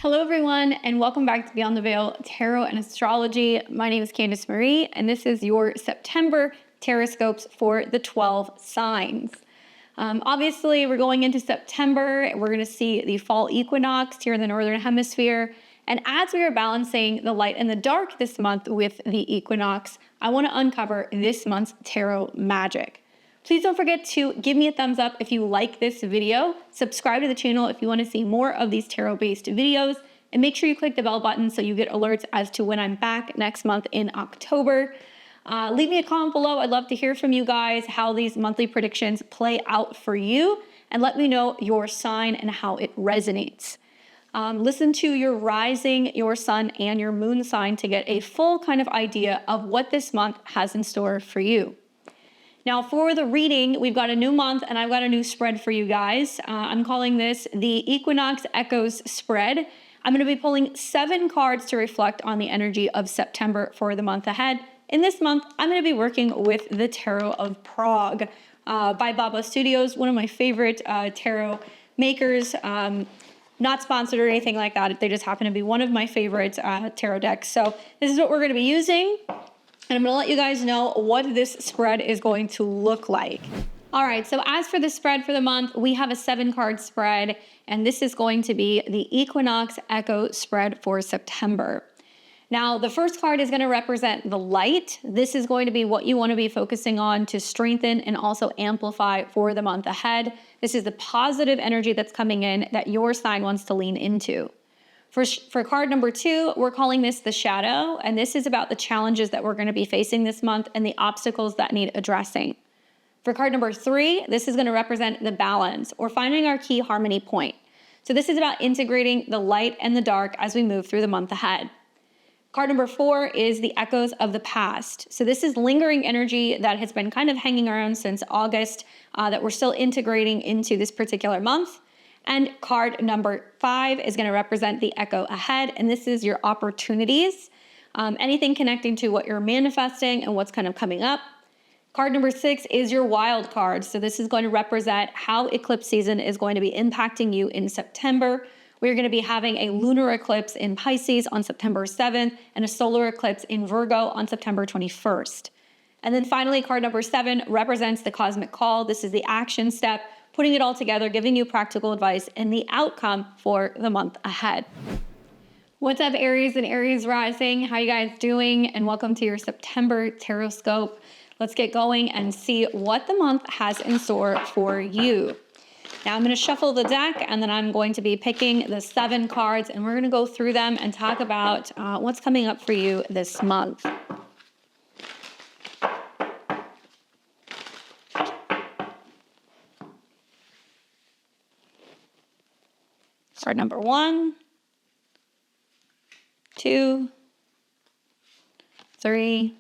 Hello everyone, and welcome back to Beyond the Veil Tarot and Astrology. My name is Candice Marie, and this is your September Tarotscopes for the 12 signs. Obviously, we're going into September. We're going to see the fall equinox here in the Northern Hemisphere. And as we are balancing the light and the dark this month with the equinox, I want to uncover this month's tarot magic. Please don't forget to give me a thumbs up if you like this video, subscribe to the channel if you want to see more of these tarot-based videos, and make sure you click the bell button so you get alerts as to when I'm back next month in October. Leave me a comment below. I'd love to hear from you guys how these monthly predictions play out for you, and let me know your sign and how it resonates. Listen to your rising, your sun, and your moon sign to get a full kind of idea of what this month has in store for you. Now for the reading, we've got a new month and I've got a new spread for you guys. I'm calling this the Equinox Echoes spread. I'm going to be pulling 7 cards to reflect on the energy of September for the month ahead. In this month, I'm going to be working with the Tarot of Prague by Baba Studios, one of my favorite tarot makers. Not sponsored or anything like that. They just happen to be one of my favorite tarot decks. So this is what we're going to be using. And I'm going to let you guys know what this spread is going to look like. All right, so as for the spread for the month, we have a 7-card spread, and this is going to be the Equinox Echo spread for September. Now, the first card is going to represent the light. This is going to be what you want to be focusing on to strengthen and also amplify for the month ahead. This is the positive energy that's coming in that your sign wants to lean into. For card number 2, we're calling this the shadow, and this is about the challenges that we're going to be facing this month and the obstacles that need addressing. For card number 3, this is going to represent the balance or finding our key harmony point. So this is about integrating the light and the dark as we move through the month ahead. Card number 4 is the echoes of the past. So this is lingering energy that has been kind of hanging around since August that we're still integrating into this particular month. And card number 5 is going to represent the echo ahead, and this is your opportunities, anything connecting to what you're manifesting and what's kind of coming up. Card number 6 is your wild card, so this is going to represent how eclipse season is going to be impacting you in September. We're going to be having a lunar eclipse in Pisces on September 7th and a solar eclipse in Virgo on September 21st. And then finally, card number 7 represents the cosmic call. This is the action step, putting it all together, giving you practical advice and the outcome for the month ahead. What's up, Aries and Aries rising? How you guys doing? And welcome to your September Tarotscope. Let's get going and see what the month has in store for you. Now I'm going to shuffle the deck, and then I'm going to be picking the 7 cards, and we're going to go through them and talk about what's coming up for you this month. Card number 1, 2, 3,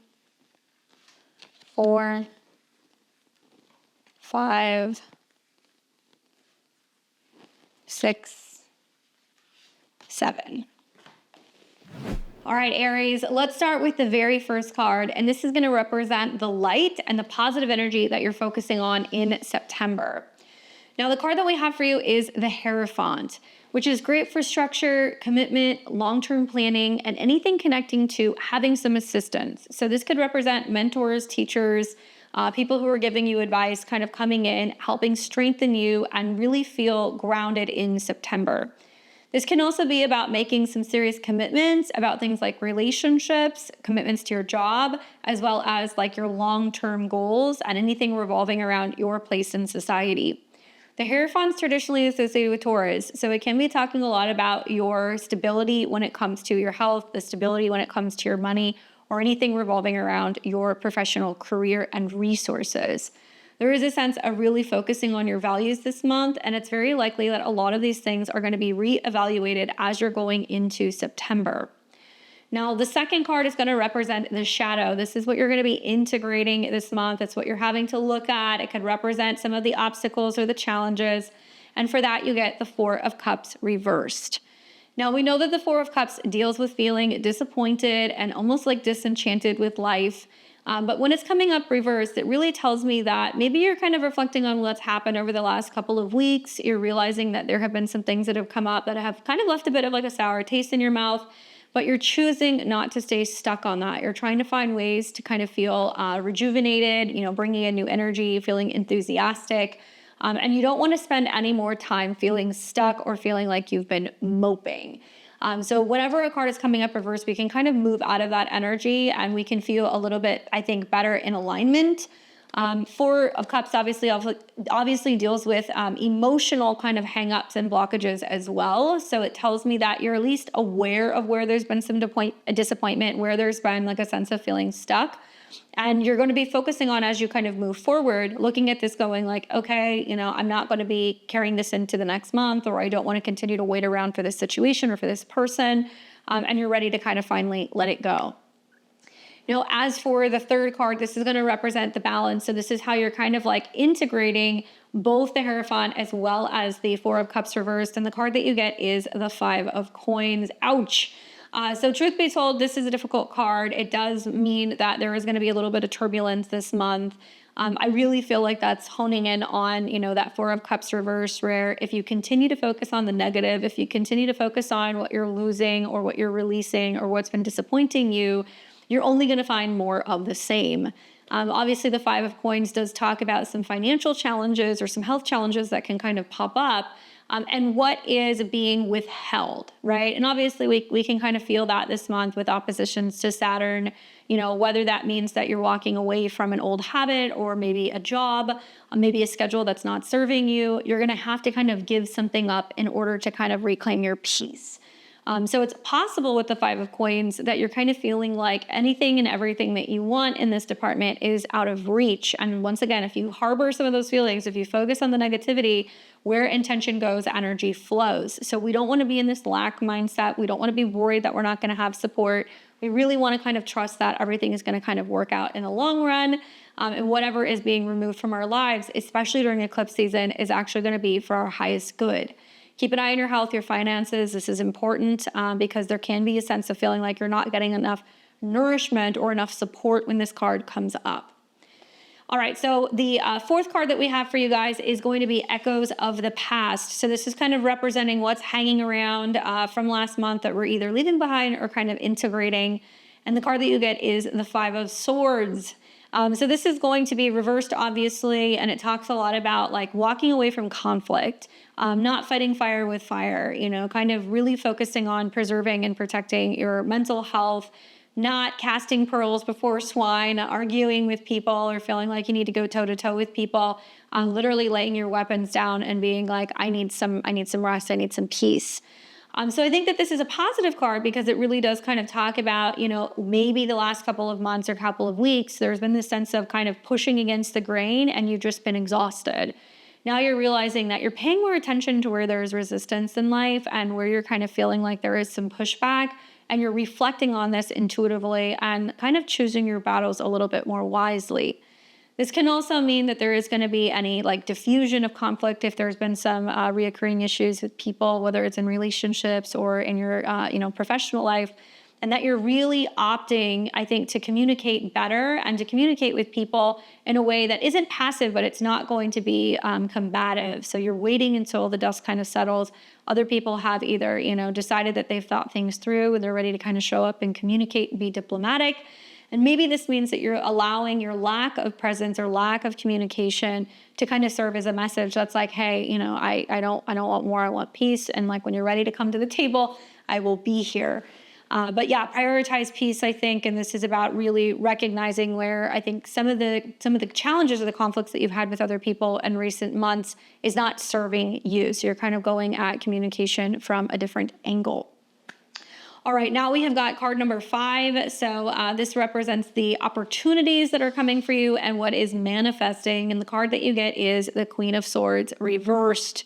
4, 5, 6, 7. All right, Aries, let's start with the very first card, and this is going to represent the light and the positive energy that you're focusing on in September. Now, the card that we have for you is the Hierophant, which is great for structure, commitment, long-term planning, and anything connecting to having some assistance. So this could represent mentors, teachers, people who are giving you advice, kind of coming in, helping strengthen you and really feel grounded in September. This can also be about making some serious commitments about things like relationships, commitments to your job, as well as like your long-term goals and anything revolving around your place in society. The Hierophant's traditionally associated with Taurus, so it can be talking a lot about your stability when it comes to your health, the stability when it comes to your money, or anything revolving around your professional career and resources. There is a sense of really focusing on your values this month, and it's very likely that a lot of these things are going to be reevaluated as you're going into September. Now, the second card is going to represent the shadow. This is what you're going to be integrating this month. It's what you're having to look at. It could represent some of the obstacles or the challenges. And for that, you get the 4 of Cups reversed. Now, we know that the 4 of Cups deals with feeling disappointed and almost like disenchanted with life. But when it's coming up reversed, it really tells me that maybe you're kind of reflecting on what's happened over the last couple of weeks. You're realizing that there have been some things that have come up that have kind of left a bit of like a sour taste in your mouth, but you're choosing not to stay stuck on that. You're trying to find ways to kind of feel rejuvenated, bringing in new energy, feeling enthusiastic. And you don't want to spend any more time feeling stuck or feeling like you've been moping. So whenever a card is coming up reverse, we can kind of move out of that energy and we can feel a little bit, I think, better in alignment. Four of Cups obviously deals with emotional kind of hangups and blockages as well. So it tells me that you're at least aware of where there's been some disappointment, where there's been like a sense of feeling stuck. And you're going to be focusing on, as you kind of move forward, looking at this going like, okay, I'm not going to be carrying this into the next month, or I don't want to continue to wait around for this situation or for this person. And you're ready to kind of finally let it go. As for the third card, this is going to represent the balance. So this is how you're kind of like integrating both the Hierophant as well as the Four of Cups reversed. And the card that you get is the Five of Coins. Ouch. So truth be told, this is a difficult card. It does mean that there is going to be a little bit of turbulence this month. I really feel like that's honing in on, that Four of Cups reverse, where if you continue to focus on the negative, if you continue to focus on what you're losing or what you're releasing or what's been disappointing you, you're only going to find more of the same. Obviously, the Five of Coins does talk about some financial challenges or some health challenges that can kind of pop up. And what is being withheld, right? And obviously we can kind of feel that this month with oppositions to Saturn, whether that means that you're walking away from an old habit or maybe a job, maybe a schedule that's not serving you. You're going to have to kind of give something up in order to kind of reclaim your peace. So it's possible with the Five of Coins that you're kind of feeling like anything and everything that you want in this department is out of reach. And once again, if you harbor some of those feelings, if you focus on the negativity, where intention goes, energy flows. So we don't want to be in this lack mindset. We don't want to be worried that we're not going to have support. We really want to kind of trust that everything is going to kind of work out in the long run. And whatever is being removed from our lives, especially during eclipse season, is actually going to be for our highest good. Keep an eye on your health, your finances. This is important because there can be a sense of feeling like you're not getting enough nourishment or enough support when this card comes up. All right, so the fourth card that we have for you guys is going to be Echoes of the Past. So this is kind of representing what's hanging around from last month that we're either leaving behind or kind of integrating. And the card that you get is the Five of Swords. So this is going to be reversed, obviously, and it talks a lot about like walking away from conflict, not fighting fire with fire, kind of really focusing on preserving and protecting your mental health, not casting pearls before swine, arguing with people or feeling like you need to go toe to toe with people, literally laying your weapons down and being like, I need some rest, I need some peace. So I think that this is a positive card because it really does kind of talk about, maybe the last couple of months or couple of weeks, there's been this sense of kind of pushing against the grain and you've just been exhausted. Now you're realizing that you're paying more attention to where there's resistance in life and where you're kind of feeling like there is some pushback, and you're reflecting on this intuitively and kind of choosing your battles a little bit more wisely. This can also mean that there is going to be any like diffusion of conflict if there's been some reoccurring issues with people, whether it's in relationships or in your professional life, and that you're really opting, I think, to communicate better and to communicate with people in a way that isn't passive, but it's not going to be combative. So you're waiting until the dust kind of settles. Other people have either, decided that they've thought things through and they're ready to kind of show up and communicate and be diplomatic. And maybe this means that you're allowing your lack of presence or lack of communication to kind of serve as a message that's like, hey, I don't want war, I want peace. And like when you're ready to come to the table, I will be here. But yeah, prioritize peace, I think, and this is about really recognizing where I think some of the challenges or the conflicts that you've had with other people in recent months is not serving you. So you're kind of going at communication from a different angle. All right, now we have got card number 5. So this represents the opportunities that are coming for you and what is manifesting. And the card that you get is the Queen of Swords reversed.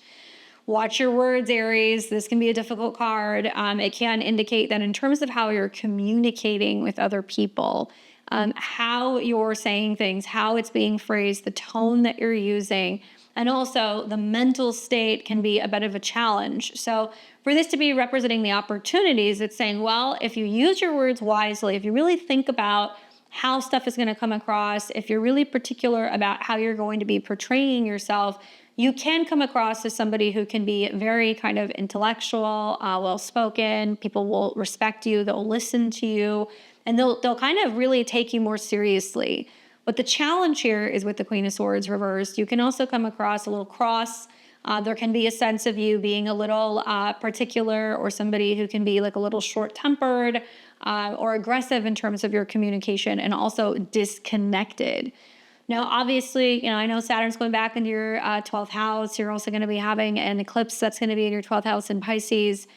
Watch your words, Aries. This can be a difficult card. It can indicate that in terms of how you're communicating with other people, how you're saying things, how it's being phrased, the tone that you're using, and also the mental state can be a bit of a challenge. So for this to be representing the opportunities, it's saying, well, if you use your words wisely, if you really think about how stuff is going to come across. If you're really particular about how you're going to be portraying yourself, you can come across as somebody who can be very kind of intellectual, well-spoken. People will respect you, they'll listen to you, and they'll kind of really take you more seriously. But the challenge here is with the Queen of Swords reversed. You can also come across a little cross. There can be a sense of you being a little particular, or somebody who can be like a little short-tempered or aggressive in terms of your communication, and also disconnected. Now, obviously, I know Saturn's going back into your 12th house. You're also going to be having an eclipse that's going to be in your 12th house in Pisces.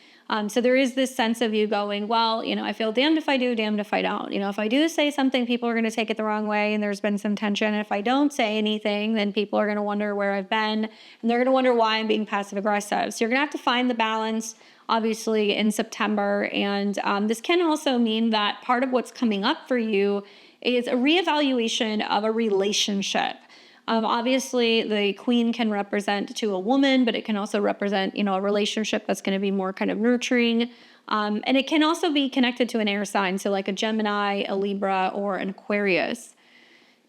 So there is this sense of you going, well, I feel damned if I do, damned if I don't. If I do say something, people are going to take it the wrong way, and there's been some tension. If I don't say anything, then people are going to wonder where I've been, and they're going to wonder why I'm being passive aggressive. So you're going to have to find the balance, obviously, in September. And this can also mean that part of what's coming up for you is a reevaluation of a relationship. Obviously, the queen can represent to a woman, but it can also represent, a relationship that's going to be more kind of nurturing. And it can also be connected to an air sign, so like a Gemini, a Libra, or an Aquarius.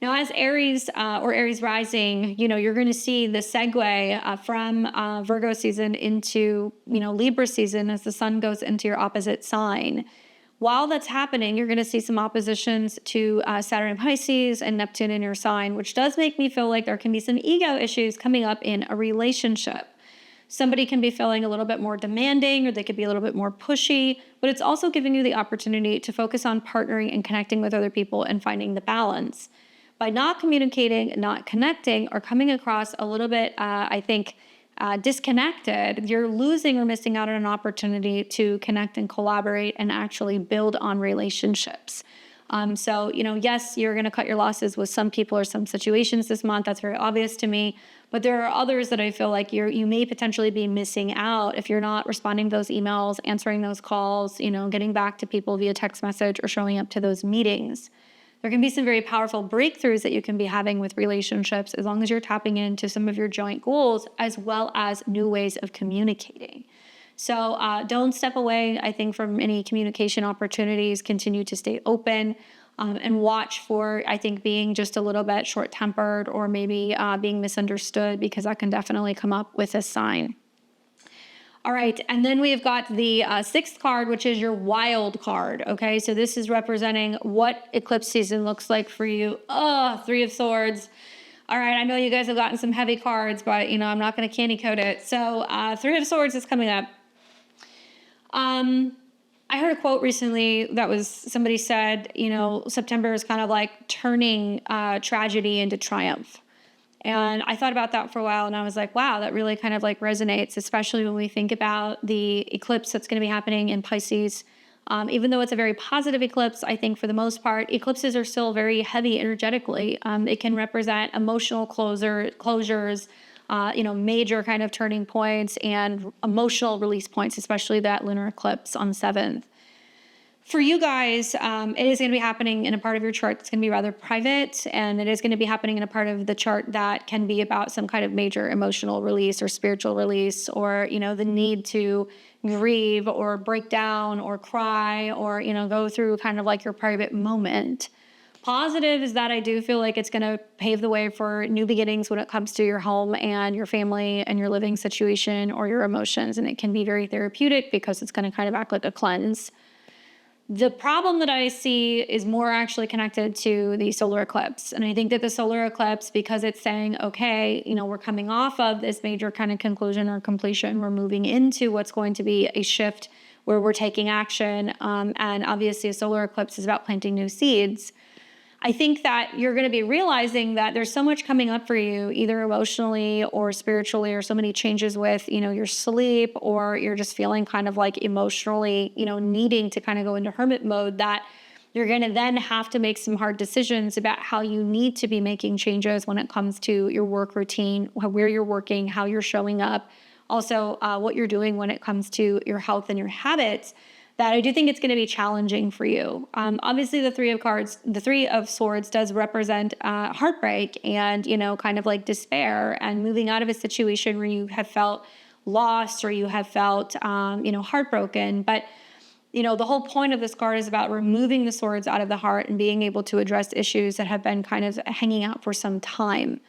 Now, as Aries or Aries rising, you're going to see the segue from Virgo season into, Libra season as the sun goes into your opposite sign. While that's happening, you're going to see some oppositions to Saturn in Pisces and Neptune in your sign, which does make me feel like there can be some ego issues coming up in a relationship. Somebody can be feeling a little bit more demanding, or they could be a little bit more pushy, but it's also giving you the opportunity to focus on partnering and connecting with other people and finding the balance. By not communicating, not connecting, or coming across a little bit, disconnected, you're losing or missing out on an opportunity to connect and collaborate and actually build on relationships. So, yes, you're going to cut your losses with some people or some situations this month. That's very obvious to me. But there are others that I feel like you may potentially be missing out if you're not responding to those emails, answering those calls, getting back to people via text message, or showing up to those meetings. There can be some very powerful breakthroughs that you can be having with relationships, as long as you're tapping into some of your joint goals, as well as new ways of communicating. So don't step away, I think, from any communication opportunities. Continue to stay open and watch for, I think, being just a little bit short-tempered, or maybe being misunderstood, because that can definitely come up with this sign. All right, and then we've got the sixth card, which is your wild card, okay? So this is representing what eclipse season looks like for you. Three of Swords. All right, I know you guys have gotten some heavy cards, but, I'm not going to candy coat it. So Three of Swords is coming up. I heard a quote recently that was, somebody said, September is kind of like turning tragedy into triumph. And I thought about that for a while, and I was like, wow, that really kind of like resonates, especially when we think about the eclipse that's going to be happening in Pisces. Even though it's a very positive eclipse, I think for the most part, eclipses are still very heavy energetically. It can represent emotional closures, major kind of turning points and emotional release points, especially that lunar eclipse on the 7th. For you guys, it is going to be happening in a part of your chart that's going to be rather private, and it is going to be happening in a part of the chart that can be about some kind of major emotional release or spiritual release, or, the need to grieve or break down or cry, or, go through kind of like your private moment. Positive is that I do feel like it's going to pave the way for new beginnings when it comes to your home and your family and your living situation or your emotions, and it can be very therapeutic because it's going to kind of act like a cleanse. The problem that I see is more actually connected to the solar eclipse. And I think that the solar eclipse, because it's saying, okay, we're coming off of this major kind of conclusion or completion, we're moving into what's going to be a shift where we're taking action. And obviously a solar eclipse is about planting new seeds. I think that you're going to be realizing that there's so much coming up for you, either emotionally or spiritually, or so many changes with, your sleep, or you're just feeling kind of like emotionally, needing to kind of go into hermit mode, that you're going to then have to make some hard decisions about how you need to be making changes when it comes to your work routine, where you're working, how you're showing up, also what you're doing when it comes to your health and your habits. That I do think it's going to be challenging for you. Obviously, the Three of Swords does represent heartbreak and, kind of like despair and moving out of a situation where you have felt lost or you have felt, heartbroken. But the whole point of this card is about removing the swords out of the heart and being able to address issues that have been kind of hanging out for some time.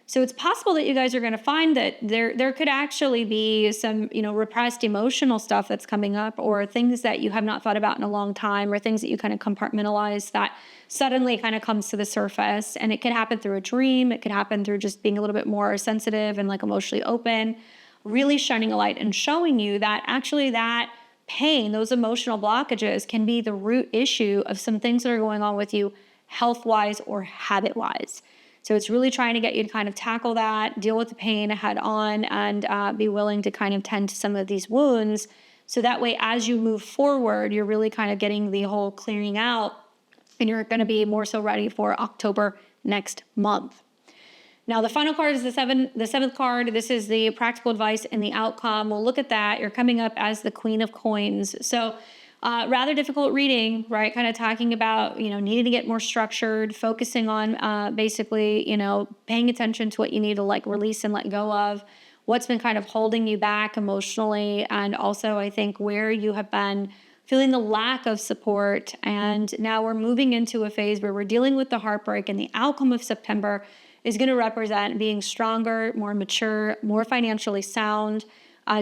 So it's possible that you guys are going to find that there could actually be some, repressed emotional stuff that's coming up, or things that you have not thought about in a long time, or things that you kind of compartmentalize that suddenly kind of comes to the surface. And it can happen through a dream. It could happen through just being a little bit more sensitive and like emotionally open, really shining a light and showing you that actually that pain, those emotional blockages can be the root issue of some things that are going on with you health-wise or habit-wise. So it's really trying to get you to kind of tackle that, deal with the pain head on, and be willing to kind of tend to some of these wounds. So that way, as you move forward, you're really kind of getting the whole clearing out, and you're going to be more so ready for October next month. Now, the final card is the seventh card. This is the practical advice and the outcome. We'll look at that. You're coming up as the Queen of Coins. So rather difficult reading, right? Kind of talking about, needing to get more structured, focusing on basically, paying attention to what you need to like release and let go of, what's been kind of holding you back emotionally. And also, I think where you have been feeling the lack of support. And now we're moving into a phase where we're dealing with the heartbreak, and the outcome of September is going to represent being stronger, more mature, more financially sound,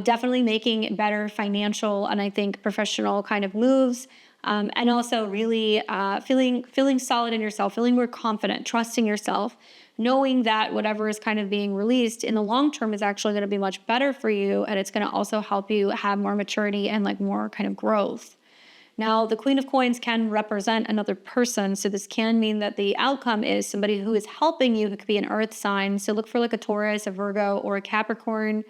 definitely making better financial and I think professional kind of moves, and also really feeling solid in yourself, feeling more confident, trusting yourself, knowing that whatever is kind of being released in the long term is actually going to be much better for you, and it's going to also help you have more maturity and like more kind of growth. Now, the Queen of Coins can represent another person, so this can mean that the outcome is somebody who is helping you, who could be an earth sign. So look for like a Taurus, a Virgo, or a Capricorn.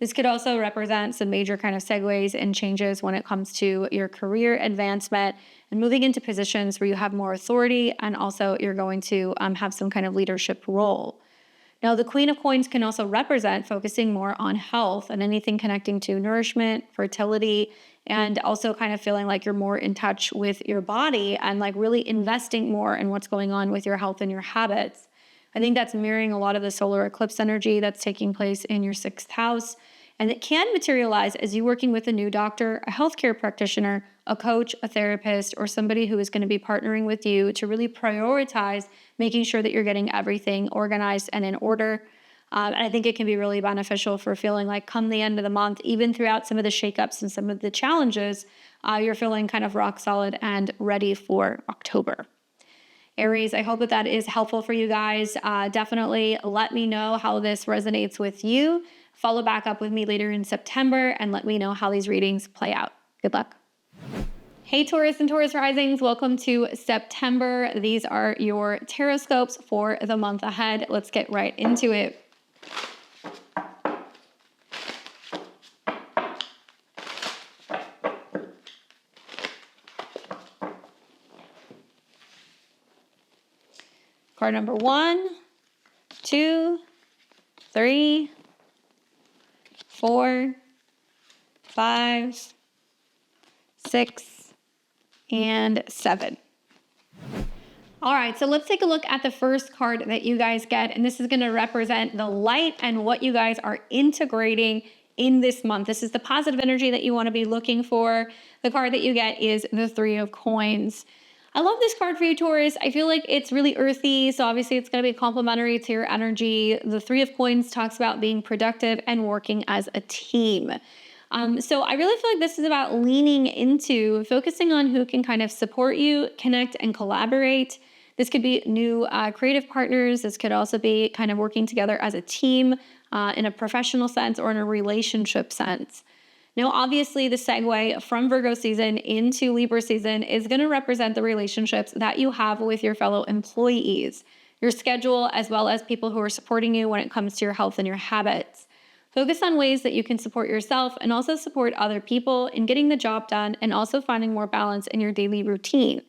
This could also represent some major kind of segues and changes when it comes to your career advancement and moving into positions where you have more authority, and also you're going to have some kind of leadership role. Now, the Queen of Coins can also represent focusing more on health and anything connecting to nourishment, fertility, and also kind of feeling like you're more in touch with your body and like really investing more in what's going on with your health and your habits. I think that's mirroring a lot of the solar eclipse energy that's taking place in your 6th house. And it can materialize as you working with a new doctor, a healthcare practitioner, a coach, a therapist, or somebody who is going to be partnering with you to really prioritize making sure that you're getting everything organized and in order. And I think it can be really beneficial for feeling like come the end of the month, even throughout some of the shakeups and some of the challenges, you're feeling kind of rock solid and ready for October. Aries, I hope that is helpful for you guys. Definitely let me know how this resonates with you. Follow back up with me later in September and let me know how these readings play out. Good luck. Hey Taurus and Taurus risings, welcome to September. These are your Tarotscopes for the month ahead. Let's get right into it. Card number 1, 2, 3, 4, 5, 6, and 7. All right, so let's take a look at the first card that you guys get, and this is going to represent the light and what you guys are integrating in this month. This is the positive energy that you want to be looking for. The card that you get is the 3 of Coins. I love this card for you, Taurus. I feel like it's really earthy, so obviously it's going to be complementary to your energy. The 3 of Coins talks about being productive and working as a team. So I really feel like this is about leaning into focusing on who can kind of support you, connect, and collaborate. This could be new creative partners. This could also be kind of working together as a team in a professional sense or in a relationship sense. Now, obviously, the segue from Virgo season into Libra season is going to represent the relationships that you have with your fellow employees, your schedule, as well as people who are supporting you when it comes to your health and your habits. Focus on ways that you can support yourself and also support other people in getting the job done, and also finding more balance in your daily routine.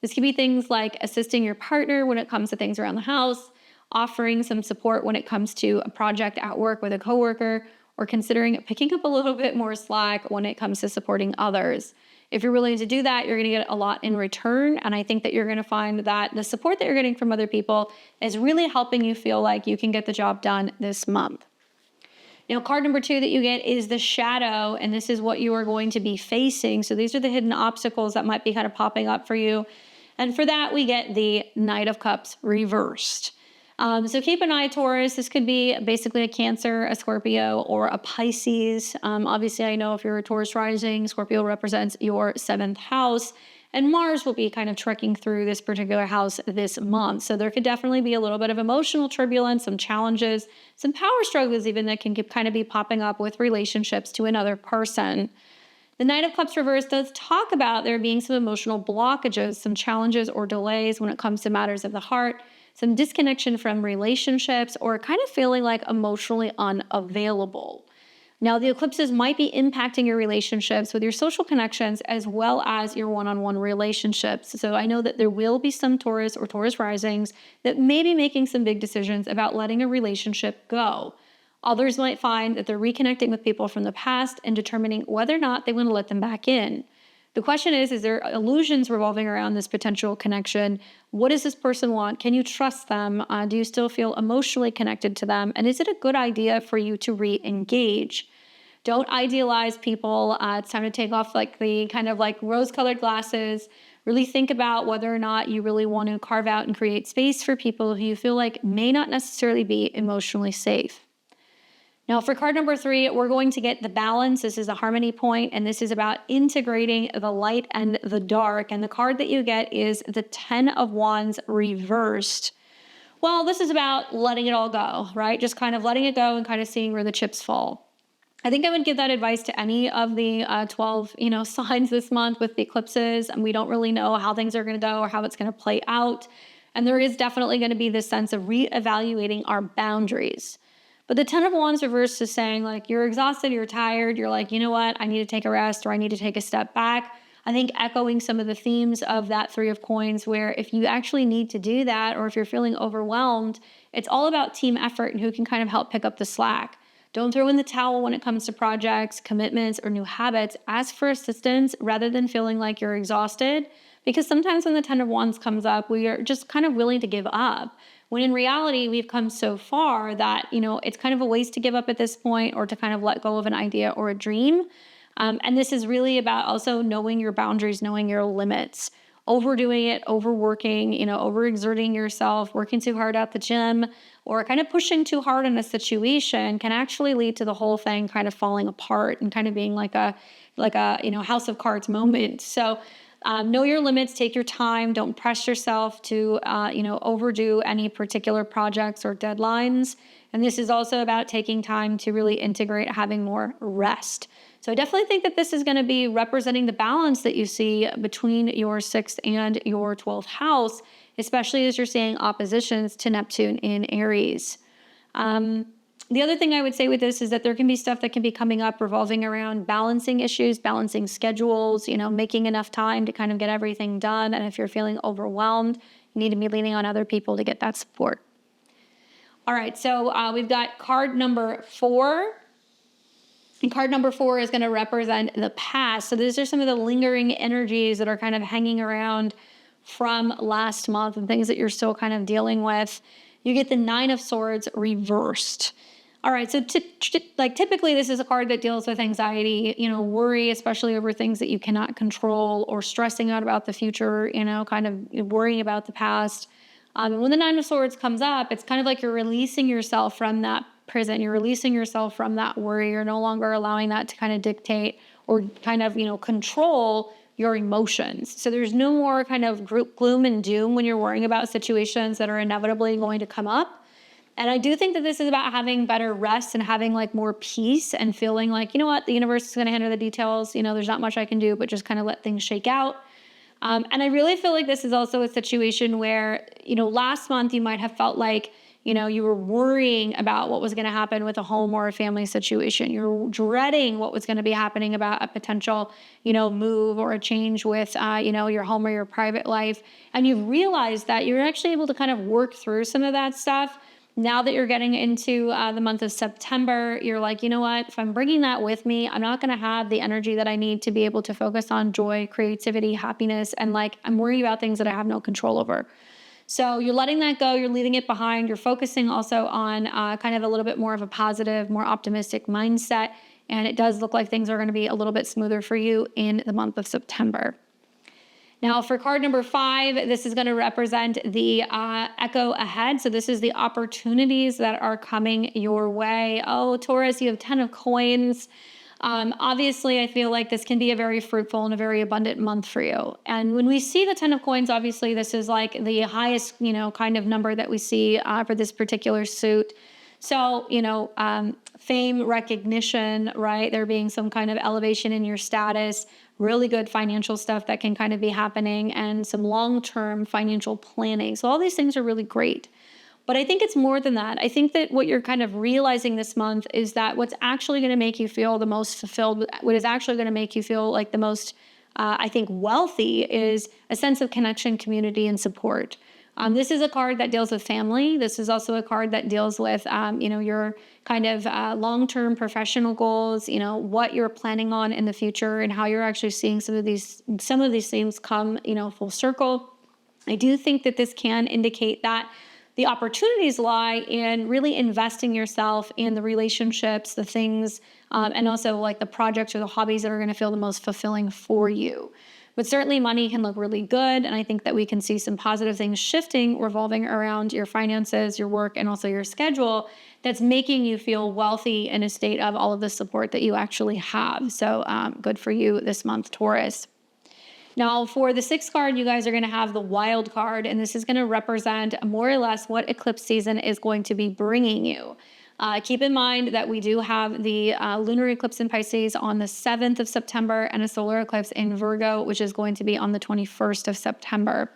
This could be things like assisting your partner when it comes to things around the house, offering some support when it comes to a project at work with a coworker, or considering picking up a little bit more slack when it comes to supporting others. If you're willing to do that, you're going to get a lot in return. And I think that you're going to find that the support that you're getting from other people is really helping you feel like you can get the job done this month. Now, card number 2 that you get is the shadow, and this is what you are going to be facing. So these are the hidden obstacles that might be kind of popping up for you. And for that, we get the Knight of Cups reversed. So keep an eye, Taurus. This could be basically a Cancer, a Scorpio, or a Pisces. Obviously, I know if you're a Taurus rising, Scorpio represents your 7th house, and Mars will be kind of trekking through this particular house this month. So there could definitely be a little bit of emotional turbulence, some challenges, some power struggles even that can kind of be popping up with relationships to another person. The Knight of Cups reversed does talk about there being some emotional blockages, some challenges or delays when it comes to matters of the heart, some disconnection from relationships, or kind of feeling like emotionally unavailable. Now, the eclipses might be impacting your relationships with your social connections as well as your one-on-one relationships. So I know that there will be some Taurus or Taurus risings that may be making some big decisions about letting a relationship go. Others might find that they're reconnecting with people from the past and determining whether or not they want to let them back in. The question is there illusions revolving around this potential connection? What does this person want? Can you trust them? Do you still feel emotionally connected to them? And is it a good idea for you to re-engage? Don't idealize people. It's time to take off like the kind of like rose-colored glasses. Really think about whether or not you really want to carve out and create space for people who you feel like may not necessarily be emotionally safe. Now, for card number 3, we're going to get the balance. This is a harmony point, and this is about integrating the light and the dark. And the card that you get is the 10 of Wands reversed. Well, this is about letting it all go, right? Just kind of letting it go and kind of seeing where the chips fall. I think I would give that advice to any of the 12, signs this month with the eclipses, and we don't really know how things are going to go or how it's going to play out. And there is definitely going to be this sense of reevaluating our boundaries. But the 10 of Wands reversed is saying like, you're exhausted, you're tired, you're like, you know what, I need to take a rest or I need to take a step back. I think echoing some of the themes of that 3 of Coins, where if you actually need to do that or if you're feeling overwhelmed, it's all about team effort and who can kind of help pick up the slack. Don't throw in the towel when it comes to projects, commitments, or new habits. Ask for assistance rather than feeling like you're exhausted, because sometimes when the 10 of Wands comes up, we are just kind of willing to give up. When in reality, we've come so far that, it's kind of a waste to give up at this point or to kind of let go of an idea or a dream. And this is really about also knowing your boundaries, knowing your limits. Overdoing it, overworking, overexerting yourself, working too hard at the gym, or kind of pushing too hard in a situation can actually lead to the whole thing kind of falling apart and kind of being like a house of cards moment. So know your limits, take your time, don't press yourself to, overdo any particular projects or deadlines. And this is also about taking time to really integrate having more rest. So I definitely think that this is going to be representing the balance that you see between your 6th and your 12th house, especially as you're seeing oppositions to Neptune in Aries. The other thing I would say with this is that there can be stuff that can be coming up revolving around balancing issues, balancing schedules, making enough time to kind of get everything done. And if you're feeling overwhelmed, you need to be leaning on other people to get that support. All right, so we've got card number 4. And card number 4 is going to represent the past. So these are some of the lingering energies that are kind of hanging around from last month and things that you're still kind of dealing with. You get the 9 of Swords reversed. All right, so typically this is a card that deals with anxiety, worry, especially over things that you cannot control, or stressing out about the future, kind of worrying about the past. And when the 9 of Swords comes up, it's kind of like you're releasing yourself from that prison. You're releasing yourself from that worry. You're no longer allowing that to kind of dictate or kind of, control your emotions. So there's no more kind of gloom and doom when you're worrying about situations that are inevitably going to come up. And I do think that this is about having better rest and having like more peace and feeling like, the universe is going to handle the details. There's not much I can do, but just kind of let things shake out. And I really feel like this is also a situation where, last month you might have felt like, you were worrying about what was going to happen with a home or a family situation. You're dreading what was going to be happening about a potential, move or a change with, your home or your private life. And you've realized that you're actually able to kind of work through some of that stuff. Now that you're getting into the month of September, you're like, you know what? If I'm bringing that with me, I'm not going to have the energy that I need to be able to focus on joy, creativity, happiness, and I'm worrying about things that I have no control over. So you're letting that go, you're leaving it behind, you're focusing also on kind of a little bit more of a positive, more optimistic mindset. And it does look like things are going to be a little bit smoother for you in the month of September. Now for card number 5, this is going to represent the echo ahead. So this is the opportunities that are coming your way. Oh, Taurus, you have 10 of coins. Obviously, I feel like this can be a very fruitful and a very abundant month for you. And when we see the 10 of coins, obviously this is like the highest, kind of number that we see for this particular suit. So, fame, recognition, right? There being some kind of elevation in your status, really good financial stuff that can kind of be happening, and some long-term financial planning. So all these things are really great. But I think it's more than that. I think that what you're kind of realizing this month is that what's actually going to make you feel the most fulfilled, what is actually going to make you feel like the most, I think, wealthy is a sense of connection, community, and support. This is a card that deals with family. This is also a card that deals with, your kind of long-term professional goals, what you're planning on in the future and how you're actually seeing some of these things come, full circle. I do think that this can indicate that the opportunities lie in really investing yourself in the relationships, the things, and also like the projects or the hobbies that are going to feel the most fulfilling for you. But certainly money can look really good. And I think that we can see some positive things shifting, revolving around your finances, your work, and also your schedule that's making you feel wealthy in a state of all of the support that you actually have. So good for you this month, Taurus. Now for the 6th card, you guys are going to have the wild card, and this is going to represent more or less what eclipse season is going to be bringing you. Keep in mind that we do have the lunar eclipse in Pisces on the 7th of September and a solar eclipse in Virgo, which is going to be on the 21st of September.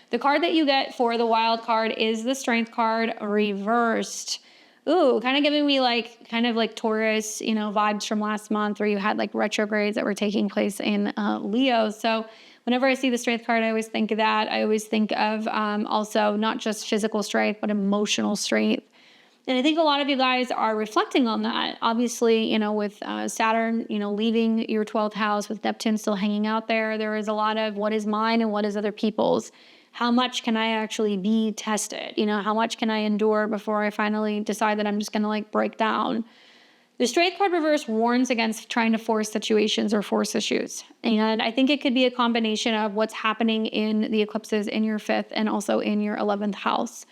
The card that you get for the wild card is the Strength card reversed. Ooh, kind of giving me like Taurus, vibes from last month where you had like retrogrades that were taking place in Leo. So whenever I see the Strength card, I always think of that. I always think of also not just physical strength, but emotional strength. And I think a lot of you guys are reflecting on that. Obviously, with Saturn, leaving your 12th house with Neptune still hanging out there, there is a lot of what is mine and what is other people's. How much can I actually be tested? How much can I endure before I finally decide that I'm just going to break down? The Strength card reverse warns against trying to force situations or force issues. And I think it could be a combination of what's happening in the eclipses in your 5th and also in your 11th house.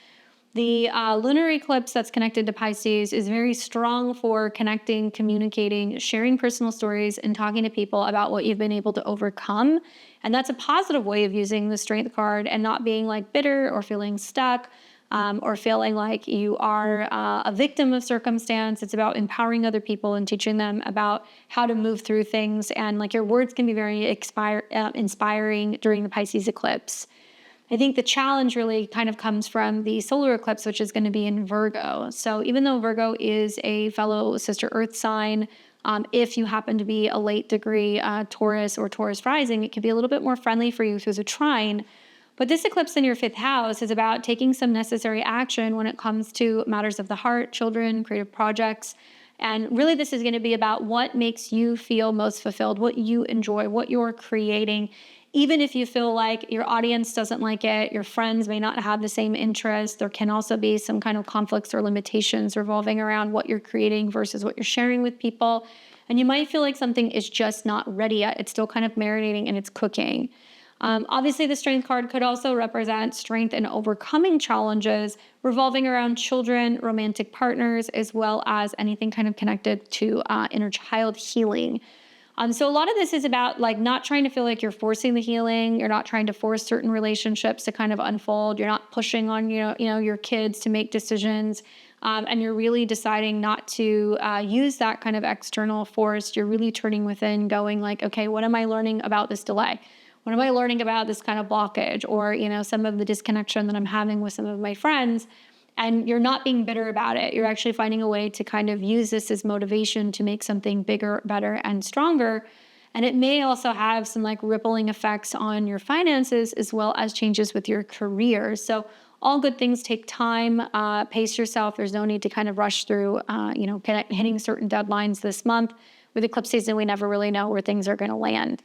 The lunar eclipse that's connected to Pisces is very strong for connecting, communicating, sharing personal stories, and talking to people about what you've been able to overcome. And that's a positive way of using the Strength card and not being bitter or feeling stuck or feeling like you are a victim of circumstance. It's about empowering other people and teaching them about how to move through things. And your words can be very inspiring during the Pisces eclipse. I think the challenge really kind of comes from the solar eclipse, which is going to be in Virgo. So even though Virgo is a fellow sister Earth sign, if you happen to be a late degree Taurus or Taurus rising, it can be a little bit more friendly for you through the trine. But this eclipse in your 5th house is about taking some necessary action when it comes to matters of the heart, children, creative projects. And really this is going to be about what makes you feel most fulfilled, what you enjoy, what you're creating. Even if you feel like your audience doesn't like it, your friends may not have the same interest, there can also be some kind of conflicts or limitations revolving around what you're creating versus what you're sharing with people. And you might feel like something is just not ready yet. It's still kind of marinating and it's cooking. Obviously, the Strength card could also represent strength in overcoming challenges revolving around children, romantic partners, as well as anything kind of connected to inner child healing. So a lot of this is about not trying to feel like you're forcing the healing. You're not trying to force certain relationships to kind of unfold. You're not pushing on your kids to make decisions, and you're really deciding not to use that kind of external force. You're really turning within, going okay, what am I learning about this delay? What am I learning about this kind of blockage, or some of the disconnection that I'm having with some of my friends? And you're not being bitter about it. You're actually finding a way to kind of use this as motivation to make something bigger, better, and stronger. And it may also have some rippling effects on your finances as well as changes with your career. So all good things take time. Pace yourself. There's no need to kind of rush through, hitting certain deadlines this month. With eclipse season, we never really know where things are going to land.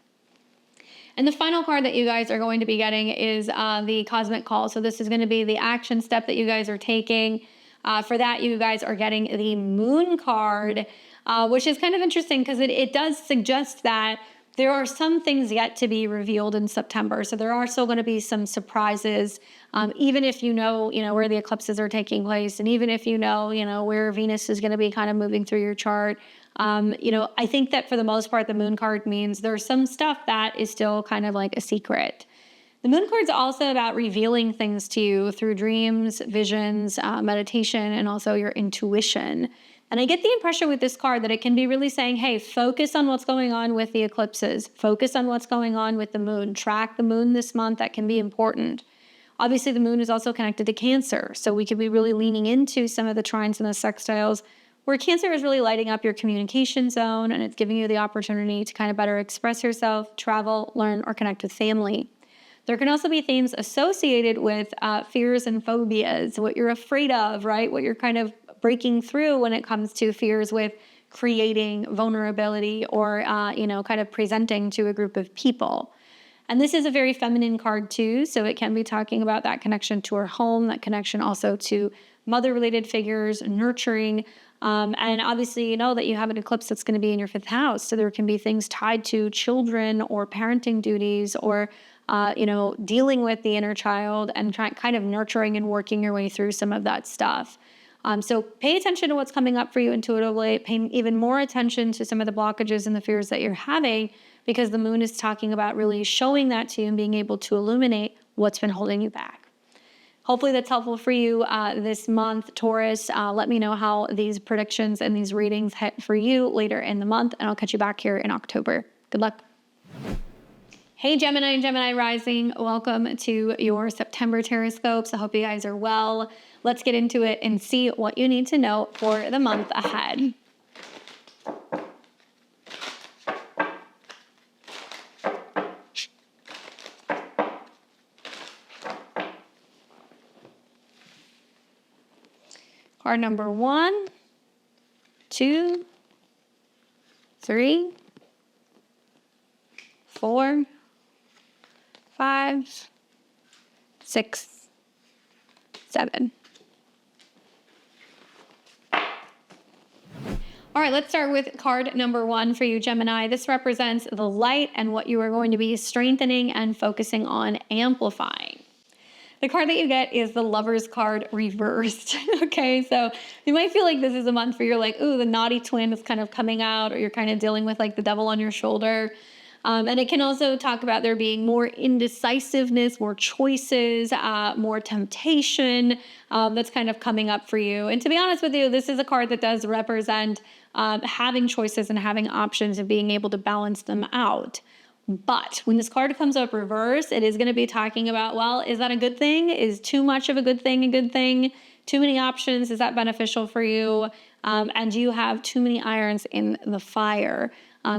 And the final card that you guys are going to be getting is the cosmic call. So this is going to be the action step that you guys are taking. For that, you guys are getting the moon card, which is kind of interesting because it does suggest that there are some things yet to be revealed in September. So there are still going to be some surprises, even if you know where the eclipses are taking place, and even if you know where Venus is going to be kind of moving through your chart. I think that for the most part, the moon card means there's some stuff that is still kind of like a secret. The moon card is also about revealing things to you through dreams, visions, meditation, and also your intuition. And I get the impression with this card that it can be really saying, hey, focus on what's going on with the eclipses. Focus on what's going on with the moon. Track the moon this month. That can be important. Obviously, the moon is also connected to Cancer. So we could be really leaning into some of the trines and the sextiles where Cancer is really lighting up your communication zone, and it's giving you the opportunity to kind of better express yourself, travel, learn, or connect with family. There can also be themes associated with fears and phobias, what you're afraid of, right? What you're kind of breaking through when it comes to fears with creating vulnerability or, kind of presenting to a group of people. And this is a very feminine card too, so it can be talking about that connection to our home, that connection also to mother-related figures, nurturing, and obviously you know that you have an eclipse that's going to be in your 5th house, so there can be things tied to children or parenting duties or dealing with the inner child and kind of nurturing and working your way through some of that stuff. So pay attention to what's coming up for you intuitively, paying even more attention to some of the blockages and the fears that you're having, because the moon is talking about really showing that to you and being able to illuminate what's been holding you back. Hopefully that's helpful for you this month, Taurus. Let me know how these predictions and these readings hit for you later in the month, and I'll catch you back here in October. Good luck. Hey Gemini and Gemini rising, welcome to your September Tarotscopes. I hope you guys are well. Let's get into it and see what you need to know for the month ahead. Card number 1, 2, 3, 4, 5, 6, 7. All right, let's start with card number 1 for you, Gemini. This represents the light and what you are going to be strengthening and focusing on amplifying. The card that you get is the Lover's card reversed. Okay, so you might feel like this is a month where you're like, ooh, the naughty twin is kind of coming out, or you're kind of dealing with like the devil on your shoulder. And it can also talk about there being more indecisiveness, more choices, more temptation that's kind of coming up for you. And to be honest with you, this is a card that does represent having choices and having options and being able to balance them out. But when this card comes up reverse, it is going to be talking about, well, is that a good thing? Is too much of a good thing a good thing? Too many options, is that beneficial for you? And do you have too many irons in the fire?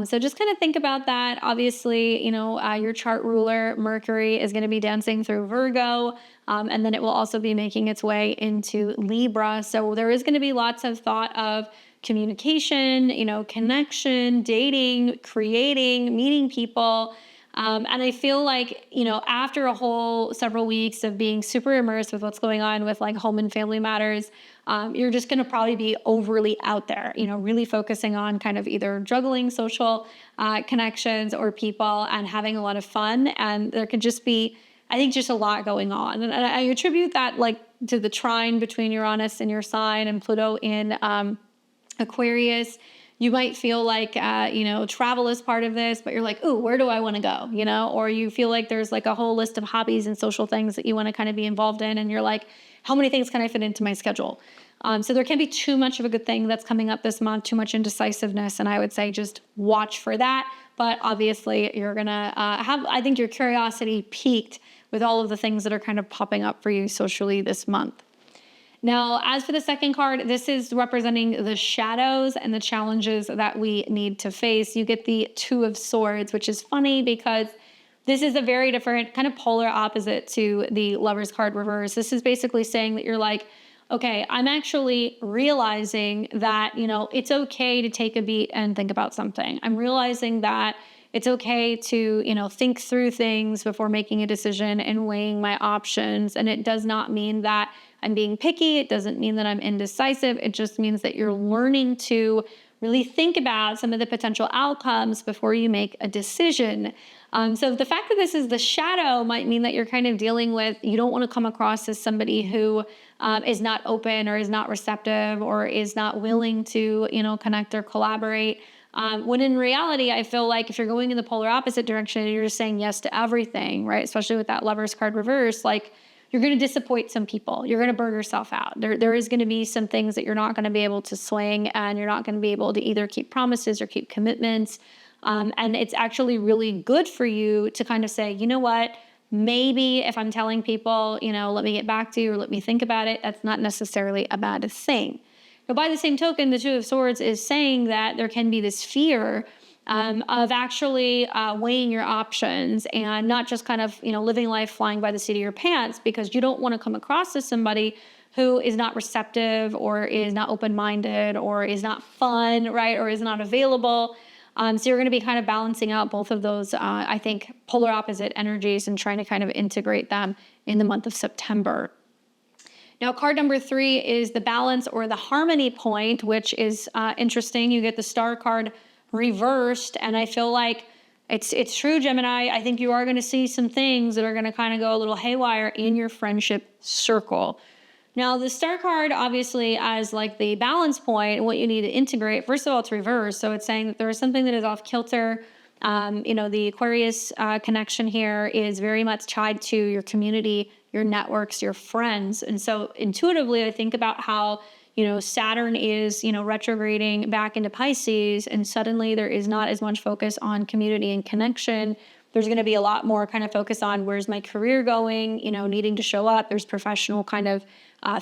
So just kind of think about that. Obviously, your chart ruler, Mercury, is going to be dancing through Virgo, and then it will also be making its way into Libra. So there is going to be lots of thought of communication, connection, dating, creating, meeting people. And I feel like, after a whole several weeks of being super immersed with what's going on with like home and family matters, you're just going to probably be overly out there, really focusing on kind of either juggling social connections or people and having a lot of fun. And there could just be, I think, just a lot going on. And I attribute that like to the trine between Uranus in your sign and Pluto in Aquarius. You might feel like, travel is part of this, but you're like, ooh, where do I want to go? Or you feel like there's like a whole list of hobbies and social things that you want to kind of be involved in. And you're like, how many things can I fit into my schedule? So there can be too much of a good thing that's coming up this month, too much indecisiveness. And I would say just watch for that. But obviously you're going to I think your curiosity peaked with all of the things that are kind of popping up for you socially this month. Now, as for the second card, this is representing the shadows and the challenges that we need to face. You get the Two of Swords, which is funny because this is a very different kind of polar opposite to the Lover's card reverse. This is basically saying that you're like, okay, I'm actually realizing that, it's okay to take a beat and think about something. I'm realizing that It's okay to, think through things before making a decision and weighing my options. And it does not mean that I'm being picky. It doesn't mean that I'm indecisive. It just means that you're learning to really think about some of the potential outcomes before you make a decision. So the fact that this is the shadow might mean that you're kind of dealing with, you don't want to come across as somebody who is not open or is not receptive or is not willing to, connect or collaborate. When in reality, I feel like if you're going in the polar opposite direction and you're just saying yes to everything, right? Especially with that Lovers card reverse, like you're going to disappoint some people. You're going to burn yourself out. There is going to be some things that you're not going to be able to swing, and you're not going to be able to either keep promises or keep commitments. And it's actually really good for you to kind of say, you know what, maybe if I'm telling people, let me get back to you or let me think about it, that's not necessarily a bad thing. But by the same token, the Two of Swords is saying that there can be this fear of actually weighing your options and not just kind of, living life flying by the seat of your pants, because you don't want to come across as somebody who is not receptive or is not open-minded or is not fun, right? Or is not available. So you're going to be kind of balancing out both of those, I think, polar opposite energies and trying to kind of integrate them in the month of September. Now, card number 3 is the balance or the harmony point, which is interesting. You get the star card reversed, and I feel like it's true, Gemini. I think you are going to see some things that are going to kind of go a little haywire in your friendship circle. Now, the star card, obviously, as like the balance point, what you need to integrate, first of all, it's reversed. So it's saying that there is something that is off kilter. The Aquarius connection here is very much tied to your community, your networks, your friends. And so intuitively, I think about how, Saturn is, retrograding back into Pisces, and suddenly there is not as much focus on community and connection. There's going to be a lot more kind of focus on where's my career going, needing to show up. There's professional kind of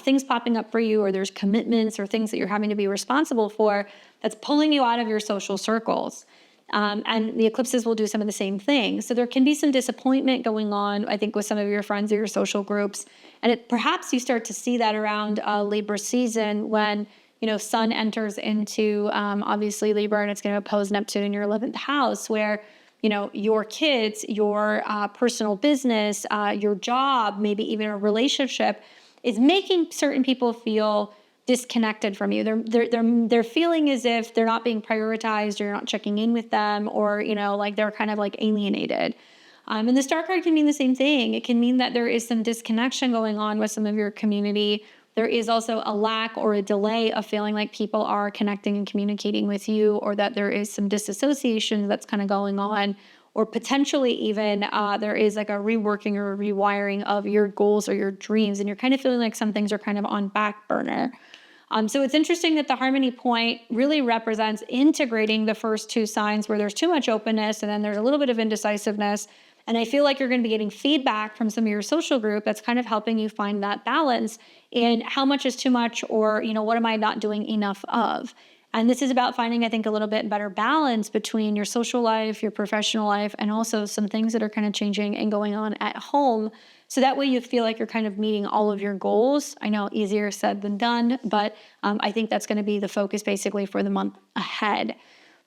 things popping up for you, or there's commitments or things that you're having to be responsible for that's pulling you out of your social circles. And the eclipses will do some of the same things. So there can be some disappointment going on, I think, with some of your friends or your social groups. And perhaps you start to see that around Libra season when, Sun enters into, obviously, Libra, and it's going to oppose Neptune in your 11th house, where, your kids, your personal business, your job, maybe even a relationship is making certain people feel disconnected from you. They're feeling as if they're not being prioritized, or you're not checking in with them, or like they're kind of like alienated. And the star card can mean the same thing. It can mean that there is some disconnection going on with some of your community. There is also a lack or a delay of feeling like people are connecting and communicating with you, or that there is some disassociation that's kind of going on, or potentially even there is like a reworking or a rewiring of your goals or your dreams, and you're kind of feeling like some things are kind of on back burner. So it's interesting that the harmony point really represents integrating the first two signs where there's too much openness and then there's a little bit of indecisiveness. And I feel like you're going to be getting feedback from some of your social group that's kind of helping you find that balance in how much is too much, or, what am I not doing enough of? And this is about finding, I think, a little bit better balance between your social life, your professional life, and also some things that are kind of changing and going on at home. So that way you feel like you're kind of meeting all of your goals. I know easier said than done, but I think that's going to be the focus basically for the month ahead.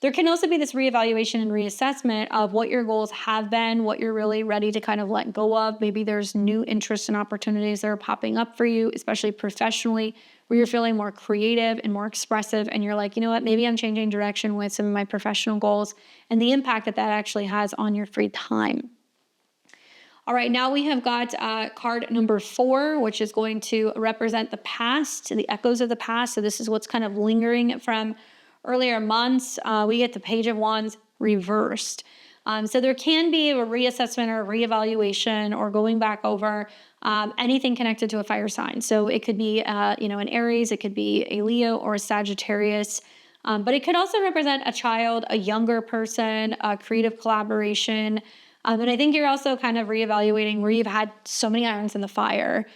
There can also be this reevaluation and reassessment of what your goals have been, what you're really ready to kind of let go of. Maybe there's new interests and opportunities that are popping up for you, especially professionally, where you're feeling more creative and more expressive. And you're like, you know what, maybe I'm changing direction with some of my professional goals, and the impact that actually has on your free time. All right, now we have got card number 4, which is going to represent the past, the echoes of the past. So this is what's kind of lingering from earlier months. We get the Page of Wands reversed. So there can be a reassessment or a reevaluation or going back over anything connected to a fire sign. So it could be, an Aries, it could be a Leo or a Sagittarius. But it could also represent a child, a younger person, a creative collaboration. And I think you're also kind of reevaluating where you've had so many irons in the fire.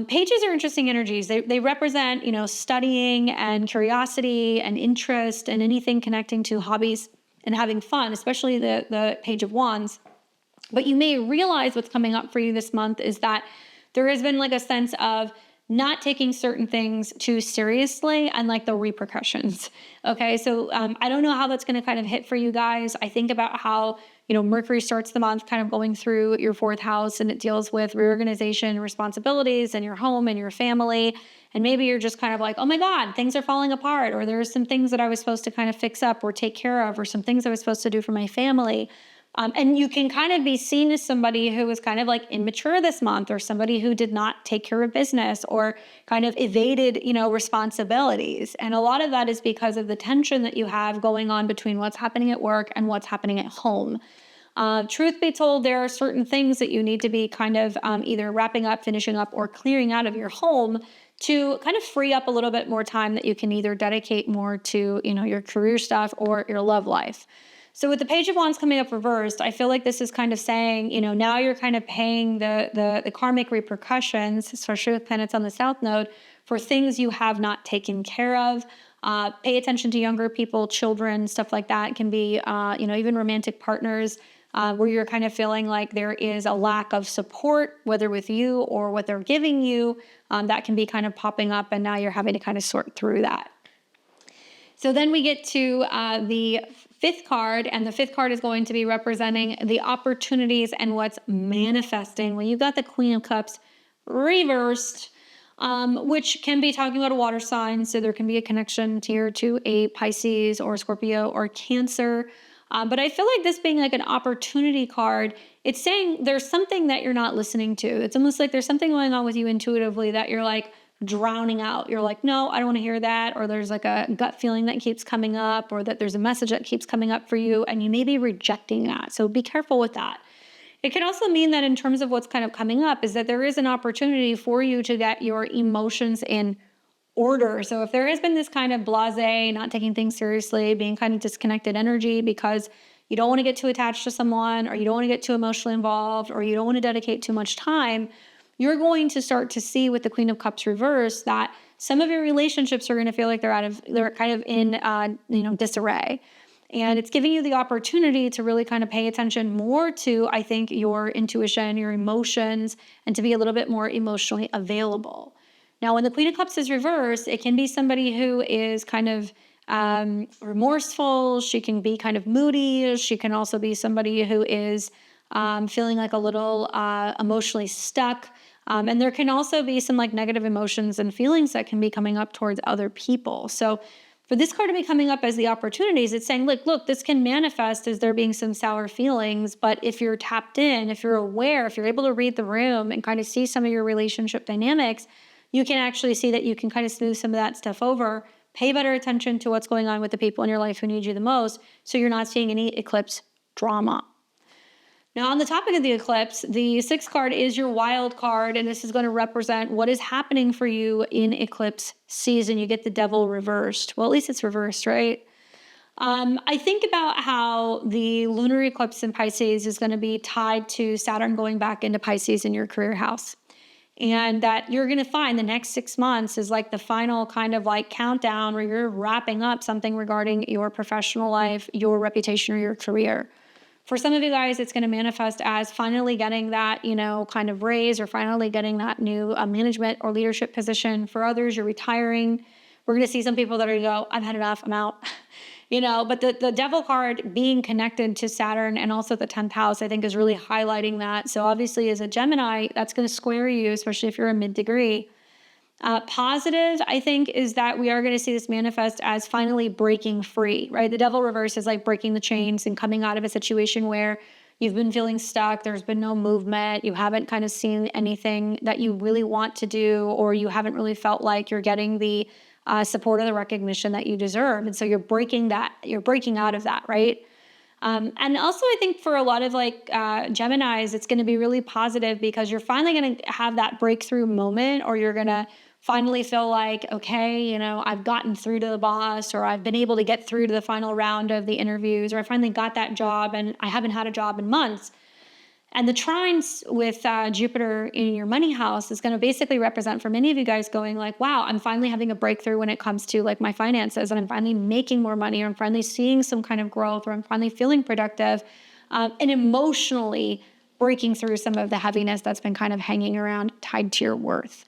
Pages are interesting energies. They represent, studying and curiosity and interest and anything connecting to hobbies and having fun, especially the Page of Wands. But you may realize what's coming up for you this month is that there has been like a sense of not taking certain things too seriously and like the repercussions. Okay. So I don't know how that's going to kind of hit for you guys. I think about how, Mercury starts the month kind of going through your fourth house, and it deals with reorganization, responsibilities, and your home and your family. And maybe you're just kind of like, oh my God, things are falling apart, or there's some things that I was supposed to kind of fix up or take care of, or some things I was supposed to do for my family. And you can kind of be seen as somebody who was kind of like immature this month, or somebody who did not take care of business, or kind of evaded, responsibilities. And a lot of that is because of the tension that you have going on between what's happening at work and what's happening at home. Truth be told, there are certain things that you need to be kind of either wrapping up, finishing up, or clearing out of your home to kind of free up a little bit more time that you can either dedicate more to, your career stuff or your love life. So with the Page of Wands coming up reversed, I feel like this is kind of saying, now you're kind of paying the karmic repercussions, especially with planets on the South Node, for things you have not taken care of. Pay attention to younger people, children, stuff like that. It can be, even romantic partners, where you're kind of feeling like there is a lack of support, whether with you or what they're giving you. That can be kind of popping up, and now you're having to kind of sort through that. So then we get to the fifth card, and the fifth card is going to be representing the opportunities and what's manifesting. Well, you've got the Queen of Cups reversed, which can be talking about a water sign. So there can be a connection here to a Pisces or Scorpio or Cancer. But I feel like this being like an opportunity card, it's saying there's something that you're not listening to. It's almost like there's something going on with you intuitively that you're like drowning out. You're like, no, I don't want to hear that. Or there's like a gut feeling that keeps coming up, or that there's a message that keeps coming up for you, and you may be rejecting that. So be careful with that. It can also mean that in terms of what's kind of coming up is that there is an opportunity for you to get your emotions in order. So if there has been this kind of blasé, not taking things seriously, being kind of disconnected energy because you don't want to get too attached to someone, or you don't want to get too emotionally involved, or you don't want to dedicate too much time, you're going to start to see with the Queen of Cups reverse that some of your relationships are going to feel like they're kind of in disarray. And it's giving you the opportunity to really kind of pay attention more to, I think, your intuition, your emotions, and to be a little bit more emotionally available. Now, when the Queen of Cups is reversed, it can be somebody who is kind of remorseful. She can be kind of moody. She can also be somebody who is feeling like a little emotionally stuck. And there can also be some like negative emotions and feelings that can be coming up towards other people. So for this card to be coming up as the opportunities, it's saying, look, this can manifest as there being some sour feelings, but if you're tapped in, if you're aware, if you're able to read the room and kind of see some of your relationship dynamics, you can actually see that you can kind of smooth some of that stuff over, pay better attention to what's going on with the people in your life who need you the most, so you're not seeing any eclipse drama. Now, on the topic of the eclipse, the sixth card is your wild card, and this is going to represent what is happening for you in eclipse season. You get the devil reversed. Well, at least it's reversed, right? I think about how the lunar eclipse in Pisces is going to be tied to Saturn going back into Pisces in your career house. And that you're going to find the next 6 months is like the final kind of like countdown where you're wrapping up something regarding your professional life, your reputation, or your career. For some of you guys, it's going to manifest as finally getting that, kind of raise, or finally getting that new management or leadership position. For others, you're retiring. We're going to see some people that are going to go, I've had enough, I'm out. But the devil card being connected to Saturn and also the 10th house, I think is really highlighting that. So obviously as a Gemini, that's going to square you, especially if you're a mid-degree. Positive, I think, is that we are going to see this manifest as finally breaking free, right? The devil reverse is like breaking the chains and coming out of a situation where you've been feeling stuck, there's been no movement, you haven't kind of seen anything that you really want to do, or you haven't really felt like you're getting the support or the recognition that you deserve. And so you're breaking out of that, right? And also I think for a lot of Geminis, it's going to be really positive because you're finally going to have that breakthrough moment, or you're going to finally feel like, okay, I've gotten through to the boss, or I've been able to get through to the final round of the interviews, or I finally got that job and I haven't had a job in months. And the trines with Jupiter in your money house is going to basically represent for many of you guys going like, wow, I'm finally having a breakthrough when it comes to like my finances, and I'm finally making more money, or I'm finally seeing some kind of growth, or I'm finally feeling productive, and emotionally breaking through some of the heaviness that's been kind of hanging around tied to your worth.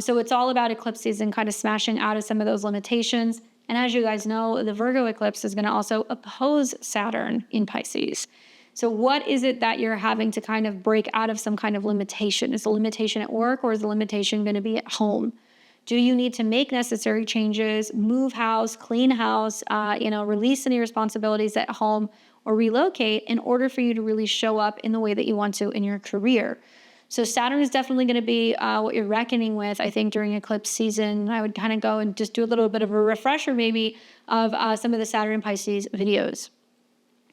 So it's all about eclipses and kind of smashing out of some of those limitations. And as you guys know, the Virgo eclipse is going to also oppose Saturn in Pisces. So what is it that you're having to kind of break out of some kind of limitation? Is the limitation at work, or is the limitation going to be at home? Do you need to make necessary changes, move house, clean house, release any responsibilities at home, or relocate in order for you to really show up in the way that you want to in your career? So Saturn is definitely going to be what you're reckoning with, I think, during eclipse season. I would kind of go and just do a little bit of a refresher maybe of some of the Saturn and Pisces videos.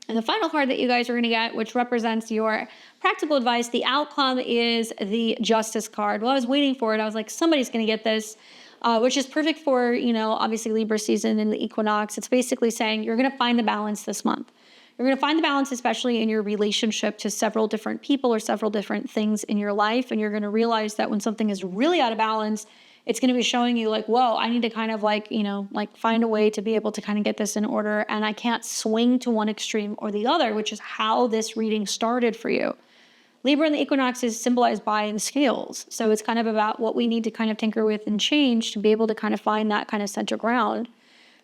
And the final card that you guys are going to get, which represents your practical advice, the outcome is the Justice card. Well, I was waiting for it. I was like, somebody's going to get this, which is perfect for, obviously Libra season and the Equinox. It's basically saying you're going to find the balance this month. You're going to find the balance, especially in your relationship to several different people or several different things in your life. And you're going to realize that when something is really out of balance, it's going to be showing you like, whoa, I need to kind of find a way to be able to kind of get this in order. And I can't swing to one extreme or the other, which is how this reading started for you. Libra and the Equinox is symbolized by the scales. So it's kind of about what we need to kind of tinker with and change to be able to kind of find that kind of center ground.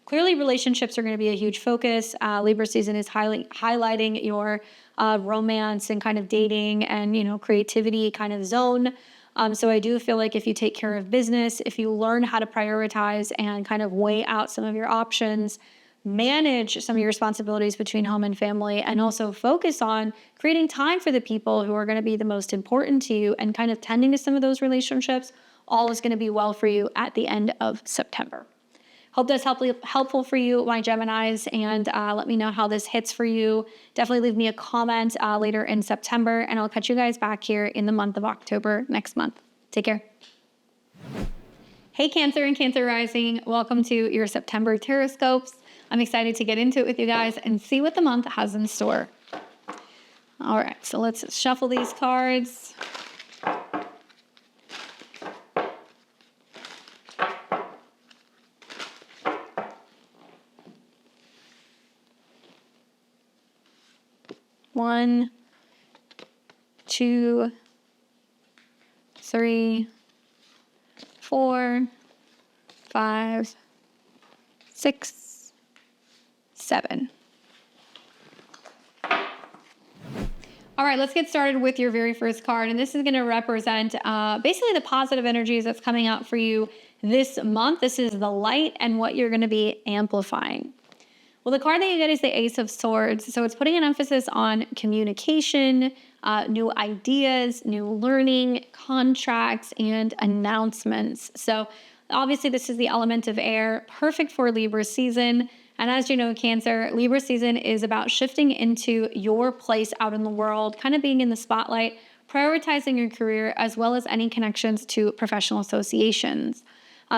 Clearly, relationships are going to be a huge focus. Libra season is highlighting your romance and kind of dating and, creativity kind of zone. So I do feel like if you take care of business, if you learn how to prioritize and kind of weigh out some of your options, manage some of your responsibilities between home and family, and also focus on creating time for the people who are going to be the most important to you and kind of tending to some of those relationships, all is going to be well for you at the end of September. Hope that's helpful for you, my Geminis, and let me know how this hits for you. Definitely leave me a comment later in September, and I'll catch you guys back here in the month of October next month. Take care. Hey, Cancer and Cancer Rising. Welcome to your September Tarotscopes. I'm excited to get into it with you guys and see what the month has in store. All right, so let's shuffle these cards. One, two, three, 4, 5, 6, 7. All right, let's get started with your very first card. And this is going to represent basically the positive energies that's coming out for you this month. This is the light and what you're going to be amplifying. Well, the card that you get is the Ace of Swords. So it's putting an emphasis on communication, new ideas, new learning, contracts, and announcements. So obviously this is the element of air, perfect for Libra season. And as you know, Cancer, Libra season is about shifting into your place out in the world, kind of being in the spotlight, prioritizing your career, as well as any connections to professional associations.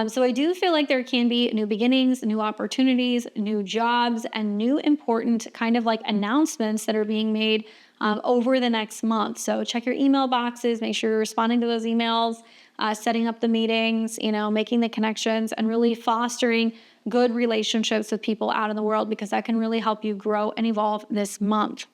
So I do feel like there can be new beginnings, new opportunities, new jobs, and new important kind of like announcements that are being made over the next month. So check your email boxes, make sure you're responding to those emails, setting up the meetings, making the connections, and really fostering good relationships with people out in the world, because that can really help you grow and evolve this month.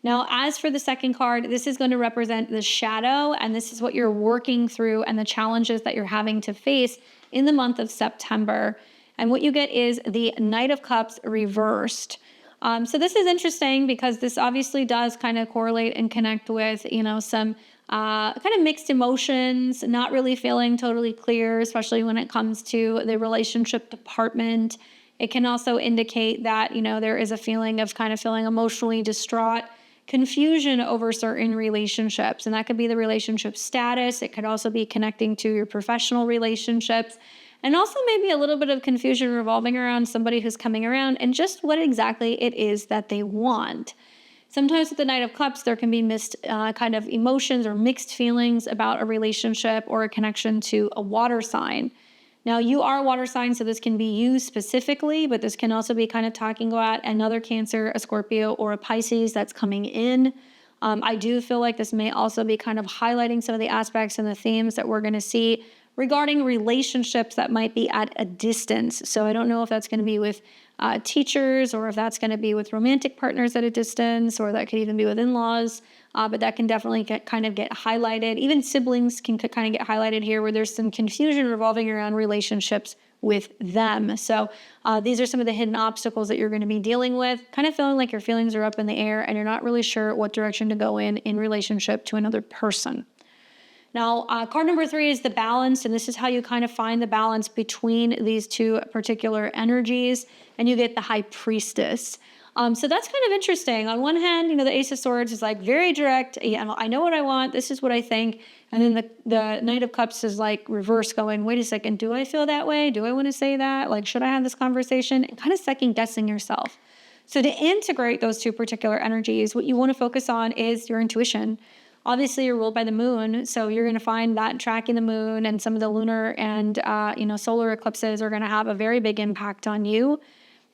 Now, as for the second card, this is going to represent the shadow, and this is what you're working through and the challenges that you're having to face in the month of September. And what you get is the Knight of Cups reversed. So this is interesting because this obviously does kind of correlate and connect with, some kind of mixed emotions, not really feeling totally clear, especially when it comes to the relationship department. It can also indicate that, there is a feeling of kind of feeling emotionally distraught, confusion over certain relationships. And that could be the relationship status. It could also be connecting to your professional relationships. And also maybe a little bit of confusion revolving around somebody who's coming around and just what exactly it is that they want. Sometimes with the Knight of Cups, there can be mixed kind of emotions or mixed feelings about a relationship or a connection to a water sign. Now, you are a water sign, so this can be you specifically, but this can also be kind of talking about another Cancer, a Scorpio, or a Pisces that's coming in. I do feel like this may also be kind of highlighting some of the aspects and the themes that we're going to see regarding relationships that might be at a distance. So I don't know if that's going to be with teachers, or if that's going to be with romantic partners at a distance, or that could even be with in-laws. But that can definitely get highlighted. Even siblings can kind of get highlighted here, where there's some confusion revolving around relationships with them. So these are some of the hidden obstacles that you're going to be dealing with, kind of feeling like your feelings are up in the air and you're not really sure what direction to go in relationship to another person. Now, card number 3 is the balance, and this is how you kind of find the balance between these two particular energies, and you get the High Priestess. So that's kind of interesting. On one hand, the Ace of Swords is like very direct. I know what I want. This is what I think. And then the Knight of Cups is like reverse, going, wait a second, do I feel that way? Do I want to say that? Like, should I have this conversation? And kind of second guessing yourself. So to integrate those two particular energies, what you want to focus on is your intuition. Obviously, you're ruled by the moon, so you're going to find that tracking the moon and some of the lunar and solar eclipses are going to have a very big impact on you.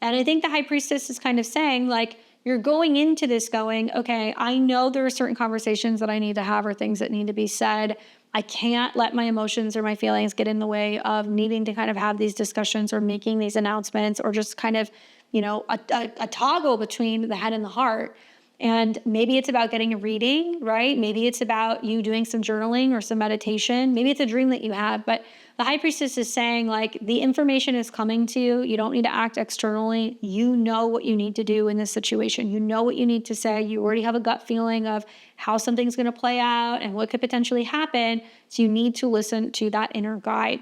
And I think the High Priestess is kind of saying, like, you're going into this going, okay, I know there are certain conversations that I need to have or things that need to be said. I can't let my emotions or my feelings get in the way of needing to kind of have these discussions or making these announcements, or just kind of, a toggle between the head and the heart. And maybe it's about getting a reading, right? Maybe it's about you doing some journaling or some meditation. Maybe it's a dream that you have. But the High Priestess is saying, like, the information is coming to you. You don't need to act externally. You know what you need to do in this situation. You know what you need to say. You already have a gut feeling of how something's going to play out and what could potentially happen. So you need to listen to that inner guide.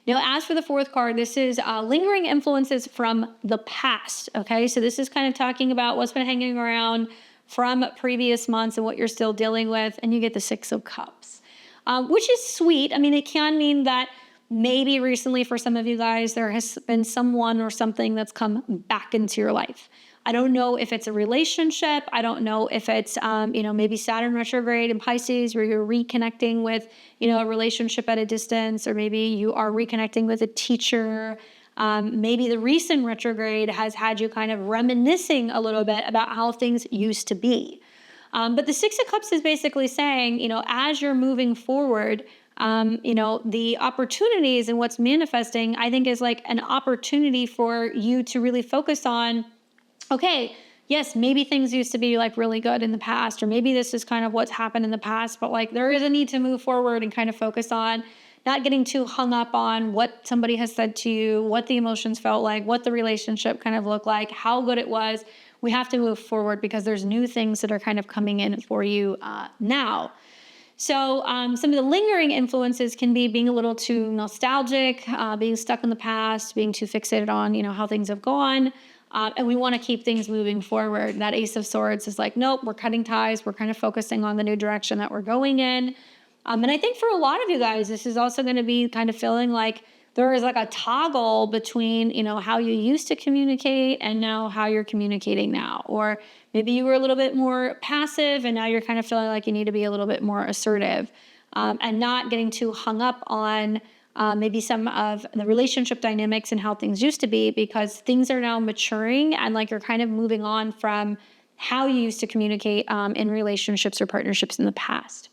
Now, as for the 4th card, this is lingering influences from the past, okay? So this is kind of talking about what's been hanging around from previous months and what you're still dealing with, and you get the 6 of Cups, which is sweet. I mean, it can mean that maybe recently for some of you guys, there has been someone or something that's come back into your life. I don't know if it's a relationship. I don't know if it's, maybe Saturn retrograde in Pisces, where you're reconnecting with, a relationship at a distance, or maybe you are reconnecting with a teacher. Maybe the recent retrograde has had you kind of reminiscing a little bit about how things used to be. But the 6 of Cups is basically saying, as you're moving forward, the opportunities and what's manifesting, I think, is like an opportunity for you to really focus on, okay, yes, maybe things used to be like really good in the past, or maybe this is kind of what's happened in the past, but like there is a need to move forward and kind of focus on not getting too hung up on what somebody has said to you, what the emotions felt like, what the relationship kind of looked like, how good it was. We have to move forward because there's new things that are kind of coming in for you now. So some of the lingering influences can be being a little too nostalgic, being stuck in the past, being too fixated on, how things have gone. And we want to keep things moving forward. That Ace of Swords is like, nope, we're cutting ties. We're kind of focusing on the new direction that we're going in. And I think for a lot of you guys, this is also going to be kind of feeling like there is like a toggle between, how you used to communicate and now how you're communicating now. Or maybe you were a little bit more passive and now you're kind of feeling like you need to be a little bit more assertive, and not getting too hung up on maybe some of the relationship dynamics and how things used to be, because things are now maturing and like you're kind of moving on from how you used to communicate in relationships or partnerships in the past.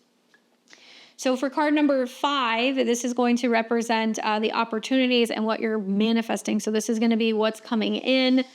So for card number 5, this is going to represent the opportunities and what you're manifesting. So this is going to be what's coming in.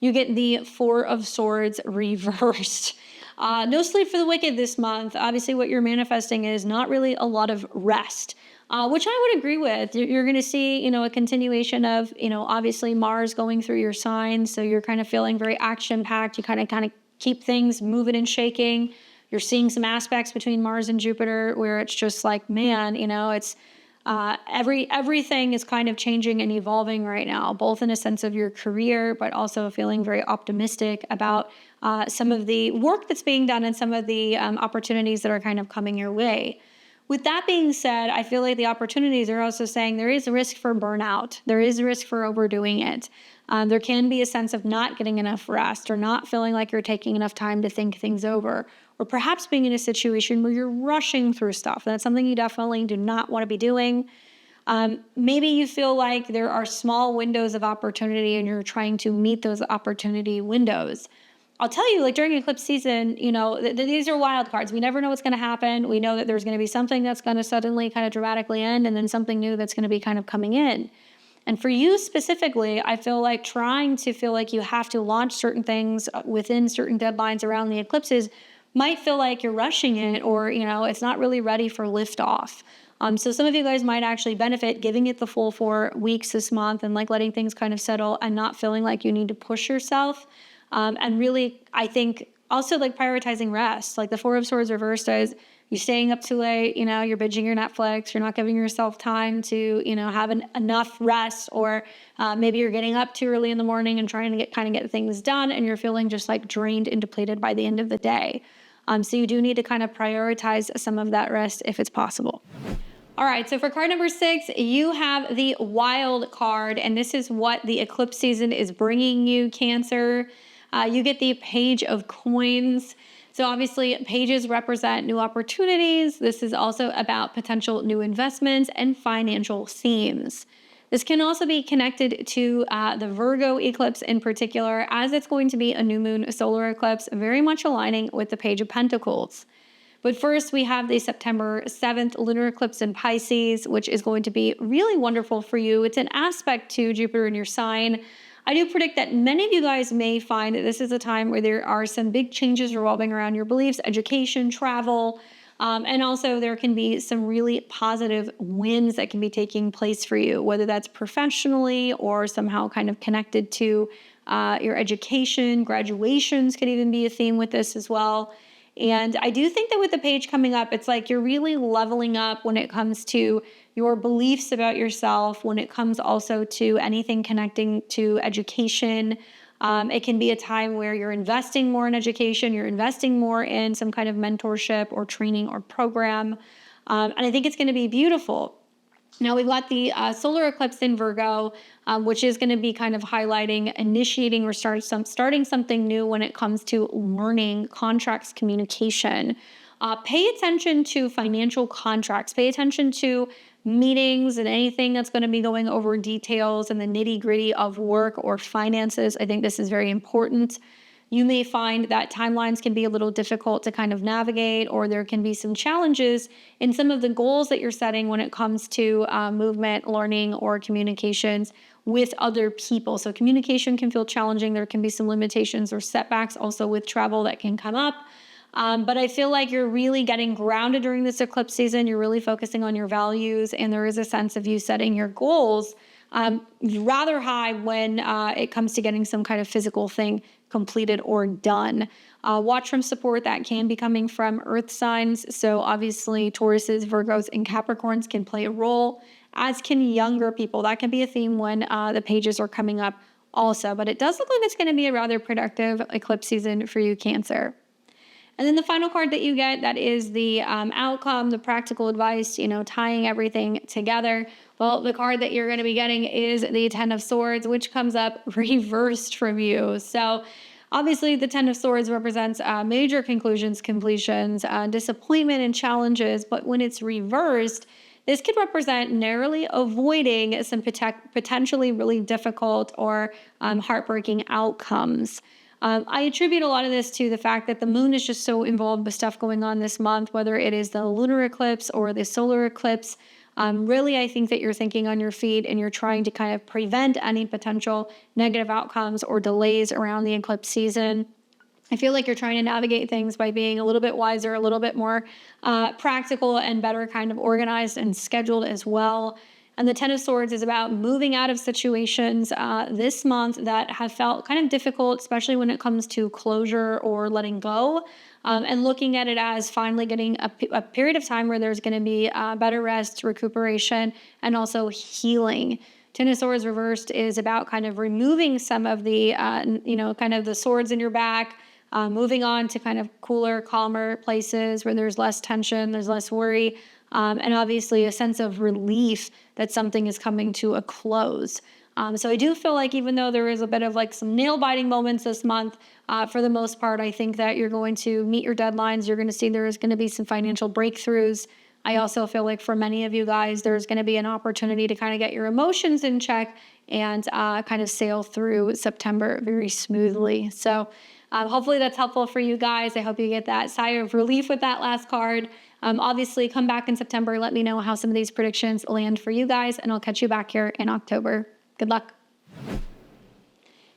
You get the 4 of Swords reversed. No sleep for the wicked this month. Obviously, what you're manifesting is not really a lot of rest, which I would agree with. You're going to see, a continuation of, obviously Mars going through your sign. So you're kind of feeling very action-packed. You kind of keep things moving and shaking. You're seeing some aspects between Mars and Jupiter where it's just like, man, it's everything is kind of changing and evolving right now, both in a sense of your career, but also feeling very optimistic about some of the work that's being done and some of the opportunities that are kind of coming your way. With that being said, I feel like the opportunities are also saying there is a risk for burnout. There is a risk for overdoing it. There can be a sense of not getting enough rest, or not feeling like you're taking enough time to think things over, or perhaps being in a situation where you're rushing through stuff. That's something you definitely do not want to be doing. Maybe you feel like there are small windows of opportunity and you're trying to meet those opportunity windows. I'll tell you, like during eclipse season, these are wild cards. We never know what's going to happen. We know that there's going to be something that's going to suddenly kind of dramatically end, and then something new that's going to be kind of coming in. And for you specifically, I feel like trying to feel like you have to launch certain things within certain deadlines around the eclipses might feel like you're rushing it, or, it's not really ready for liftoff. So some of you guys might actually benefit giving it the full 4 weeks this month and like letting things kind of settle and not feeling like you need to push yourself. And really, I think also like prioritizing rest. Like the Four of Swords reversed is you're staying up too late, you're binging your Netflix, you're not giving yourself time to, have enough rest, or maybe you're getting up too early in the morning and trying to get things done, and you're feeling just like drained and depleted by the end of the day. So you do need to kind of prioritize some of that rest if it's possible. All right, so for card number 6, you have the Wild card, and this is what the eclipse season is bringing you, Cancer. You get the Page of Coins. So obviously, pages represent new opportunities. This is also about potential new investments and financial themes. This can also be connected to the Virgo eclipse in particular, as it's going to be a new moon solar eclipse, very much aligning with the Page of Pentacles. But first, we have the September 7th lunar eclipse in Pisces, which is going to be really wonderful for you. It's an aspect to Jupiter in your sign. I do predict that many of you guys may find that this is a time where there are some big changes revolving around your beliefs, education, travel, and also there can be some really positive wins that can be taking place for you, whether that's professionally or somehow kind of connected to your education. Graduations could even be a theme with this as well. And I do think that with the page coming up, it's like you're really leveling up when it comes to your beliefs about yourself, when it comes also to anything connecting to education. It can be a time where you're investing more in education, you're investing more in some kind of mentorship or training or program. And I think it's going to be beautiful. Now we've got the solar eclipse in Virgo, which is going to be kind of highlighting, initiating or starting something new when it comes to learning, contracts, communication. Pay attention to financial contracts. Pay attention to meetings and anything that's going to be going over details and the nitty-gritty of work or finances. I think this is very important. You may find that timelines can be a little difficult to kind of navigate, or there can be some challenges in some of the goals that you're setting when it comes to movement, learning, or communications with other people. So communication can feel challenging. There can be some limitations or setbacks also with travel that can come up. But I feel like you're really getting grounded during this eclipse season. You're really focusing on your values, and there is a sense of you setting your goals rather high when it comes to getting some kind of physical thing completed or done. Watch from support that can be coming from earth signs. So obviously Tauruses, Virgos, and Capricorns can play a role, as can younger people. That can be a theme when the pages are coming up also. But it does look like it's going to be a rather productive eclipse season for you, Cancer. And then the final card that you get, that is the outcome, the practical advice, tying everything together. Well, the card that you're going to be getting is the Ten of Swords, which comes up reversed from you. So obviously the Ten of Swords represents major conclusions, completions, disappointment, and challenges. But when it's reversed, this could represent narrowly avoiding some potentially really difficult or heartbreaking outcomes. I attribute a lot of this to the fact that the moon is just so involved with stuff going on this month, whether it is the lunar eclipse or the solar eclipse. Really, I think that you're thinking on your feet and you're trying to kind of prevent any potential negative outcomes or delays around the eclipse season. I feel like you're trying to navigate things by being a little bit wiser, a little bit more practical and better kind of organized and scheduled as well. And the Ten of Swords is about moving out of situations this month that have felt kind of difficult, especially when it comes to closure or letting go, and looking at it as finally getting a period of time where there's going to be better rest, recuperation, and also healing. Ten of Swords reversed is about kind of removing some of the, kind of the swords in your back, moving on to kind of cooler, calmer places where there's less tension, there's less worry. And obviously a sense of relief that something is coming to a close. So I do feel like even though there is a bit of like some nail-biting moments this month, for the most part, I think that you're going to meet your deadlines. You're going to see there is going to be some financial breakthroughs. I also feel like for many of you guys, there's going to be an opportunity to kind of get your emotions in check and kind of sail through September very smoothly. So hopefully that's helpful for you guys. I hope you get that sigh of relief with that last card. Obviously, come back in September. Let me know how some of these predictions land for you guys, and I'll catch you back here in October. Good luck.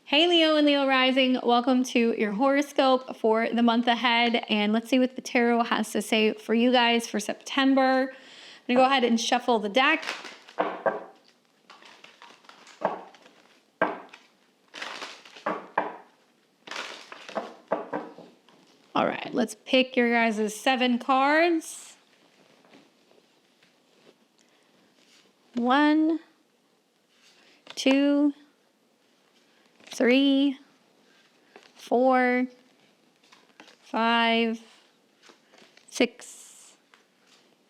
Hey Leo and Leo rising, welcome to your horoscope for the month ahead, and let's see what the tarot has to say for you guys for September. I'm gonna go ahead and shuffle the deck. All right, let's pick your guys' 7 cards. 1, 2, 3, 4, 5, 6,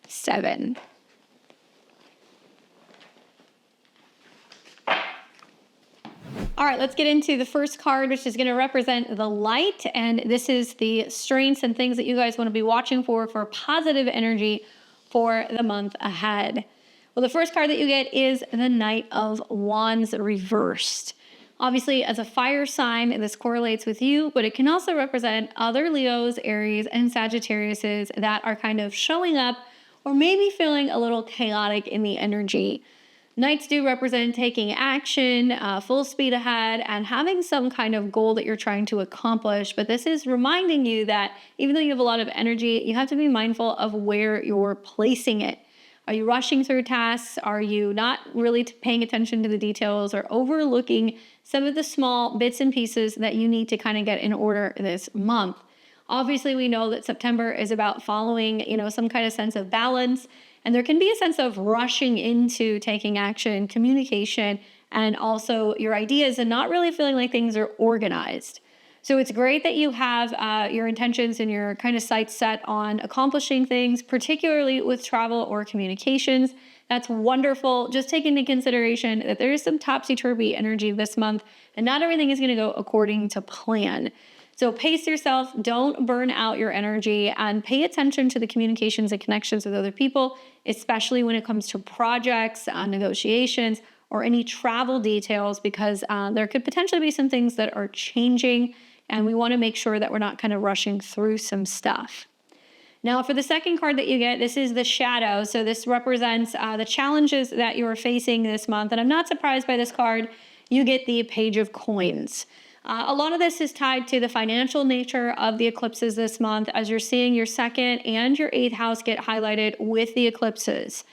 7. All right, let's get into the first card, which is going to represent the light. And this is the strengths and things that you guys want to be watching for positive energy for the month ahead. Well, the first card that you get is the Knight of Wands reversed. Obviously, as a fire sign, this correlates with you, but it can also represent other Leos, Aries, and Sagittariuses that are kind of showing up or maybe feeling a little chaotic in the energy. Knights do represent taking action, full speed ahead, and having some kind of goal that you're trying to accomplish. But this is reminding you that even though you have a lot of energy, you have to be mindful of where you're placing it. Are you rushing through tasks? Are you not really paying attention to the details or overlooking some of the small bits and pieces that you need to kind of get in order this month? Obviously, we know that September is about following, some kind of sense of balance. And there can be a sense of rushing into taking action, communication, and also your ideas and not really feeling like things are organized. So it's great that you have your intentions and your kind of sights set on accomplishing things, particularly with travel or communications. That's wonderful. Just take into consideration that there is some topsy-turvy energy this month, and not everything is going to go according to plan. So pace yourself, don't burn out your energy, and pay attention to the communications and connections with other people, especially when it comes to projects, negotiations, or any travel details, because there could potentially be some things that are changing, and we want to make sure that we're not kind of rushing through some stuff. Now, for the second card that you get, this is the Shadow. So this represents the challenges that you are facing this month, and I'm not surprised by this card. You get the Page of Coins. A lot of this is tied to the financial nature of the eclipses this month, as you're seeing your 2nd and your 8th house get highlighted with the eclipses.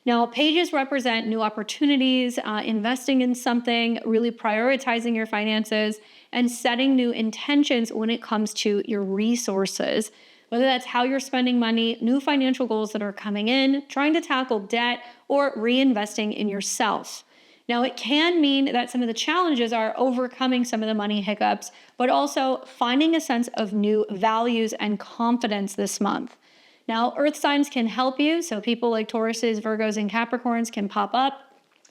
Now, pages represent new opportunities, investing in something, really prioritizing your finances, and setting new intentions when it comes to your resources. Whether that's how you're spending money, new financial goals that are coming in, trying to tackle debt, or reinvesting in yourself. Now, it can mean that some of the challenges are overcoming some of the money hiccups, but also finding a sense of new values and confidence this month. Now, earth signs can help you, so people like Tauruses, Virgos, and Capricorns can pop up.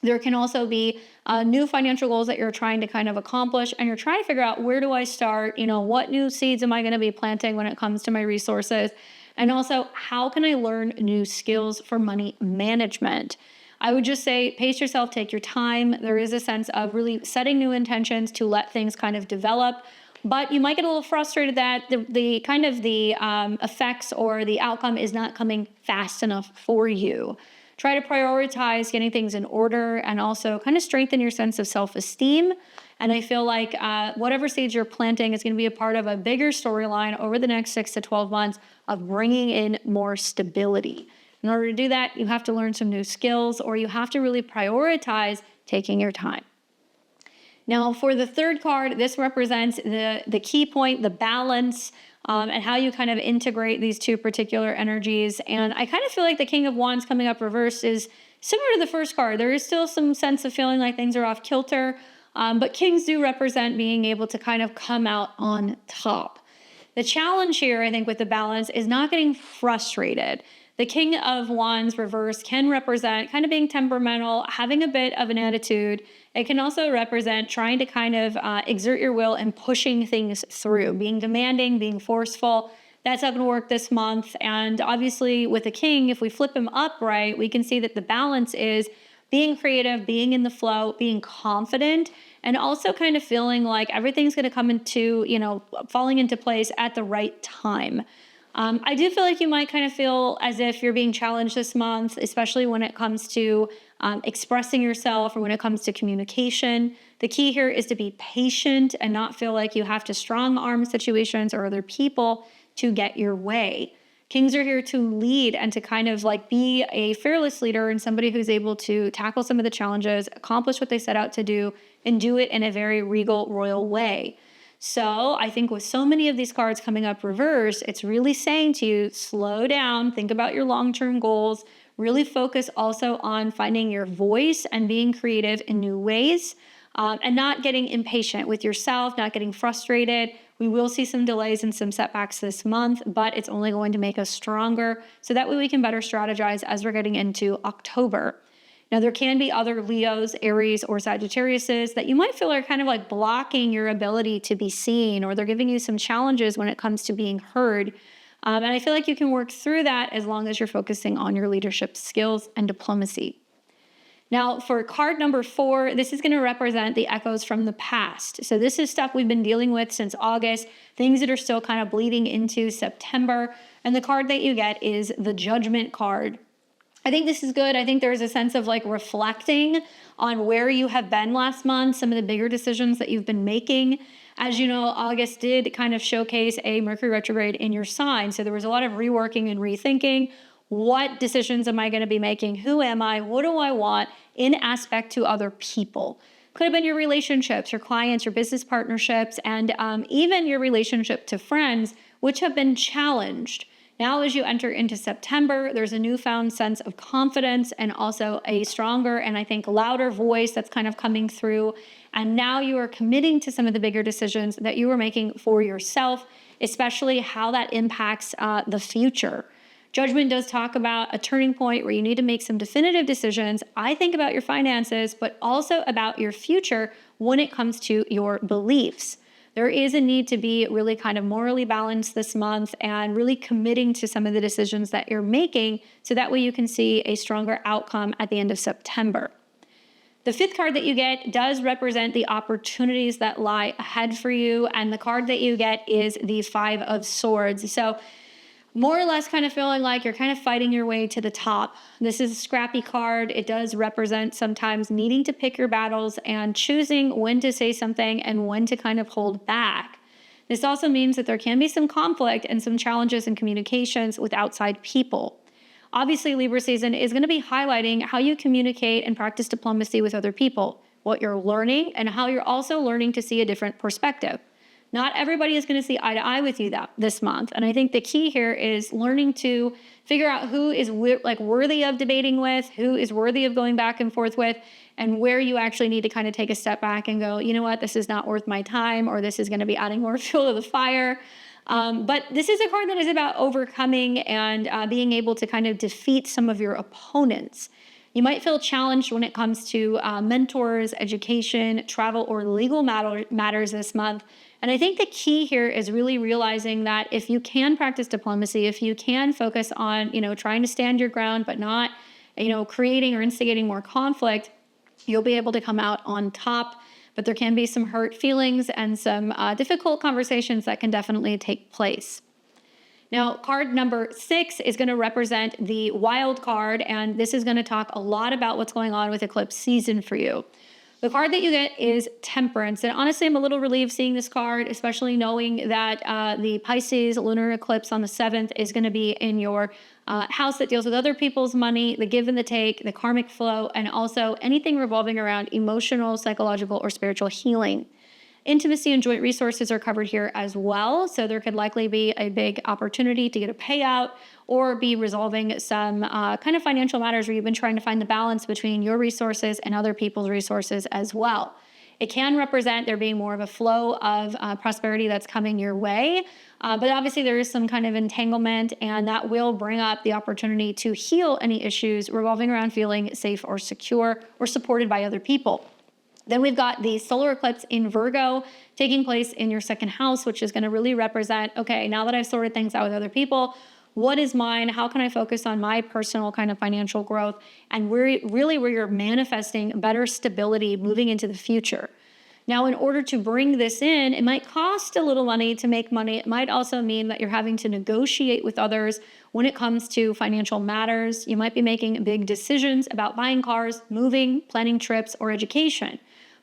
There can also be new financial goals that you're trying to kind of accomplish, and you're trying to figure out, where do I start? What new seeds am I going to be planting when it comes to my resources? And also, how can I learn new skills for money management? I would just say, pace yourself, take your time. There is a sense of really setting new intentions to let things kind of develop. But you might get a little frustrated that the effects or the outcome is not coming fast enough for you. Try to prioritize getting things in order, and also kind of strengthen your sense of self-esteem. And I feel like whatever seeds you're planting is going to be a part of a bigger storyline over the next 6 to 12 months of bringing in more stability. In order to do that, you have to learn some new skills, or you have to really prioritize taking your time. Now, for the third card, this represents the key point, the balance, and how you kind of integrate these two particular energies. And I kind of feel like the King of Wands coming up reversed is similar to the first card. There is still some sense of feeling like things are off kilter, but kings do represent being able to kind of come out on top. The challenge here, I think, with the balance is not getting frustrated. The King of Wands reverse can represent kind of being temperamental, having a bit of an attitude. It can also represent trying to kind of exert your will and pushing things through, being demanding, being forceful. That's not going to work this month. And obviously, with the king, if we flip him upright, we can see that the balance is being creative, being in the flow, being confident, and also kind of feeling like everything's going to come into, falling into place at the right time. I do feel like you might kind of feel as if you're being challenged this month, especially when it comes to expressing yourself or when it comes to communication. The key here is to be patient and not feel like you have to strong arm situations or other people to get your way. Kings are here to lead and to kind of like be a fearless leader and somebody who's able to tackle some of the challenges, accomplish what they set out to do, and do it in a very regal, royal way. So I think with so many of these cards coming up reverse, it's really saying to you, slow down, think about your long-term goals, really focus also on finding your voice and being creative in new ways, and not getting impatient with yourself, not getting frustrated. We will see some delays and some setbacks this month, but it's only going to make us stronger. So that way we can better strategize as we're getting into October. Now, there can be other Leos, Aries, or Sagittariuses that you might feel are kind of like blocking your ability to be seen, or they're giving you some challenges when it comes to being heard. And I feel like you can work through that as long as you're focusing on your leadership skills and diplomacy. Now, for card number 4, this is going to represent the echoes from the past. So this is stuff we've been dealing with since August, things that are still kind of bleeding into September. And the card that you get is the Judgment card. I think this is good. I think there's a sense of like reflecting on where you have been last month, some of the bigger decisions that you've been making. As you know, August did kind of showcase a Mercury retrograde in your sign. So there was a lot of reworking and rethinking. What decisions am I going to be making? Who am I? What do I want in aspect to other people? Could have been your relationships, your clients, your business partnerships, and even your relationship to friends, which have been challenged. Now, as you enter into September, there's a newfound sense of confidence and also a stronger and I think louder voice that's kind of coming through. And now you are committing to some of the bigger decisions that you were making for yourself, especially how that impacts the future. Judgment does talk about a turning point where you need to make some definitive decisions. I think about your finances, but also about your future when it comes to your beliefs. There is a need to be really kind of morally balanced this month and really committing to some of the decisions that you're making so that way you can see a stronger outcome at the end of September. The 5th card that you get does represent the opportunities that lie ahead for you, and the card that you get is the 5 of Swords. So more or less kind of feeling like you're kind of fighting your way to the top. This is a scrappy card. It does represent sometimes needing to pick your battles and choosing when to say something and when to kind of hold back. This also means that there can be some conflict and some challenges in communications with outside people. Obviously, Libra season is going to be highlighting how you communicate and practice diplomacy with other people, what you're learning, and how you're also learning to see a different perspective. Not everybody is going to see eye to eye with you this month. And I think the key here is learning to figure out who is worthy of debating with, who is worthy of going back and forth with, and where you actually need to kind of take a step back and go, you know what, this is not worth my time, or this is going to be adding more fuel to the fire. But this is a card that is about overcoming and being able to kind of defeat some of your opponents. You might feel challenged when it comes to mentors, education, travel, or legal matters this month. And I think the key here is really realizing that if you can practice diplomacy, if you can focus on, trying to stand your ground, but not, creating or instigating more conflict, you'll be able to come out on top. But there can be some hurt feelings and some difficult conversations that can definitely take place. Now, card number 6 is going to represent the wild card, and this is going to talk a lot about what's going on with eclipse season for you. The card that you get is Temperance. And honestly, I'm a little relieved seeing this card, especially knowing that the Pisces lunar eclipse on the 7th is going to be in your house that deals with other people's money, the give and the take, the karmic flow, and also anything revolving around emotional, psychological, or spiritual healing. Intimacy and joint resources are covered here as well. So there could likely be a big opportunity to get a payout or be resolving some kind of financial matters where you've been trying to find the balance between your resources and other people's resources as well. It can represent there being more of a flow of prosperity that's coming your way. But obviously there is some kind of entanglement, and that will bring up the opportunity to heal any issues revolving around feeling safe or secure or supported by other people. Then we've got the solar eclipse in Virgo taking place in your second house, which is going to really represent, okay, now that I've sorted things out with other people, what is mine? How can I focus on my personal kind of financial growth? And where you're manifesting better stability moving into the future. Now, in order to bring this in, it might cost a little money to make money. It might also mean that you're having to negotiate with others when it comes to financial matters. You might be making big decisions about buying cars, moving, planning trips, or education.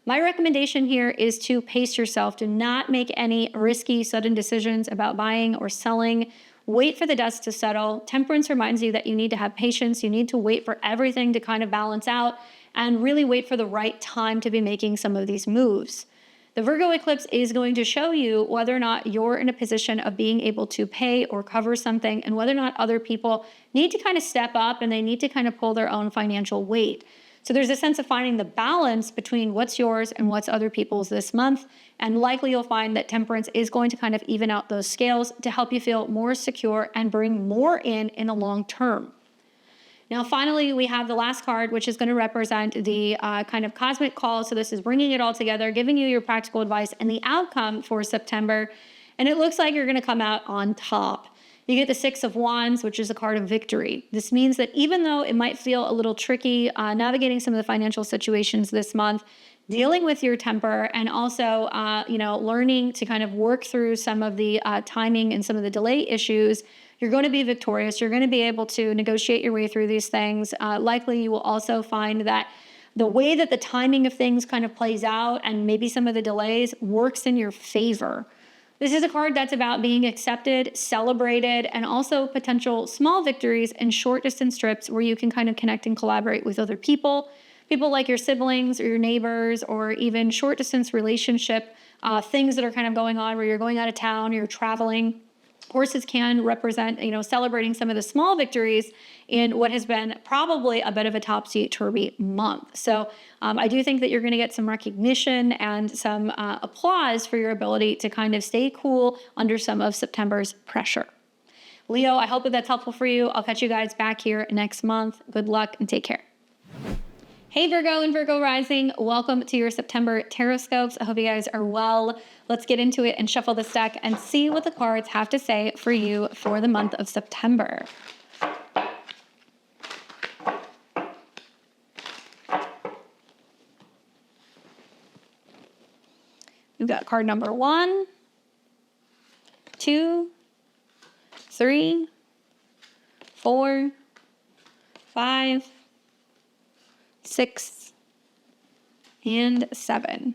My recommendation here is to pace yourself. Do not make any risky, sudden decisions about buying or selling. Wait for the dust to settle. Temperance reminds you that you need to have patience. You need to wait for everything to kind of balance out and really wait for the right time to be making some of these moves. The Virgo eclipse is going to show you whether or not you're in a position of being able to pay or cover something, and whether or not other people need to kind of step up and they need to kind of pull their own financial weight. So there's a sense of finding the balance between what's yours and what's other people's this month. And likely you'll find that temperance is going to kind of even out those scales to help you feel more secure and bring more in the long term. Now, finally, we have the last card, which is going to represent the kind of cosmic call. So this is bringing it all together, giving you your practical advice and the outcome for September. And it looks like you're going to come out on top. You get the Six of Wands, which is a card of victory. This means that even though it might feel a little tricky navigating some of the financial situations this month, dealing with your temper and also, learning to kind of work through some of the timing and some of the delay issues, you're going to be victorious. You're going to be able to negotiate your way through these things. Likely you will also find that the way that the timing of things kind of plays out and maybe some of the delays works in your favor. This is a card that's about being accepted, celebrated, and also potential small victories and short distance trips where you can kind of connect and collaborate with other people like your siblings or your neighbors, or even short distance relationship things that are kind of going on where you're going out of town, or you're traveling. Horses can represent, celebrating some of the small victories in what has been probably a bit of a topsy-turvy month. So I do think that you're going to get some recognition and some applause for your ability to kind of stay cool under some of September's pressure. Leo, I hope that that's helpful for you. I'll catch you guys back here next month. Good luck and take care. Hey Virgo and Virgo rising, welcome to your September Tarotscopes. I hope you guys are well. Let's get into it and shuffle this deck and see what the cards have to say for you for the month of September. We've got card number 1, 2, 3, 4, 5, 6, and 7.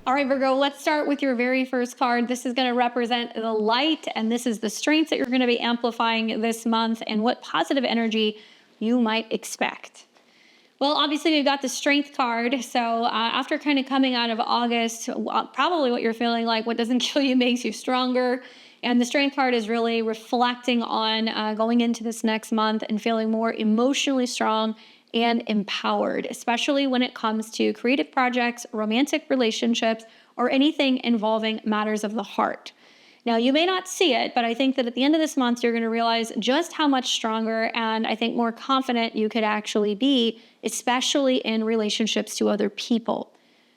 All right, Virgo, let's start with your very first card. This is going to represent the light, and this is the strengths that you're going to be amplifying this month and what positive energy you might expect. Well, obviously, we've got the Strength card. So after kind of coming out of August, probably what you're feeling like, what doesn't kill you makes you stronger. And the Strength card is really reflecting on going into this next month and feeling more emotionally strong and empowered, especially when it comes to creative projects, romantic relationships, or anything involving matters of the heart. Now, you may not see it, but I think that at the end of this month, you're going to realize just how much stronger and I think more confident you could actually be, especially in relationships to other people.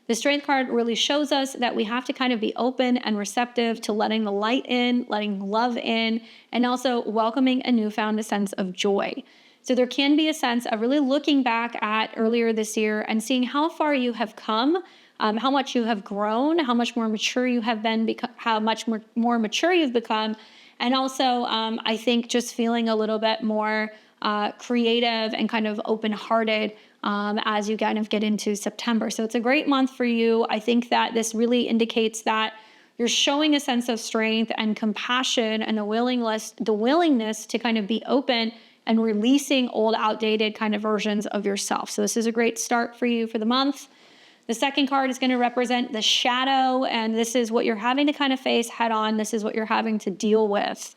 The Strength card really shows us that we have to kind of be open and receptive to letting the light in, letting love in, and also welcoming a newfound sense of joy. So there can be a sense of really looking back at earlier this year and seeing how far you have come, how much you have grown, how much more mature you have been, how much more mature you've become, and also I think just feeling a little bit more creative and kind of open-hearted as you kind of get into September. So it's a great month for you. I think that this really indicates that you're showing a sense of strength and compassion and the willingness to kind of be open and releasing old, outdated kind of versions of yourself. So this is a great start for you for the month. The second card is going to represent the shadow, and this is what you're having to kind of face head on. This is what you're having to deal with.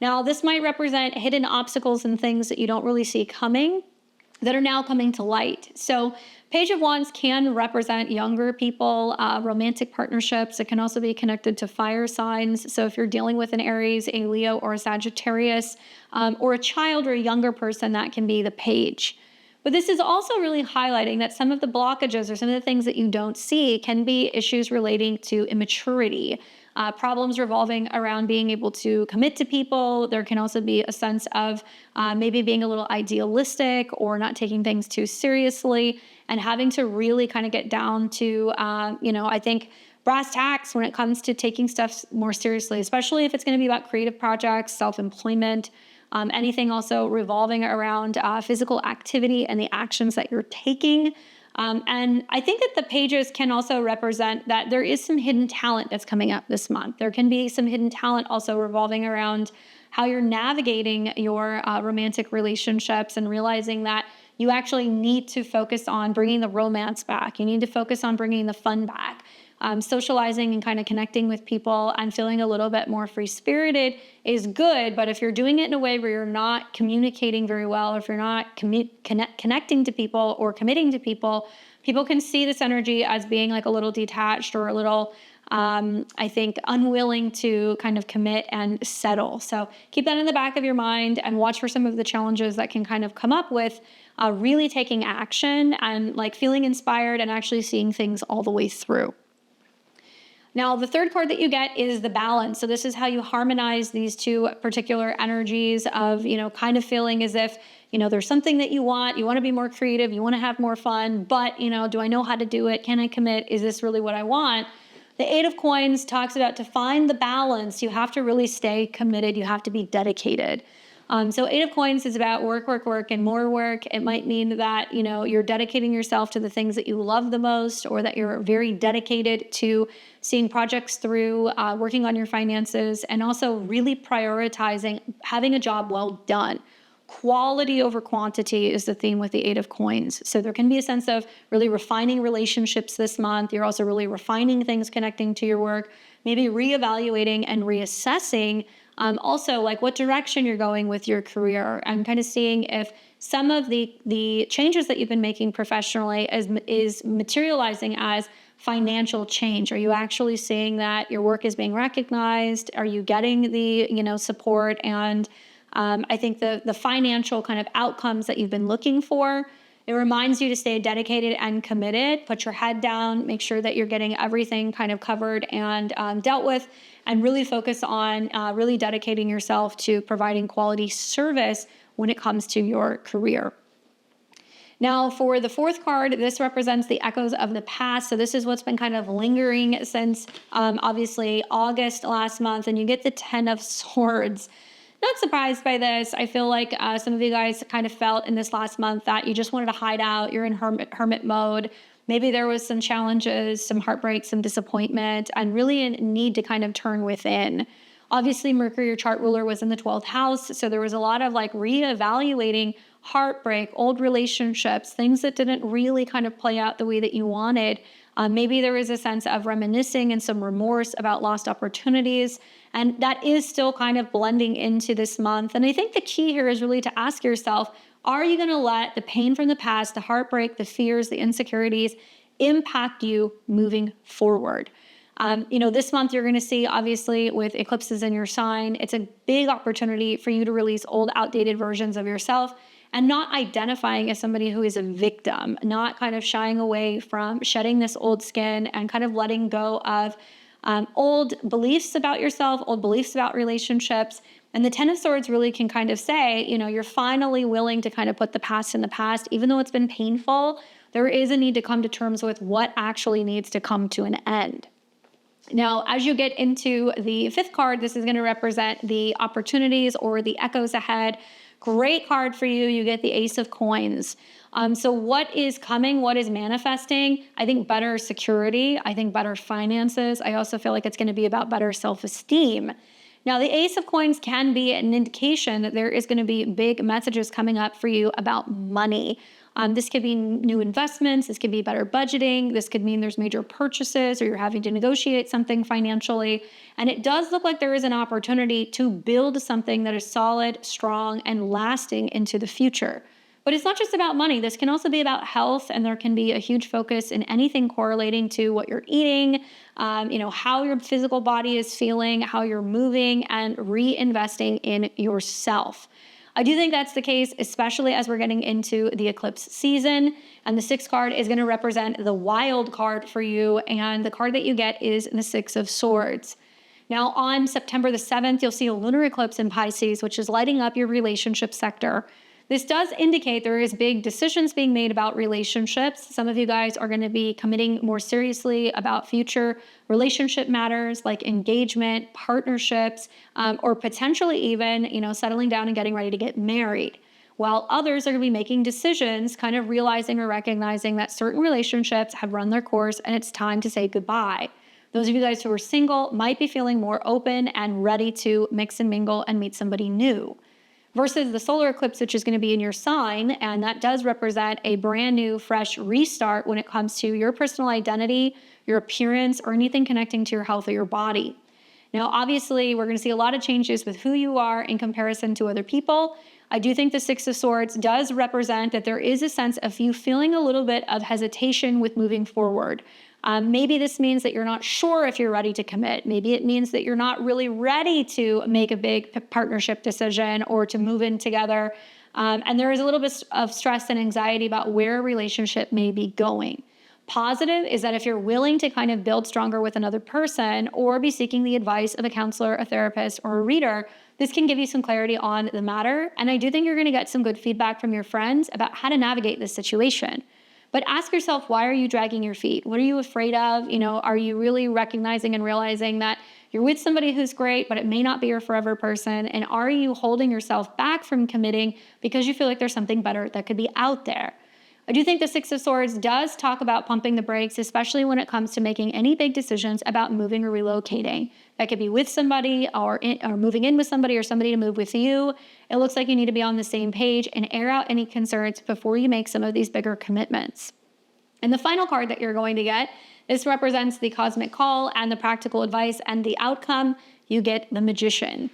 Now, this might represent hidden obstacles and things that you don't really see coming. that are now coming to light. So Page of Wands can represent younger people, romantic partnerships. It can also be connected to fire signs. So if you're dealing with an Aries, a Leo, or a Sagittarius, or a child or a younger person, that can be the page. But this is also really highlighting that some of the blockages or some of the things that you don't see can be issues relating to immaturity, problems revolving around being able to commit to people. There can also be a sense of maybe being a little idealistic or not taking things too seriously and having to really kind of get down to, I think, brass tacks when it comes to taking stuff more seriously, especially if it's going to be about creative projects, self-employment, anything also revolving around physical activity and the actions that you're taking. And I think that the pages can also represent that there is some hidden talent that's coming up this month. There can be some hidden talent also revolving around how you're navigating your romantic relationships and realizing that you actually need to focus on bringing the romance back. You need to focus on bringing the fun back. Socializing and kind of connecting with people and feeling a little bit more free-spirited is good, but if you're doing it in a way where you're not communicating very well, or if you're not connecting to people or committing to people, people can see this energy as being like a little detached or a little, I think, unwilling to kind of commit and settle. So keep that in the back of your mind and watch for some of the challenges that can kind of come up with really taking action and like feeling inspired and actually seeing things all the way through. Now, the third card that you get is the balance. So this is how you harmonize these two particular energies of, kind of feeling as if, there's something that you want to be more creative, you want to have more fun, but, do I know how to do it? Can I commit? Is this really what I want? The Eight of Coins talks about to find the balance, you have to really stay committed. You have to be dedicated. So Eight of Coins is about work, work, work, and more work. It might mean that, you're dedicating yourself to the things that you love the most, or that you're very dedicated to seeing projects through, working on your finances, and also really prioritizing having a job well done. Quality over quantity is the theme with the Eight of Coins. So there can be a sense of really refining relationships this month. You're also really refining things connecting to your work, maybe reevaluating and reassessing also like what direction you're going with your career, and kind of seeing if some of the changes that you've been making professionally is materializing as financial change. Are you actually seeing that your work is being recognized? Are you getting the, support and I think the financial kind of outcomes that you've been looking for? It reminds you to stay dedicated and committed, put your head down, make sure that you're getting everything kind of covered and dealt with, and really focus on really dedicating yourself to providing quality service when it comes to your career. Now, for the fourth card, this represents the echoes of the past. So this is what's been kind of lingering since obviously August last month, and you get the Ten of Swords. Not surprised by this. I feel like some of you guys kind of felt in this last month that you just wanted to hide out. You're in hermit mode. Maybe there was some challenges, some heartbreak, some disappointment, and really a need to kind of turn within. Obviously, Mercury, your chart ruler, was in the 12th house. So there was a lot of like reevaluating heartbreak, old relationships, things that didn't really kind of play out the way that you wanted. Maybe there was a sense of reminiscing and some remorse about lost opportunities. And that is still kind of blending into this month. And I think the key here is really to ask yourself, are you going to let the pain from the past, the heartbreak, the fears, the insecurities impact you moving forward? This month you're going to see, obviously, with eclipses in your sign, it's a big opportunity for you to release old, outdated versions of yourself and not identifying as somebody who is a victim, not kind of shying away from shedding this old skin and kind of letting go of old beliefs about yourself, old beliefs about relationships. And the Ten of Swords really can kind of say, you're finally willing to kind of put the past in the past, even though it's been painful. There is a need to come to terms with what actually needs to come to an end. Now, as you get into the fifth card, this is going to represent the opportunities or the echoes ahead. Great card for you. You get the Ace of Coins. So what is coming? What is manifesting? I think better security. I think better finances. I also feel like it's going to be about better self-esteem. Now, the Ace of Coins can be an indication that there is going to be big messages coming up for you about money. This could be new investments. This could be better budgeting. This could mean there's major purchases or you're having to negotiate something financially. And it does look like there is an opportunity to build something that is solid, strong, and lasting into the future. But it's not just about money. This can also be about health, and there can be a huge focus in anything correlating to what you're eating, how your physical body is feeling, how you're moving, and reinvesting in yourself. I do think that's the case, especially as we're getting into the eclipse season. And the sixth card is going to represent the wild card for you. And the card that you get is the Six of Swords. Now, on September the 7th, you'll see a lunar eclipse in Pisces, which is lighting up your relationship sector. This does indicate there is big decisions being made about relationships. Some of you guys are going to be committing more seriously about future relationship matters like engagement, partnerships, or potentially even, settling down and getting ready to get married. While others are going to be making decisions, kind of realizing or recognizing that certain relationships have run their course and it's time to say goodbye. Those of you guys who are single might be feeling more open and ready to mix and mingle and meet somebody new. Versus the solar eclipse, which is going to be in your sign, and that does represent a brand new, fresh restart when it comes to your personal identity, your appearance, or anything connecting to your health or your body. Now, obviously, we're going to see a lot of changes with who you are in comparison to other people. I do think the Six of Swords does represent that there is a sense of you feeling a little bit of hesitation with moving forward. Maybe this means that you're not sure if you're ready to commit. Maybe it means that you're not really ready to make a big partnership decision or to move in together. And there is a little bit of stress and anxiety about where a relationship may be going. Positive is that if you're willing to kind of build stronger with another person or be seeking the advice of a counselor, a therapist, or a reader, this can give you some clarity on the matter. And I do think you're going to get some good feedback from your friends about how to navigate this situation. But ask yourself, why are you dragging your feet? What are you afraid of? Are you really recognizing and realizing that you're with somebody who's great, but it may not be your forever person? And are you holding yourself back from committing because you feel like there's something better that could be out there? I do think the Six of Swords does talk about pumping the brakes, especially when it comes to making any big decisions about moving or relocating. That could be with somebody or moving in with somebody or somebody to move with you. It looks like you need to be on the same page and air out any concerns before you make some of these bigger commitments. And the final card that you're going to get, this represents the cosmic call and the practical advice and the outcome. You get the Magician.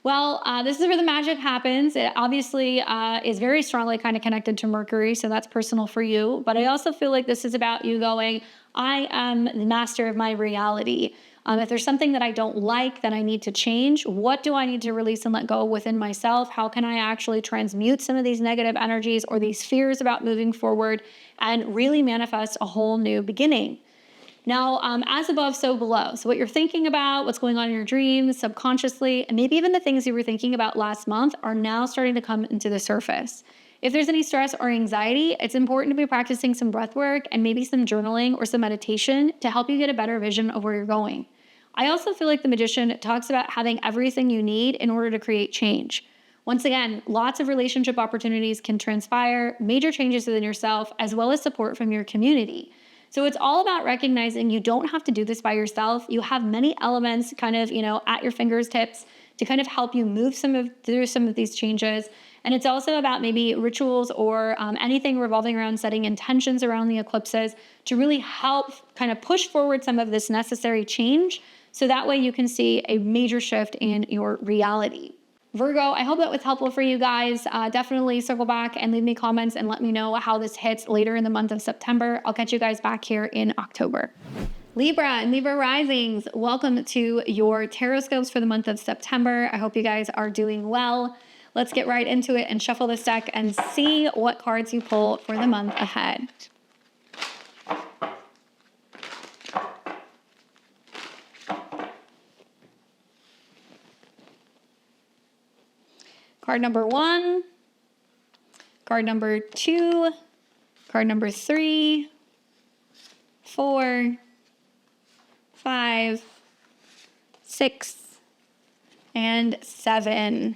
Well, this is where the magic happens. It obviously is very strongly kind of connected to Mercury, so that's personal for you. But I also feel like this is about you going, I am the master of my reality. If there's something that I don't like that I need to change, what do I need to release and let go within myself? How can I actually transmute some of these negative energies or these fears about moving forward and really manifest a whole new beginning? Now, as above, so below. So what you're thinking about, what's going on in your dreams, subconsciously, and maybe even the things you were thinking about last month are now starting to come into the surface. If there's any stress or anxiety, it's important to be practicing some breath work and maybe some journaling or some meditation to help you get a better vision of where you're going. I also feel like the Magician talks about having everything you need in order to create change. Once again, lots of relationship opportunities can transpire, major changes within yourself, as well as support from your community. So it's all about recognizing you don't have to do this by yourself. You have many elements kind of, at your fingertips to kind of help you move through some of these changes. And it's also about maybe rituals or anything revolving around setting intentions around the eclipses to really help kind of push forward some of this necessary change. So that way you can see a major shift in your reality. Virgo, I hope that was helpful for you guys. Definitely circle back and leave me comments and let me know how this hits later in the month of September. I'll catch you guys back here in October. Libra and Libra risings, welcome to your Tarotscopes for the month of September. I hope you guys are doing well. Let's get right into it and shuffle this deck and see what cards you pull for the month ahead. Card number 1, card number 2, card number 3, 4, 5, 6, and 7.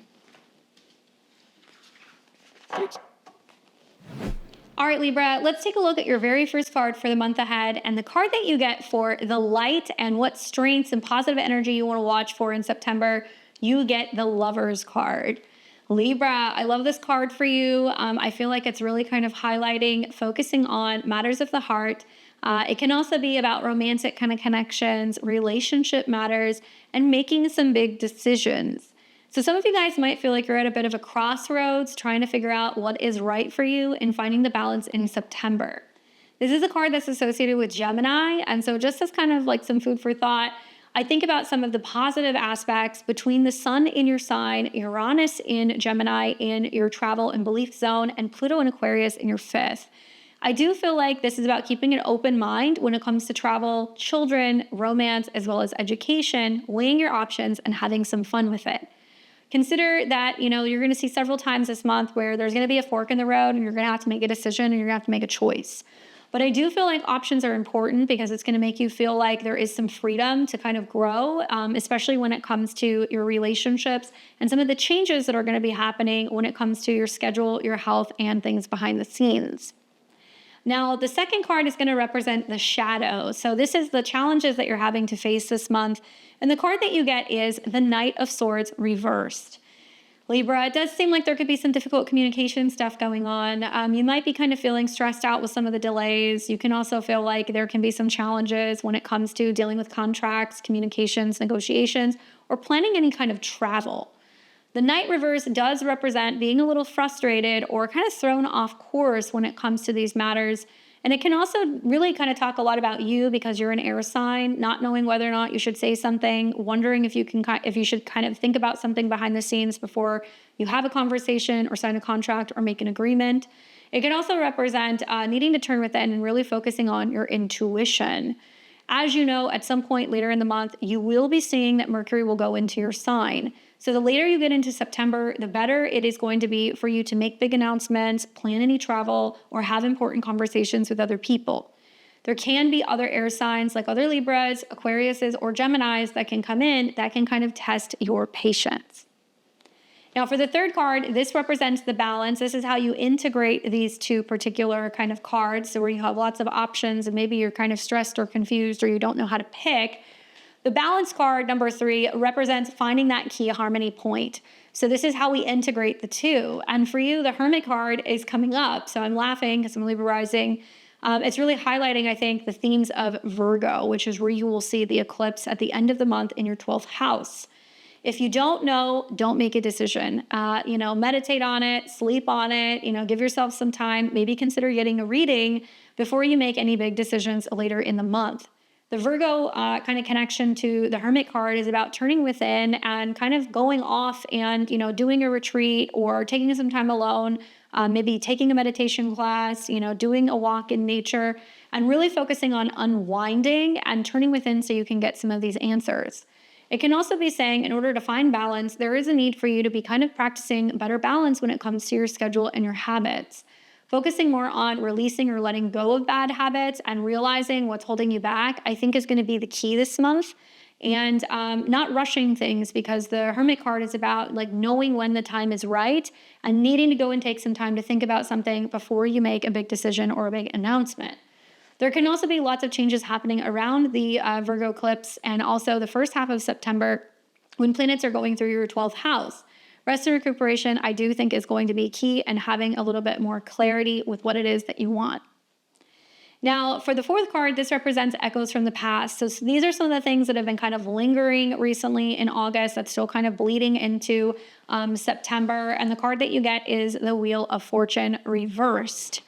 All right, Libra, let's take a look at your very first card for the month ahead. And the card that you get for the light and what strengths and positive energy you want to watch for in September, you get the Lovers card. Libra, I love this card for you. I feel like it's really kind of highlighting, focusing on matters of the heart. It can also be about romantic kind of connections, relationship matters, and making some big decisions. So some of you guys might feel like you're at a bit of a crossroads trying to figure out what is right for you and finding the balance in September. This is a card that's associated with Gemini. And so just as kind of like some food for thought, I think about some of the positive aspects between the sun in your sign, Uranus in Gemini in your travel and belief zone, and Pluto in Aquarius in your fifth. I do feel like this is about keeping an open mind when it comes to travel, children, romance, as well as education, weighing your options and having some fun with it. Consider that, you're going to see several times this month where there's going to be a fork in the road and you're going to have to make a decision and you're going to have to make a choice. But I do feel like options are important because it's going to make you feel like there is some freedom to kind of grow, especially when it comes to your relationships and some of the changes that are going to be happening when it comes to your schedule, your health, and things behind the scenes. Now, the second card is going to represent the shadow. So this is the challenges that you're having to face this month. And the card that you get is the Knight of Swords reversed. Libra, it does seem like there could be some difficult communication stuff going on. You might be kind of feeling stressed out with some of the delays. You can also feel like there can be some challenges when it comes to dealing with contracts, communications, negotiations, or planning any kind of travel. The Knight reverse does represent being a little frustrated or kind of thrown off course when it comes to these matters. And it can also really kind of talk a lot about you because you're an air sign, not knowing whether or not you should say something, wondering if you should kind of think about something behind the scenes before you have a conversation or sign a contract or make an agreement. It can also represent needing to turn within and really focusing on your intuition. As you know, at some point later in the month, you will be seeing that Mercury will go into your sign. So the later you get into September, the better it is going to be for you to make big announcements, plan any travel, or have important conversations with other people. There can be other air signs like other Libras, Aquariuses, or Geminis that can come in that can kind of test your patience. Now for the third card, this represents the balance. This is how you integrate these two particular kind of cards. So where you have lots of options and maybe you're kind of stressed or confused or you don't know how to pick. The balance card, number 3, represents finding that key harmony point. So this is how we integrate the two. And for you, the Hermit card is coming up. So I'm laughing because I'm Libra rising. It's really highlighting, I think, the themes of Virgo, which is where you will see the eclipse at the end of the month in your 12th house. If you don't know, don't make a decision. Meditate on it, sleep on it, give yourself some time, maybe consider getting a reading before you make any big decisions later in the month. The Virgo kind of connection to the Hermit card is about turning within and kind of going off and, doing a retreat or taking some time alone, maybe taking a meditation class, doing a walk in nature and really focusing on unwinding and turning within so you can get some of these answers. It can also be saying in order to find balance, there is a need for you to be kind of practicing better balance when it comes to your schedule and your habits. Focusing more on releasing or letting go of bad habits and realizing what's holding you back, I think is going to be the key this month. And not rushing things because the Hermit card is about like knowing when the time is right and needing to go and take some time to think about something before you make a big decision or a big announcement. There can also be lots of changes happening around the Virgo eclipse and also the first half of September when planets are going through your 12th house. Rest and recuperation, I do think, is going to be key and having a little bit more clarity with what it is that you want. Now, for the fourth card, this represents echoes from the past. So these are some of the things that have been kind of lingering recently in August that's still kind of bleeding into September. And the card that you get is the Wheel of Fortune reversed.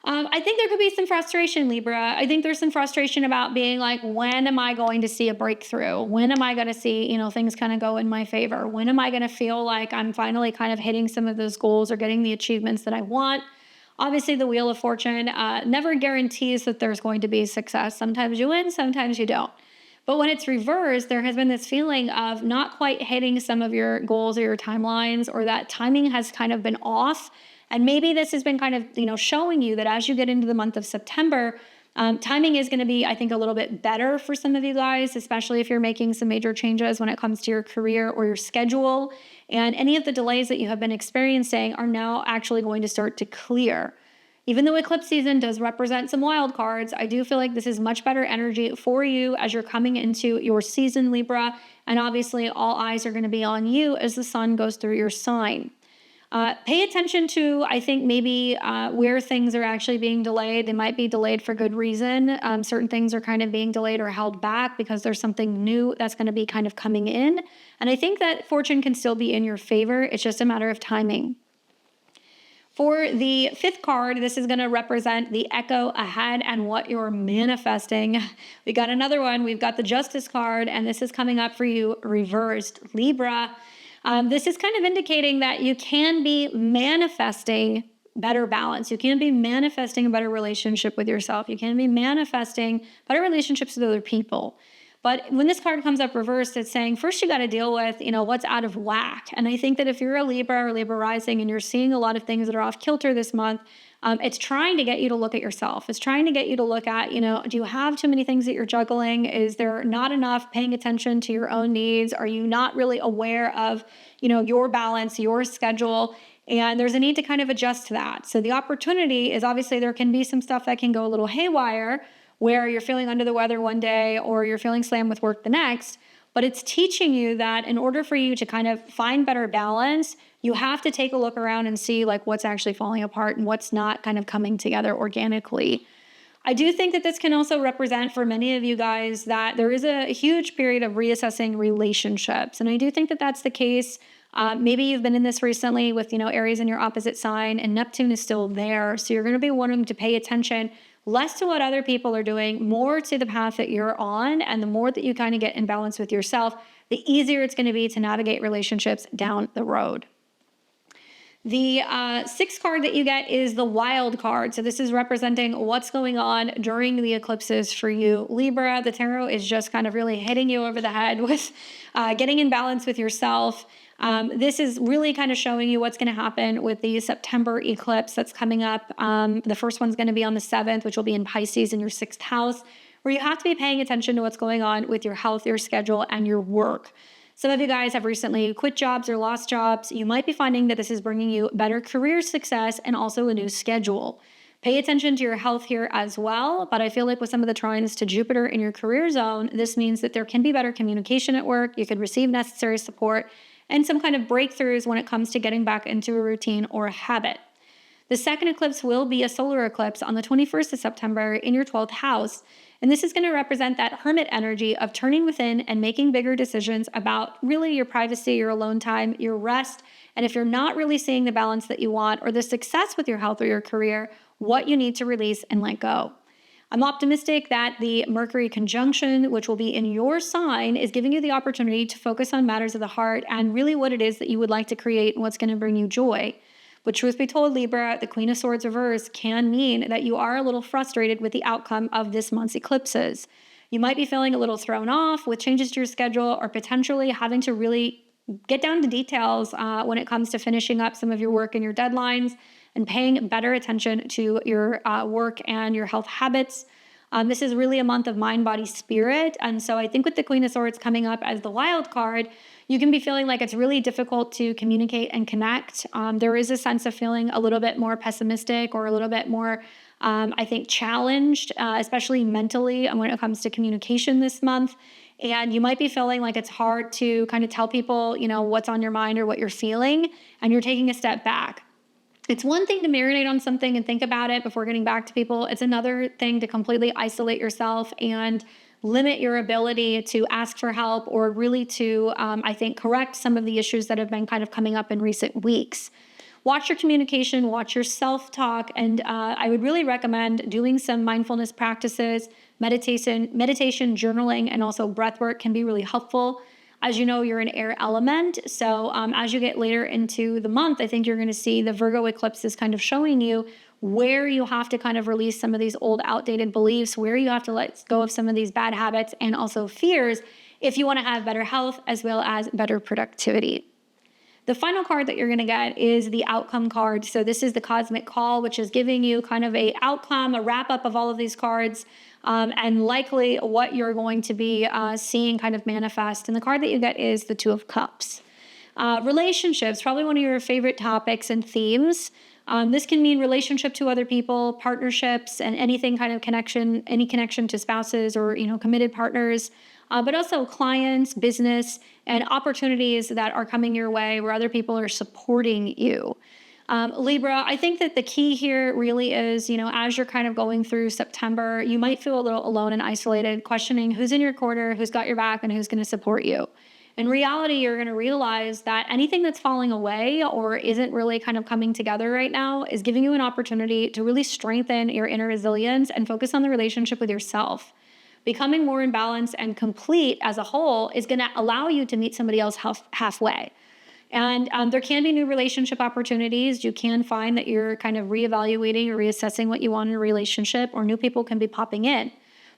I think there could be some frustration, Libra. I think there's some frustration about being like, when am I going to see a breakthrough? When am I going to see, things kind of go in my favor? When am I going to feel like I'm finally kind of hitting some of those goals or getting the achievements that I want? Obviously, the Wheel of Fortune never guarantees that there's going to be success. Sometimes you win, sometimes you don't. But when it's reversed, there has been this feeling of not quite hitting some of your goals or your timelines, or that timing has kind of been off. And maybe this has been kind of, showing you that as you get into the month of September, timing is going to be, I think, a little bit better for some of you guys, especially if you're making some major changes when it comes to your career or your schedule. And any of the delays that you have been experiencing are now actually going to start to clear. Even though eclipse season does represent some wild cards, I do feel like this is much better energy for you as you're coming into your season, Libra. And obviously, all eyes are going to be on you as the sun goes through your sign. Pay attention to, I think, maybe where things are actually being delayed. They might be delayed for good reason. Certain things are kind of being delayed or held back because there's something new that's going to be kind of coming in. And I think that fortune can still be in your favor. It's just a matter of timing. For the fifth card, this is going to represent the echo ahead and what you're manifesting. We got another one. We've got the Justice card, and this is coming up for you reversed, Libra. This is kind of indicating that you can be manifesting better balance. You can be manifesting a better relationship with yourself. You can be manifesting better relationships with other people. But when this card comes up reversed, it's saying first you got to deal with, what's out of whack. And I think that if you're a Libra or Libra rising and you're seeing a lot of things that are off kilter this month, it's trying to get you to look at yourself. It's trying to get you to look at, do you have too many things that you're juggling? Is there not enough paying attention to your own needs? Are you not really aware of, your balance, your schedule? And there's a need to kind of adjust to that. So the opportunity is obviously there can be some stuff that can go a little haywire, where you're feeling under the weather one day or you're feeling slammed with work the next, but it's teaching you that in order for you to kind of find better balance, you have to take a look around and see like what's actually falling apart and what's not kind of coming together organically. I do think that this can also represent for many of you guys that there is a huge period of reassessing relationships. And I do think that that's the case. Maybe you've been in this recently with, Aries in your opposite sign and Neptune is still there. So you're going to be wanting to pay attention less to what other people are doing, more to the path that you're on. And the more that you kind of get in balance with yourself, the easier it's going to be to navigate relationships down the road. The sixth card that you get is the wild card. So this is representing what's going on during the eclipses for you, Libra. The tarot is just kind of really hitting you over the head with getting in balance with yourself. This is really kind of showing you what's going to happen with the September eclipse that's coming up. The first one's going to be on the 7th, which will be in Pisces in your 6th house, where you have to be paying attention to what's going on with your health, your schedule, and your work. Some of you guys have recently quit jobs or lost jobs. You might be finding that this is bringing you better career success and also a new schedule. Pay attention to your health here as well, but I feel like with some of the trines to Jupiter in your career zone, this means that there can be better communication at work. You could receive necessary support and some kind of breakthroughs when it comes to getting back into a routine or a habit. The second eclipse will be a solar eclipse on the 21st of September in your 12th house. And this is going to represent that hermit energy of turning within and making bigger decisions about really your privacy, your alone time, your rest. And if you're not really seeing the balance that you want or the success with your health or your career, what you need to release and let go. I'm optimistic that the Mercury conjunction, which will be in your sign, is giving you the opportunity to focus on matters of the heart and really what it is that you would like to create and what's going to bring you joy. But truth be told, Libra, the Queen of Swords reverse can mean that you are a little frustrated with the outcome of this month's eclipses. You might be feeling a little thrown off with changes to your schedule or potentially having to really get down to details when it comes to finishing up some of your work and your deadlines and paying better attention to your work and your health habits. This is really a month of mind, body, spirit. And so I think with the Queen of Swords coming up as the wild card, you can be feeling like it's really difficult to communicate and connect. There is a sense of feeling a little bit more pessimistic or a little bit more, I think, challenged, especially mentally when it comes to communication this month. And you might be feeling like it's hard to kind of tell people, what's on your mind or what you're feeling, and you're taking a step back. It's one thing to marinate on something and think about it before getting back to people. It's another thing to completely isolate yourself and limit your ability to ask for help or really to, I think, correct some of the issues that have been kind of coming up in recent weeks. Watch your communication, watch your self-talk, and I would really recommend doing some mindfulness practices, meditation, journaling, and also breath work can be really helpful. As you know, you're an air element, so as you get later into the month, I think you're going to see the Virgo eclipse is kind of showing you where you have to kind of release some of these old outdated beliefs, where you have to let go of some of these bad habits and also fears if you want to have better health as well as better productivity. The final card that you're going to get is the outcome card. So this is the cosmic call, which is giving you kind of a outcome, a wrap up of all of these cards, and likely what you're going to be seeing kind of manifest. And the card that you get is the Two of Cups. Relationships, probably one of your favorite topics and themes. This can mean relationship to other people, partnerships, and anything kind of connection, any connection to spouses or, committed partners. but also clients, business, and opportunities that are coming your way where other people are supporting you. Libra, I think that the key here really is, as you're kind of going through September, you might feel a little alone and isolated, questioning who's in your corner, who's got your back, and who's going to support you. In reality, you're going to realize that anything that's falling away or isn't really kind of coming together right now is giving you an opportunity to really strengthen your inner resilience and focus on the relationship with yourself. Becoming more in balance and complete as a whole is going to allow you to meet somebody else halfway. And there can be new relationship opportunities. You can find that you're kind of reevaluating or reassessing what you want in a relationship, or new people can be popping in.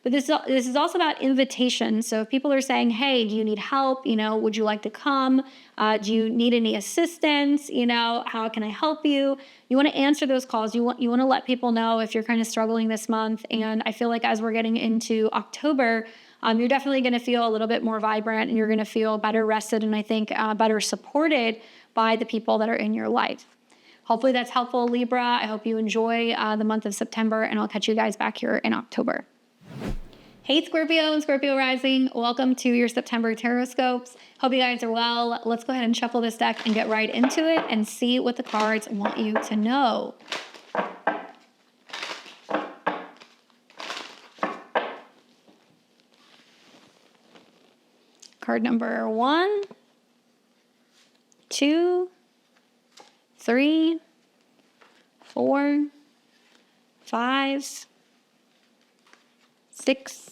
But this is also about invitation. So if people are saying, hey, do you need help? Would you like to come? Do you need any assistance? How can I help you? You want to answer those calls. You want to let people know if you're kind of struggling this month. And I feel like as we're getting into October, you're definitely going to feel a little bit more vibrant, and you're going to feel better rested, and I think better supported by the people that are in your life. Hopefully that's helpful, Libra. I hope you enjoy the month of September, and I'll catch you guys back here in October. Hey, Scorpio and Scorpio rising. Welcome to your September Tarotscopes. Hope you guys are well. Let's go ahead and shuffle this deck and get right into it and see what the cards want you to know. Card number 1, 2, 3, 4, 5, 6,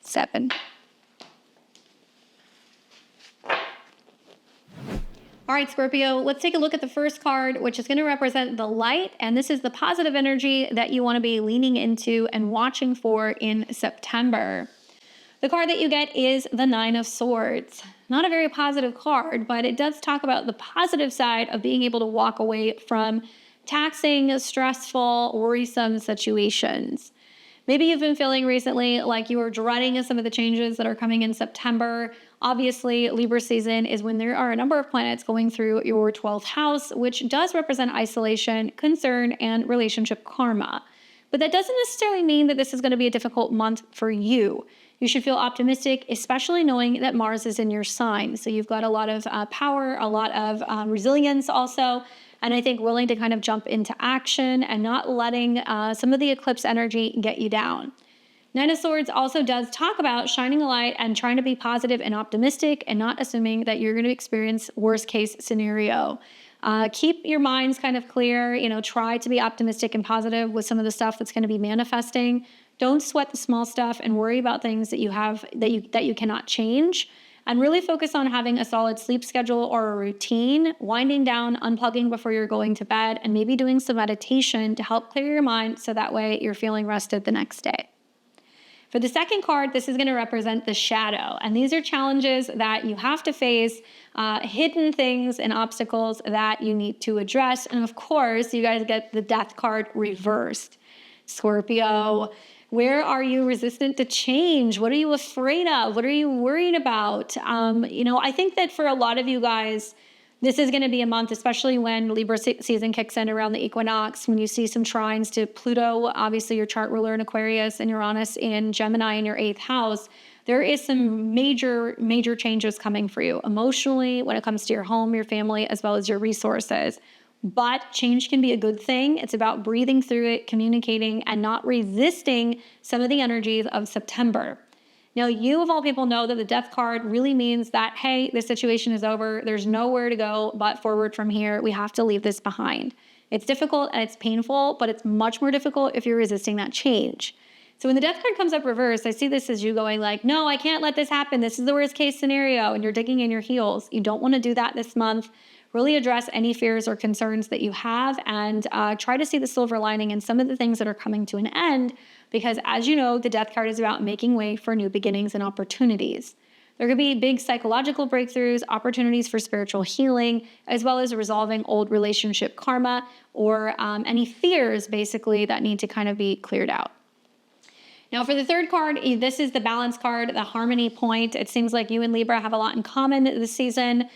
7. All right, Scorpio, let's take a look at the first card, which is going to represent the light. And this is the positive energy that you want to be leaning into and watching for in September. The card that you get is the 9 of Swords. Not a very positive card, but it does talk about the positive side of being able to walk away from taxing, stressful, worrisome situations. Maybe you've been feeling recently like you are dreading some of the changes that are coming in September. Obviously, Libra season is when there are a number of planets going through your 12th house, which does represent isolation, concern, and relationship karma. But that doesn't necessarily mean that this is going to be a difficult month for you. You should feel optimistic, especially knowing that Mars is in your sign. So you've got a lot of power, a lot of resilience also, and I think willing to kind of jump into action and not letting some of the eclipse energy get you down. 9 of Swords also does talk about shining a light and trying to be positive and optimistic and not assuming that you're going to experience worst case scenario. Keep your minds kind of clear, try to be optimistic and positive with some of the stuff that's going to be manifesting. Don't sweat the small stuff and worry about things that you have that you cannot change, and really focus on having a solid sleep schedule or a routine, winding down, unplugging before you're going to bed, and maybe doing some meditation to help clear your mind so that way you're feeling rested the next day. For the second card, this is going to represent the shadow, and these are challenges that you have to face, hidden things and obstacles that you need to address, and of course, you guys get the Death card reversed. Scorpio, where are you resistant to change? What are you afraid of? What are you worried about? I think that for a lot of you guys, this is going to be a month, especially when Libra season kicks in around the equinox, when you see some trines to Pluto, obviously your chart ruler in Aquarius, and Uranus in Gemini in your 8th house. There is some major, major changes coming for you emotionally when it comes to your home, your family, as well as your resources. But change can be a good thing. It's about breathing through it, communicating, and not resisting some of the energies of September. Now, you of all people know that the Death card really means that, hey, this situation is over. There's nowhere to go but forward from here. We have to leave this behind. It's difficult and it's painful, but it's much more difficult if you're resisting that change. So when the Death card comes up reversed, I see this as you going like, no, I can't let this happen. This is the worst case scenario. And you're digging in your heels. You don't want to do that this month. Really address any fears or concerns that you have, and try to see the silver lining in some of the things that are coming to an end, because as you know, the Death card is about making way for new beginnings and opportunities. There could be big psychological breakthroughs, opportunities for spiritual healing, as well as resolving old relationship karma or any fears basically that need to kind of be cleared out. Now for the third card, this is the balance card, the harmony point. It seems like you and Libra have a lot in common this season.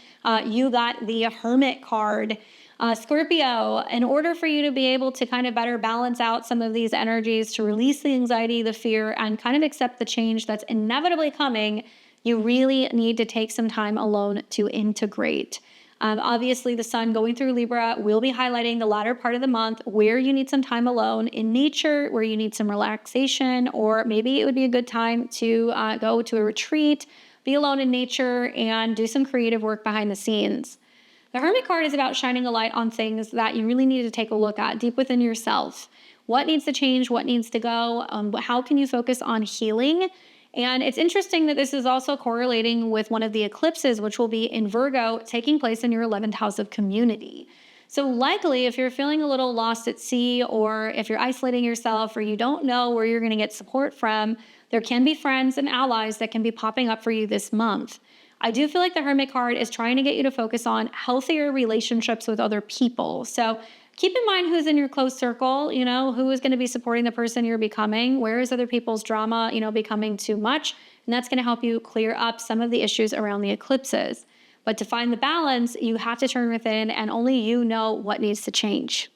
You got the Hermit card. Scorpio, in order for you to be able to kind of better balance out some of these energies, to release the anxiety, the fear, and kind of accept the change that's inevitably coming, you really need to take some time alone to integrate. Obviously, the sun going through Libra will be highlighting the latter part of the month where you need some time alone in nature, where you need some relaxation, or maybe it would be a good time to go to a retreat, be alone in nature, and do some creative work behind the scenes. The Hermit card is about shining a light on things that you really need to take a look at deep within yourself. What needs to change? What needs to go? How can you focus on healing? And it's interesting that this is also correlating with one of the eclipses, which will be in Virgo, taking place in your 11th house of community. So likely, if you're feeling a little lost at sea, or if you're isolating yourself, or you don't know where you're going to get support from, there can be friends and allies that can be popping up for you this month. I do feel like the Hermit card is trying to get you to focus on healthier relationships with other people. So keep in mind who's in your close circle, who is going to be supporting the person you're becoming. Where is other people's drama, becoming too much? And that's going to help you clear up some of the issues around the eclipses. But to find the balance, you have to turn within, and only you know what needs to change.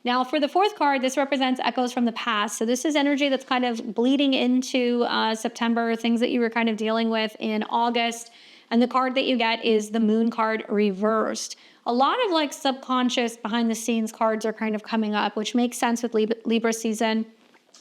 Now, for the fourth card, this represents echoes from the past. So this is energy that's kind of bleeding into September, things that you were kind of dealing with in August. And the card that you get is the Moon card reversed. A lot of like subconscious behind the scenes cards are kind of coming up, which makes sense with Libra season.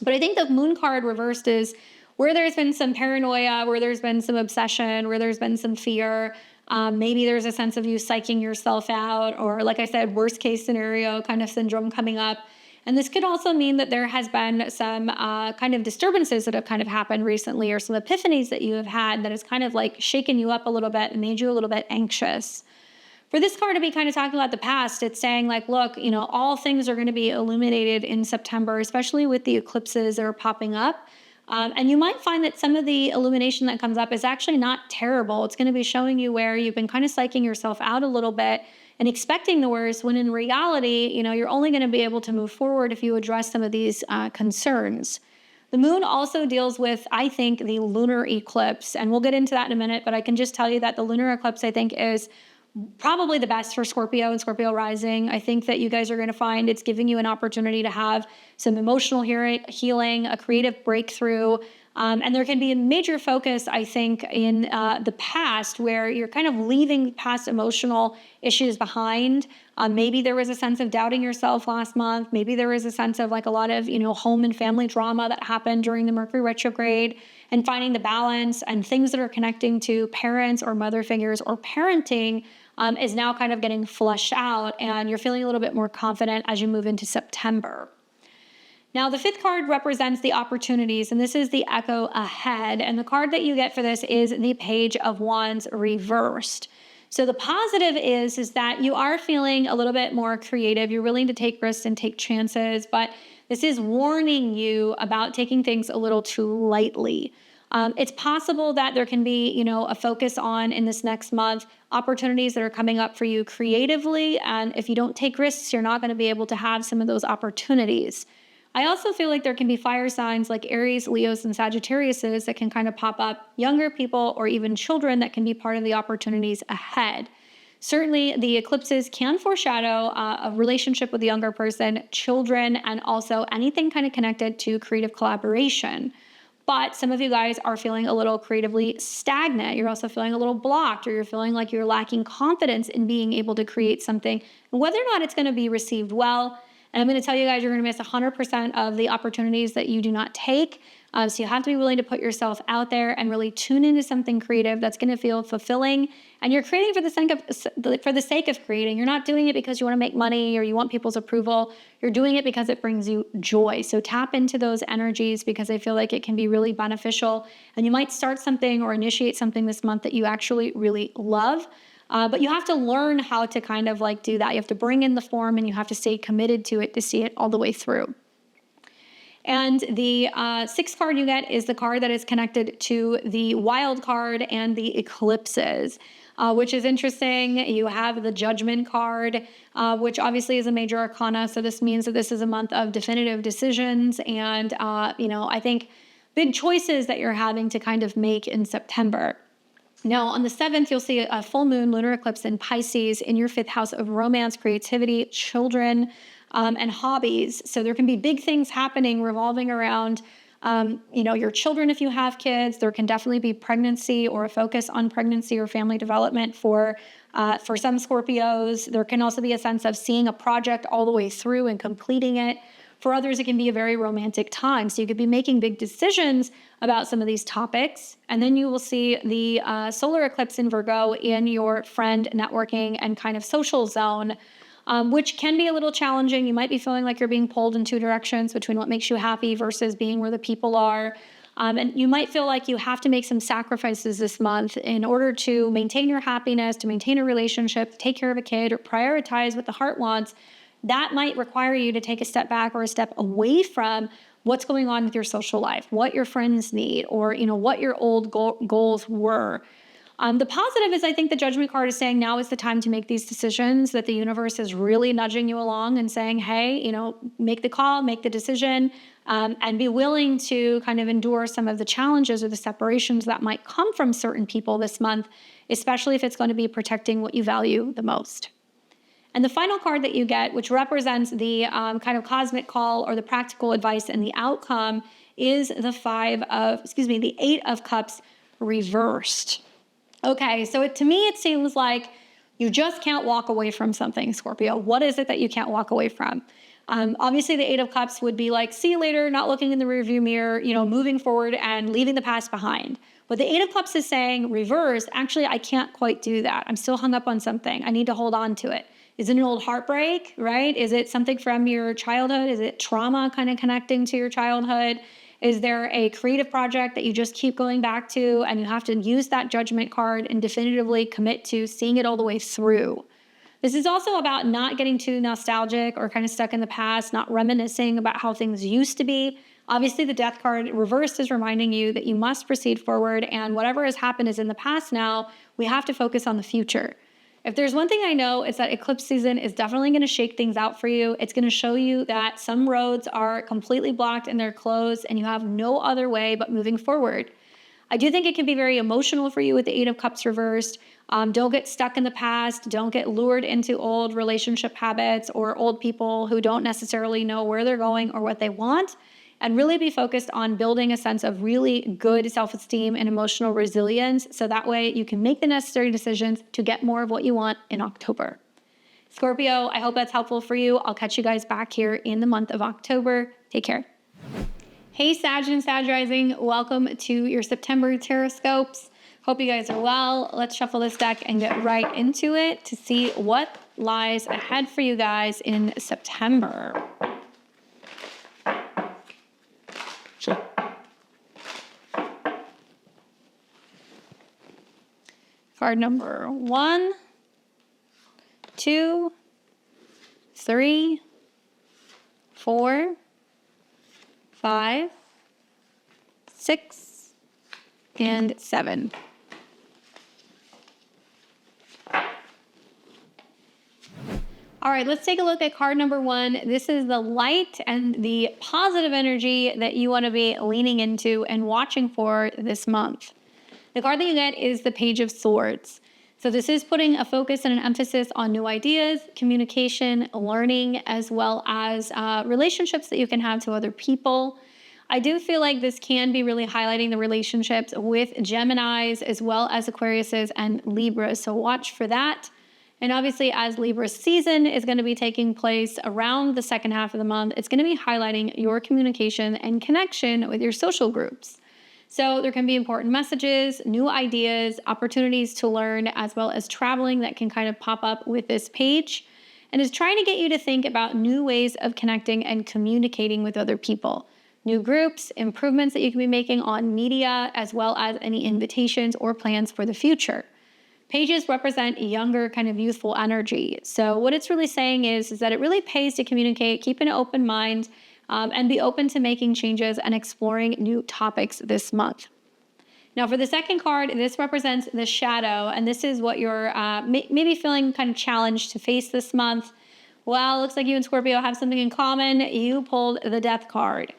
But I think the Moon card reversed is where there's been some paranoia, where there's been some obsession, where there's been some fear. Maybe there's a sense of you psyching yourself out, or like I said, worst case scenario kind of syndrome coming up. And this could also mean that there has been some kind of disturbances that have kind of happened recently, or some epiphanies that you have had that has kind of like shaken you up a little bit and made you a little bit anxious. For this card to be kind of talking about the past, it's saying like, look, all things are going to be illuminated in September, especially with the eclipses that are popping up. And you might find that some of the illumination that comes up is actually not terrible. It's going to be showing you where you've been kind of psyching yourself out a little bit and expecting the worst, when in reality, you're only going to be able to move forward if you address some of these concerns. The moon also deals with, I think, the lunar eclipse, and we'll get into that in a minute, but I can just tell you that the lunar eclipse, I think, is probably the best for Scorpio and Scorpio rising. I think that you guys are going to find it's giving you an opportunity to have some emotional healing, a creative breakthrough. And there can be a major focus, I think, in the past, where you're kind of leaving past emotional issues behind. Maybe there was a sense of doubting yourself last month. Maybe there was a sense of like a lot of, home and family drama that happened during the Mercury retrograde, and finding the balance and things that are connecting to parents or mother figures or parenting is now kind of getting flushed out, and you're feeling a little bit more confident as you move into September. Now, the fifth card represents the opportunities, and this is the echo ahead. And the card that you get for this is the Page of Wands reversed. So the positive is that you are feeling a little bit more creative. You're willing to take risks and take chances, but this is warning you about taking things a little too lightly. It's possible that there can be, a focus on, in this next month, opportunities that are coming up for you creatively. And if you don't take risks, you're not going to be able to have some of those opportunities. I also feel like there can be fire signs like Aries, Leos, and Sagittariuses that can kind of pop up, younger people or even children that can be part of the opportunities ahead. Certainly, the eclipses can foreshadow a relationship with a younger person, children, and also anything kind of connected to creative collaboration. But some of you guys are feeling a little creatively stagnant. You're also feeling a little blocked, or you're feeling like you're lacking confidence in being able to create something, and whether or not it's going to be received well. And I'm going to tell you guys, you're going to miss 100% of the opportunities that you do not take. So you have to be willing to put yourself out there and really tune into something creative that's going to feel fulfilling. And you're creating for the sake of creating. You're not doing it because you want to make money or you want people's approval. You're doing it because it brings you joy. So tap into those energies, because I feel like it can be really beneficial. And you might start something or initiate something this month that you actually really love. But you have to learn how to kind of like do that. You have to bring in the form, and you have to stay committed to it to see it all the way through. And the sixth card you get is the card that is connected to the wild card and the eclipses, which is interesting. You have the Judgment card, which obviously is a major arcana. So this means that this is a month of definitive decisions and, I think big choices that you're having to kind of make in September. Now, on the 7th, you'll see a full moon lunar eclipse in Pisces in your 5th house of romance, creativity, children, and hobbies. So there can be big things happening revolving around, your children if you have kids. There can definitely be pregnancy or a focus on pregnancy or family development for some Scorpios. There can also be a sense of seeing a project all the way through and completing it. For others, it can be a very romantic time. So you could be making big decisions about some of these topics. And then you will see the solar eclipse in Virgo in your friend, networking, and kind of social zone, which can be a little challenging. You might be feeling like you're being pulled in two directions between what makes you happy versus being where the people are. And you might feel like you have to make some sacrifices this month in order to maintain your happiness, to maintain a relationship, to take care of a kid, or prioritize what the heart wants. That might require you to take a step back or a step away from what's going on with your social life, what your friends need, or what your old goals were. The positive is I think the Judgment card is saying now is the time to make these decisions, that the universe is really nudging you along and saying, hey, make the call, make the decision, and be willing to kind of endure some of the challenges or the separations that might come from certain people this month, especially if it's going to be protecting what you value the most. And the final card that you get, which represents the kind of cosmic call or the practical advice and the outcome, is the 8 of Cups reversed. Okay, so to me, it seems like you just can't walk away from something, Scorpio. What is it that you can't walk away from? Obviously, the 8 of Cups would be like, see you later, not looking in the rearview mirror, moving forward and leaving the past behind. But the 8 of Cups is saying, reverse, actually, I can't quite do that. I'm still hung up on something. I need to hold on to it. Is it an old heartbreak, right? Is it something from your childhood? Is it trauma kind of connecting to your childhood? Is there a creative project that you just keep going back to and you have to use that Judgment card and definitively commit to seeing it all the way through? This is also about not getting too nostalgic or kind of stuck in the past, not reminiscing about how things used to be. Obviously, the Death card reversed is reminding you that you must proceed forward, and whatever has happened is in the past now. We have to focus on the future. If there's one thing I know, it's that eclipse season is definitely going to shake things out for you. It's going to show you that some roads are completely blocked and they're closed and you have no other way but moving forward. I do think it can be very emotional for you with the 8 of Cups reversed. Don't get stuck in the past. Don't get lured into old relationship habits or old people who don't necessarily know where they're going or what they want. And really be focused on building a sense of really good self-esteem and emotional resilience, so that way you can make the necessary decisions to get more of what you want in October. Scorpio, I hope that's helpful for you. I'll catch you guys back here in the month of October. Take care. Hey, Sag and Sag Rising. Welcome to your September Tarotscopes. Hope you guys are well. Let's shuffle this deck and get right into it to see what lies ahead for you guys in September. Card number 1, 2, 3, 4, 5, 6, and 7. All right, let's take a look at card number 1. This is the light and the positive energy that you want to be leaning into and watching for this month. The card that you get is the Page of Swords. So this is putting a focus and an emphasis on new ideas, communication, learning, as well as relationships that you can have to other people. I do feel like this can be really highlighting the relationships with Geminis as well as Aquariuses and Libras. So watch for that. And obviously, as Libra's season is going to be taking place around the second half of the month, it's going to be highlighting your communication and connection with your social groups. So there can be important messages, new ideas, opportunities to learn, as well as traveling that can kind of pop up with this page, and is trying to get you to think about new ways of connecting and communicating with other people. New groups, improvements that you can be making on media, as well as any invitations or plans for the future. Pages represent younger, kind of youthful energy. So what it's really saying is that it really pays to communicate, keep an open mind, and be open to making changes and exploring new topics this month. Now for the second card, this represents the shadow, and this is what you're maybe feeling kind of challenged to face this month. Well, it looks like you and Scorpio have something in common. You pulled the Death card.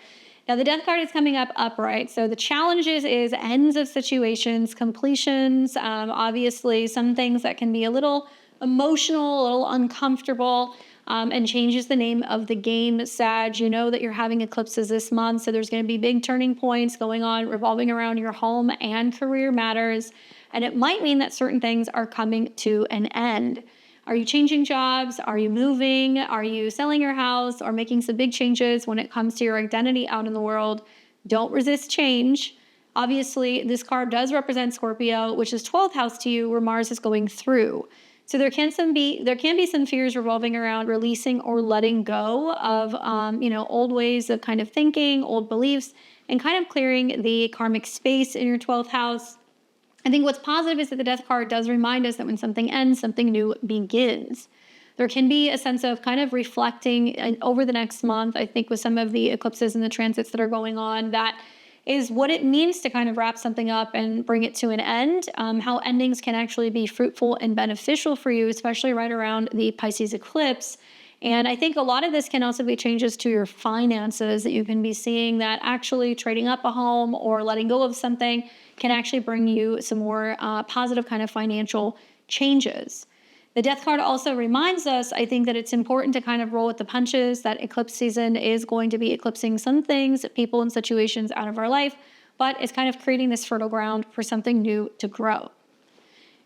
Now, the death card is coming up upright. So the challenges is ends of situations, completions, obviously some things that can be a little emotional, a little uncomfortable, and changes the name of the game, Sag. You know that you're having eclipses this month, so there's going to be big turning points going on revolving around your home and career matters. And it might mean that certain things are coming to an end. Are you changing jobs? Are you moving? Are you selling your house or making some big changes when it comes to your identity out in the world? Don't resist change. Obviously, this card does represent Scorpio, which is 12th house to you, where Mars is going through. So there can be some fears revolving around releasing or letting go of old ways of kind of thinking, old beliefs, and kind of clearing the karmic space in your 12th house. I think what's positive is that the death card does remind us that when something ends, something new begins. There can be a sense of kind of reflecting over the next month, I think, with some of the eclipses and the transits that are going on, that is what it means to kind of wrap something up and bring it to an end, how endings can actually be fruitful and beneficial for you, especially right around the Pisces eclipse. And I think a lot of this can also be changes to your finances, that you can be seeing that actually trading up a home or letting go of something can actually bring you some more positive kind of financial changes. The death card also reminds us, I think, that it's important to kind of roll with the punches, that eclipse season is going to be eclipsing some things, people and situations out of our life, but it's kind of creating this fertile ground for something new to grow.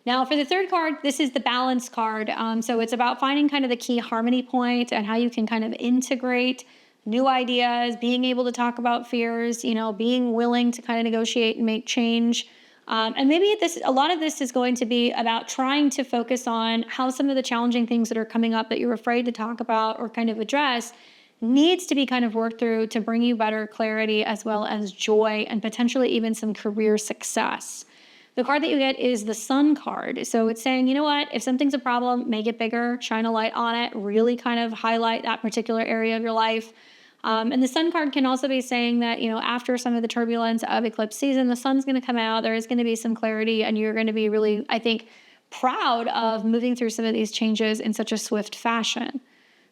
Now, for the third card, this is the balance card. So it's about finding kind of the key harmony point and how you can kind of integrate new ideas, being able to talk about fears, being willing to kind of negotiate and make change. And maybe a lot of this is going to be about trying to focus on how some of the challenging things that are coming up that you're afraid to talk about or kind of address needs to be kind of worked through to bring you better clarity as well as joy and potentially even some career success. The card that you get is the Sun card. So it's saying, you know what, if something's a problem, make it bigger, shine a light on it, really kind of highlight that particular area of your life. And the Sun card can also be saying that, after some of the turbulence of eclipse season, the sun's going to come out, there is going to be some clarity, and you're going to be really, I think, proud of moving through some of these changes in such a swift fashion.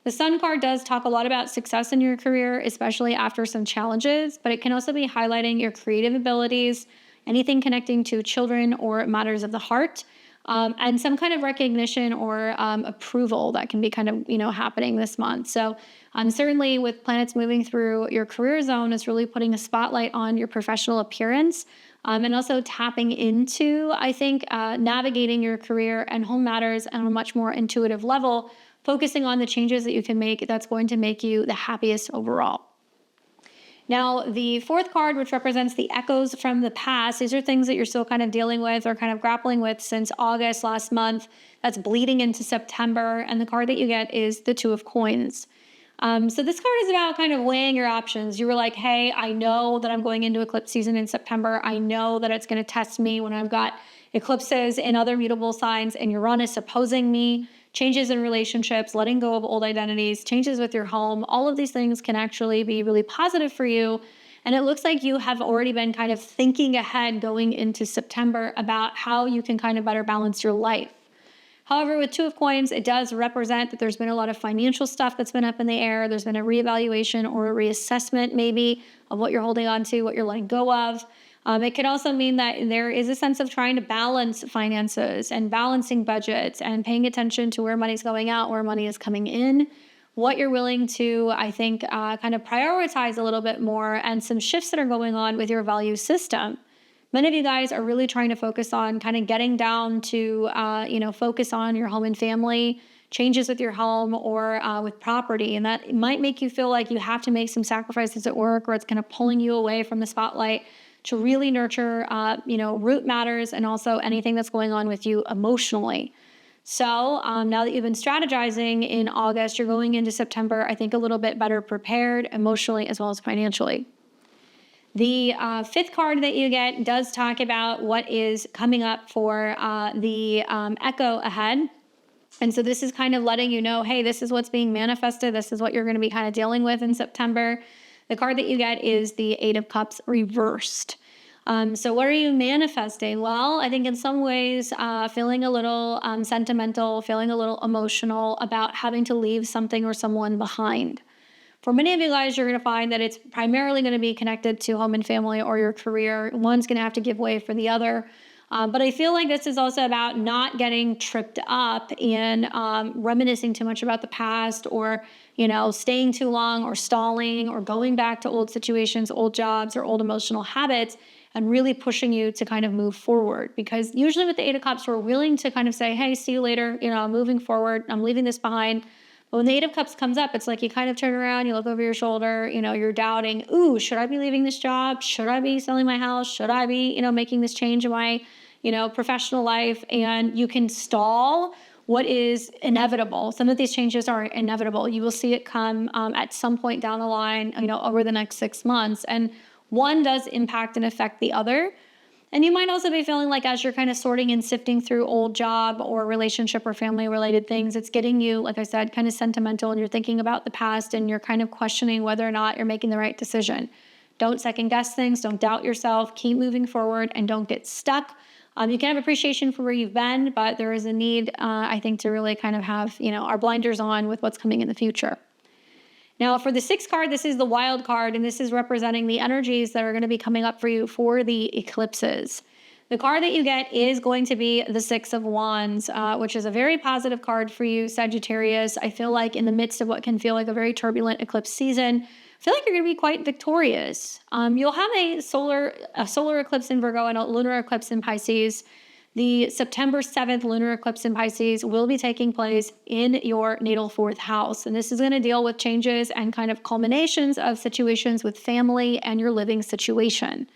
The Sun card does talk a lot about success in your career, especially after some challenges, but it can also be highlighting your creative abilities, anything connecting to children or matters of the heart, and some kind of recognition or approval that can be kind of, happening this month. So certainly with planets moving through your career zone is really putting a spotlight on your professional appearance, and also tapping into, I think, navigating your career and home matters on a much more intuitive level, focusing on the changes that you can make that's going to make you the happiest overall. Now, the fourth card, which represents the echoes from the past, these are things that you're still kind of dealing with or kind of grappling with since August last month. That's bleeding into September. And the card that you get is the Two of Coins. So this card is about kind of weighing your options. You were like, hey, I know that I'm going into eclipse season in September. I know that it's going to test me when I've got eclipses and other mutable signs and Uranus opposing me. Changes in relationships, letting go of old identities, changes with your home, all of these things can actually be really positive for you. And it looks like you have already been kind of thinking ahead going into September about how you can kind of better balance your life. However, with Two of Coins, it does represent that there's been a lot of financial stuff that's been up in the air. There's been a reevaluation or a reassessment maybe of what you're holding on to, what you're letting go of. It could also mean that there is a sense of trying to balance finances and balancing budgets and paying attention to where money's going out, where money is coming in, what you're willing to, I think, kind of prioritize a little bit more, and some shifts that are going on with your value system. Many of you guys are really trying to focus on kind of getting down to, focus on your home and family, changes with your home or with property. And that might make you feel like you have to make some sacrifices at work, or it's kind of pulling you away from the spotlight to really nurture, root matters and also anything that's going on with you emotionally. So now that you've been strategizing in August, you're going into September, I think, a little bit better prepared emotionally as well as financially. The fifth card that you get does talk about what is coming up for the echo ahead. And so this is kind of letting you know, hey, this is what's being manifested. This is what you're going to be kind of dealing with in September. The card that you get is the Eight of Cups reversed. So what are you manifesting? Well, I think in some ways, feeling a little sentimental, feeling a little emotional about having to leave something or someone behind. For many of you guys, you're going to find that it's primarily going to be connected to home and family or your career. One's going to have to give way for the other. But I feel like this is also about not getting tripped up in reminiscing too much about the past, or, staying too long or stalling or going back to old situations, old jobs, or old emotional habits, and really pushing you to kind of move forward. Because usually with the Eight of Cups, we're willing to kind of say, hey, see you later, I'm moving forward, I'm leaving this behind. But when the Eight of Cups comes up, it's like you kind of turn around, you look over your shoulder, you're doubting, ooh, should I be leaving this job? Should I be selling my house? Should I be, making this change in my, professional life? And you can stall what is inevitable. Some of these changes are inevitable. You will see it come at some point down the line, over the next 6 months. And one does impact and affect the other. And you might also be feeling like as you're kind of sorting and sifting through old job or relationship or family related things, it's getting you, like I said, kind of sentimental, and you're thinking about the past and you're kind of questioning whether or not you're making the right decision. Don't second guess things. Don't doubt yourself. Keep moving forward and don't get stuck. You can have appreciation for where you've been, but there is a need, I think, to really kind of have, our blinders on with what's coming in the future. Now, for the 6th card, this is the wild card, and this is representing the energies that are going to be coming up for you for the eclipses. The card that you get is going to be the 6 of Wands, which is a very positive card for you, Sagittarius. I feel like in the midst of what can feel like a very turbulent eclipse season, I feel like you're going to be quite victorious. You'll have a solar eclipse in Virgo and a lunar eclipse in Pisces. The September 7th lunar eclipse in Pisces will be taking place in your natal 4th house. And this is going to deal with changes and kind of culminations of situations with family and your living situation.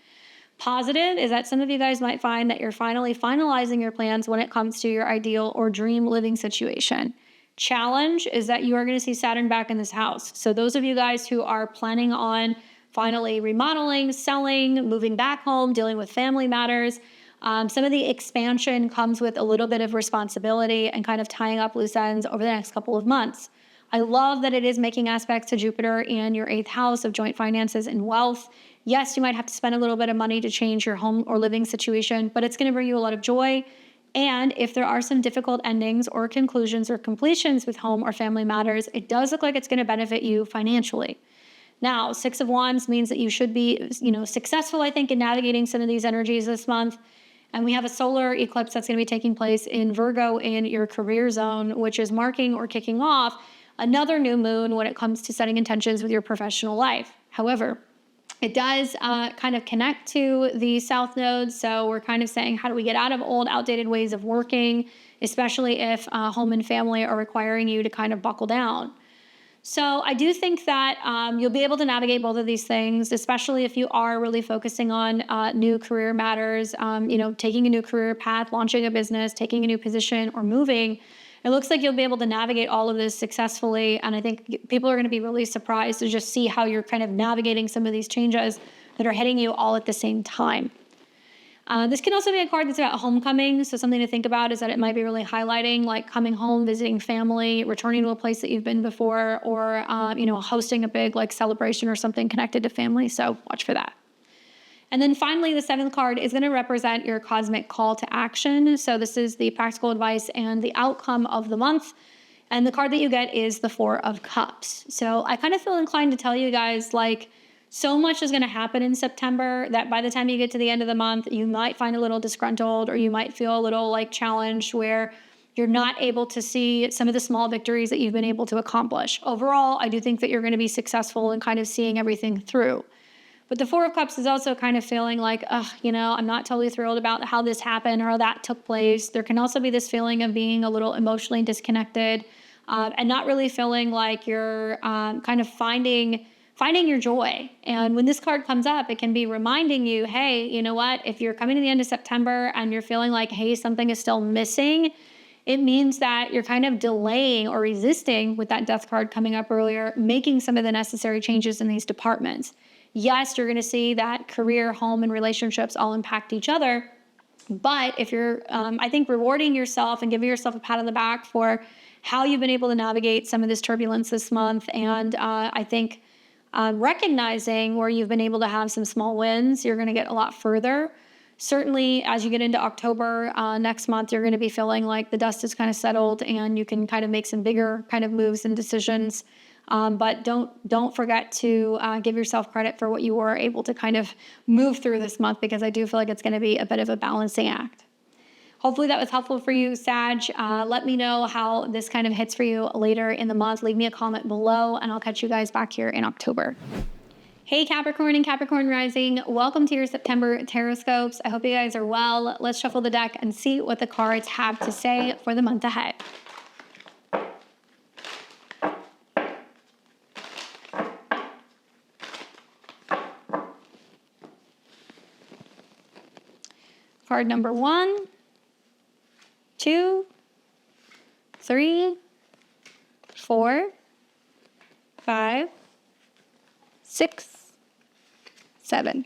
Positive is that some of you guys might find that you're finally finalizing your plans when it comes to your ideal or dream living situation. Challenge is that you are going to see Saturn back in this house. So those of you guys who are planning on finally remodeling, selling, moving back home, dealing with family matters, some of the expansion comes with a little bit of responsibility and kind of tying up loose ends over the next couple of months. I love that it is making aspects to Jupiter in your 8th house of joint finances and wealth. Yes, you might have to spend a little bit of money to change your home or living situation, but it's going to bring you a lot of joy. And if there are some difficult endings or conclusions or completions with home or family matters, it does look like it's going to benefit you financially. Now, 6 of Wands means that you should be, successful, I think, in navigating some of these energies this month. And we have a solar eclipse that's going to be taking place in Virgo in your career zone, which is marking or kicking off another new moon when it comes to setting intentions with your professional life. However, it does kind of connect to the South Node. So we're kind of saying, how do we get out of old, outdated ways of working, especially if home and family are requiring you to kind of buckle down. So I do think that you'll be able to navigate both of these things, especially if you are really focusing on new career matters, taking a new career path, launching a business, taking a new position, or moving. It looks like you'll be able to navigate all of this successfully. And I think people are going to be really surprised to just see how you're kind of navigating some of these changes that are hitting you all at the same time. This can also be a card that's about homecoming. So something to think about is that it might be really highlighting like coming home, visiting family, returning to a place that you've been before, or, hosting a big like celebration or something connected to family. So watch for that. And then finally, the 7th card is going to represent your cosmic call to action. So this is the practical advice and the outcome of the month. And the card that you get is the 4 of Cups. So I kind of feel inclined to tell you guys, like, so much is going to happen in September that by the time you get to the end of the month, you might find a little disgruntled, or you might feel a little like challenged where you're not able to see some of the small victories that you've been able to accomplish. Overall, I do think that you're going to be successful in kind of seeing everything through. But the 4 of Cups is also kind of feeling like, I'm not totally thrilled about how this happened or how that took place. There can also be this feeling of being a little emotionally disconnected and not really feeling like you're kind of finding your joy. And when this card comes up, it can be reminding you, hey, you know what? If you're coming to the end of September and you're feeling like, hey, something is still missing, it means that you're kind of delaying or resisting, with that Death card coming up earlier, making some of the necessary changes in these departments. Yes, you're going to see that career, home, and relationships all impact each other. But if you're, I think, rewarding yourself and giving yourself a pat on the back for how you've been able to navigate some of this turbulence this month, and I think recognizing where you've been able to have some small wins, you're going to get a lot further. Certainly, as you get into October next month, you're going to be feeling like the dust is kind of settled and you can kind of make some bigger kind of moves and decisions But don't forget to give yourself credit for what you were able to kind of move through this month, because I do feel like it's going to be a bit of a balancing act. Hopefully that was helpful for you, Sag. Let me know how this kind of hits for you later in the month. Leave me a comment below, and I'll catch you guys back here in October. Hey Capricorn and Capricorn rising, welcome to your September Tarotscopes. I hope you guys are well. Let's shuffle the deck and see what the cards have to say for the month ahead. Card number 1, 2, 3, 4, 5, 6, 7.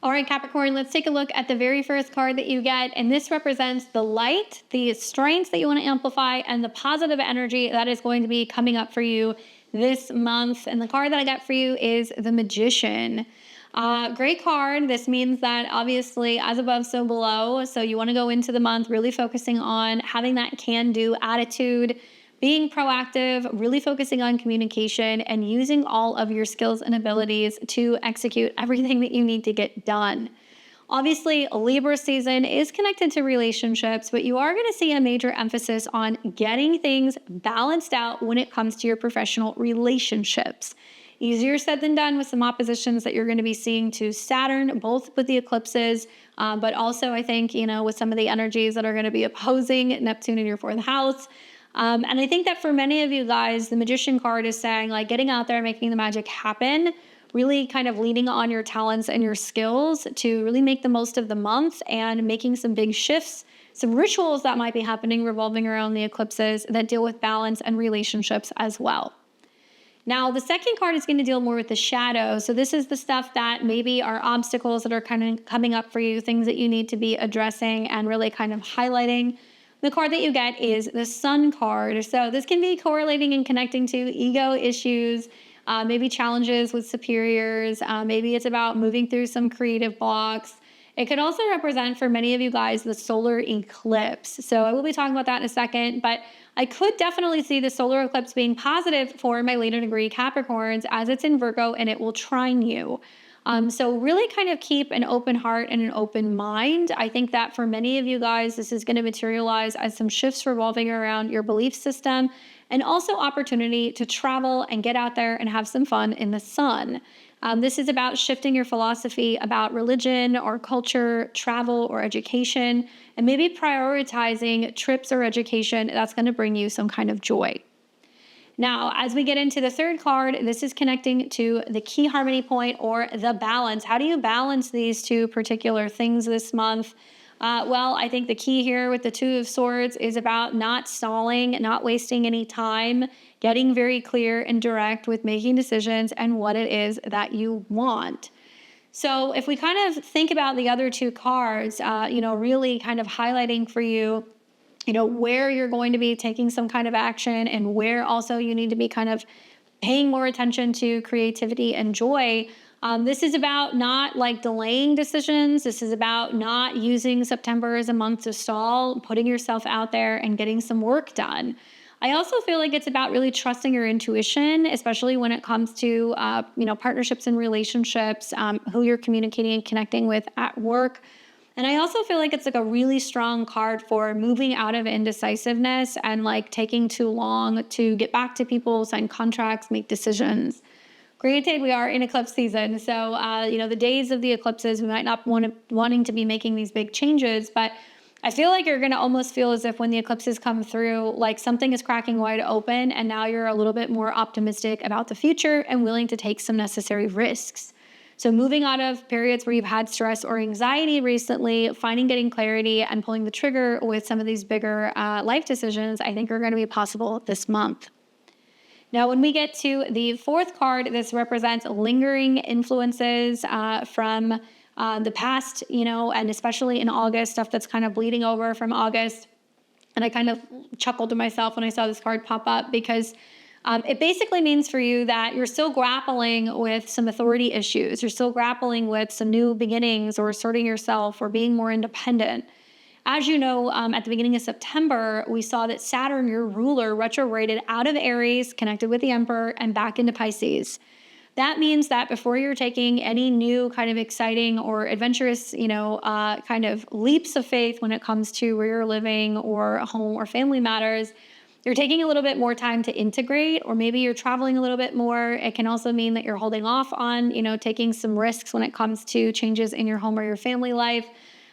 All right, Capricorn, let's take a look at the very first card that you get. And this represents the light, the strengths that you want to amplify, and the positive energy that is going to be coming up for you this month. And the card that I got for you is the Magician. Great card. This means that obviously as above, so below. So you want to go into the month really focusing on having that can-do attitude, being proactive, really focusing on communication, and using all of your skills and abilities to execute everything that you need to get done. Obviously, Libra season is connected to relationships, but you are going to see a major emphasis on getting things balanced out when it comes to your professional relationships. Easier said than done with some oppositions that you're going to be seeing to Saturn, both with the eclipses, but also I think, with some of the energies that are going to be opposing Neptune in your 4th house. And I think that for many of you guys, the Magician card is saying like getting out there, making the magic happen, really kind of leaning on your talents and your skills to really make the most of the month and making some big shifts, some rituals that might be happening revolving around the eclipses that deal with balance and relationships as well. Now, the second card is going to deal more with the shadows. So this is the stuff that maybe are obstacles that are kind of coming up for you, things that you need to be addressing and really kind of highlighting. The card that you get is the Sun card. So this can be correlating and connecting to ego issues, maybe challenges with superiors. Maybe it's about moving through some creative blocks. It could also represent for many of you guys the solar eclipse. So I will be talking about that in a second, but I could definitely see the solar eclipse being positive for my later degree Capricorns as it's in Virgo and it will trine you. So really kind of keep an open heart and an open mind. I think that for many of you guys, this is going to materialize as some shifts revolving around your belief system and also opportunity to travel and get out there and have some fun in the sun. This is about shifting your philosophy about religion or culture, travel or education, and maybe prioritizing trips or education that's going to bring you some kind of joy. Now, as we get into the third card, this is connecting to the key harmony point or the balance. How do you balance these two particular things this month? Well, I think the key here with the Two of Swords is about not stalling, not wasting any time, getting very clear and direct with making decisions and what it is that you want. So if we kind of think about the other two cards, really kind of highlighting for you, where you're going to be taking some kind of action and where also you need to be kind of paying more attention to creativity and joy. This is about not like delaying decisions. This is about not using September as a month to stall, putting yourself out there and getting some work done. I also feel like it's about really trusting your intuition, especially when it comes to, partnerships and relationships, who you're communicating and connecting with at work. And I also feel like it's like a really strong card for moving out of indecisiveness and like taking too long to get back to people, sign contracts, make decisions. Granted, we are in eclipse season, so the days of the eclipses, we might not wanting to be making these big changes, but I feel like you're going to almost feel as if when the eclipses come through, like something is cracking wide open, and now you're a little bit more optimistic about the future and willing to take some necessary risks. So moving out of periods where you've had stress or anxiety recently, getting clarity and pulling the trigger with some of these bigger life decisions, I think are going to be possible this month. Now, when we get to the fourth card, this represents lingering influences from the past, and especially in August, stuff that's kind of bleeding over from August. And I kind of chuckled to myself when I saw this card pop up because It basically means for you that you're still grappling with some authority issues. You're still grappling with some new beginnings or asserting yourself or being more independent. As you know, at the beginning of September, we saw that Saturn, your ruler, retrograded out of Aries, connected with the Emperor, and back into Pisces. That means that before you're taking any new kind of exciting or adventurous, kind of leaps of faith when it comes to where you're living or home or family matters, you're taking a little bit more time to integrate, or maybe you're traveling a little bit more. It can also mean that you're holding off on, taking some risks when it comes to changes in your home or your family life.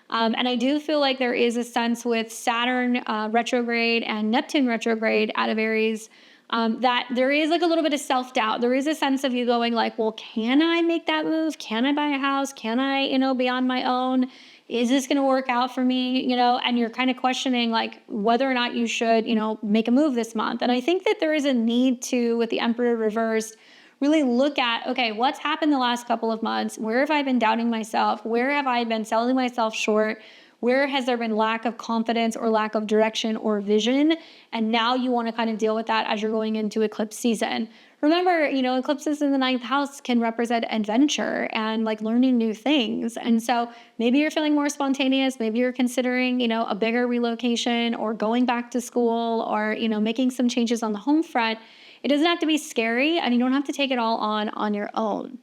And I do feel like there is a sense with Saturn retrograde and Neptune retrograde out of Aries that there is like a little bit of self-doubt. There is a sense of you going like, well, can I make that move? Can I buy a house? Can I, be on my own? Is this going to work out for me? And you're kind of questioning like whether or not you should, make a move this month. And I think that there is a need to, with the Emperor reversed, really look at, okay, what's happened the last couple of months? Where have I been doubting myself? Where have I been selling myself short? Where has there been lack of confidence or lack of direction or vision? And now you want to kind of deal with that as you're going into eclipse season. Remember, eclipses in the ninth house can represent adventure and like learning new things. And so maybe you're feeling more spontaneous. Maybe you're considering, a bigger relocation or going back to school or, making some changes on the home front. It doesn't have to be scary, and you don't have to take it all on your own.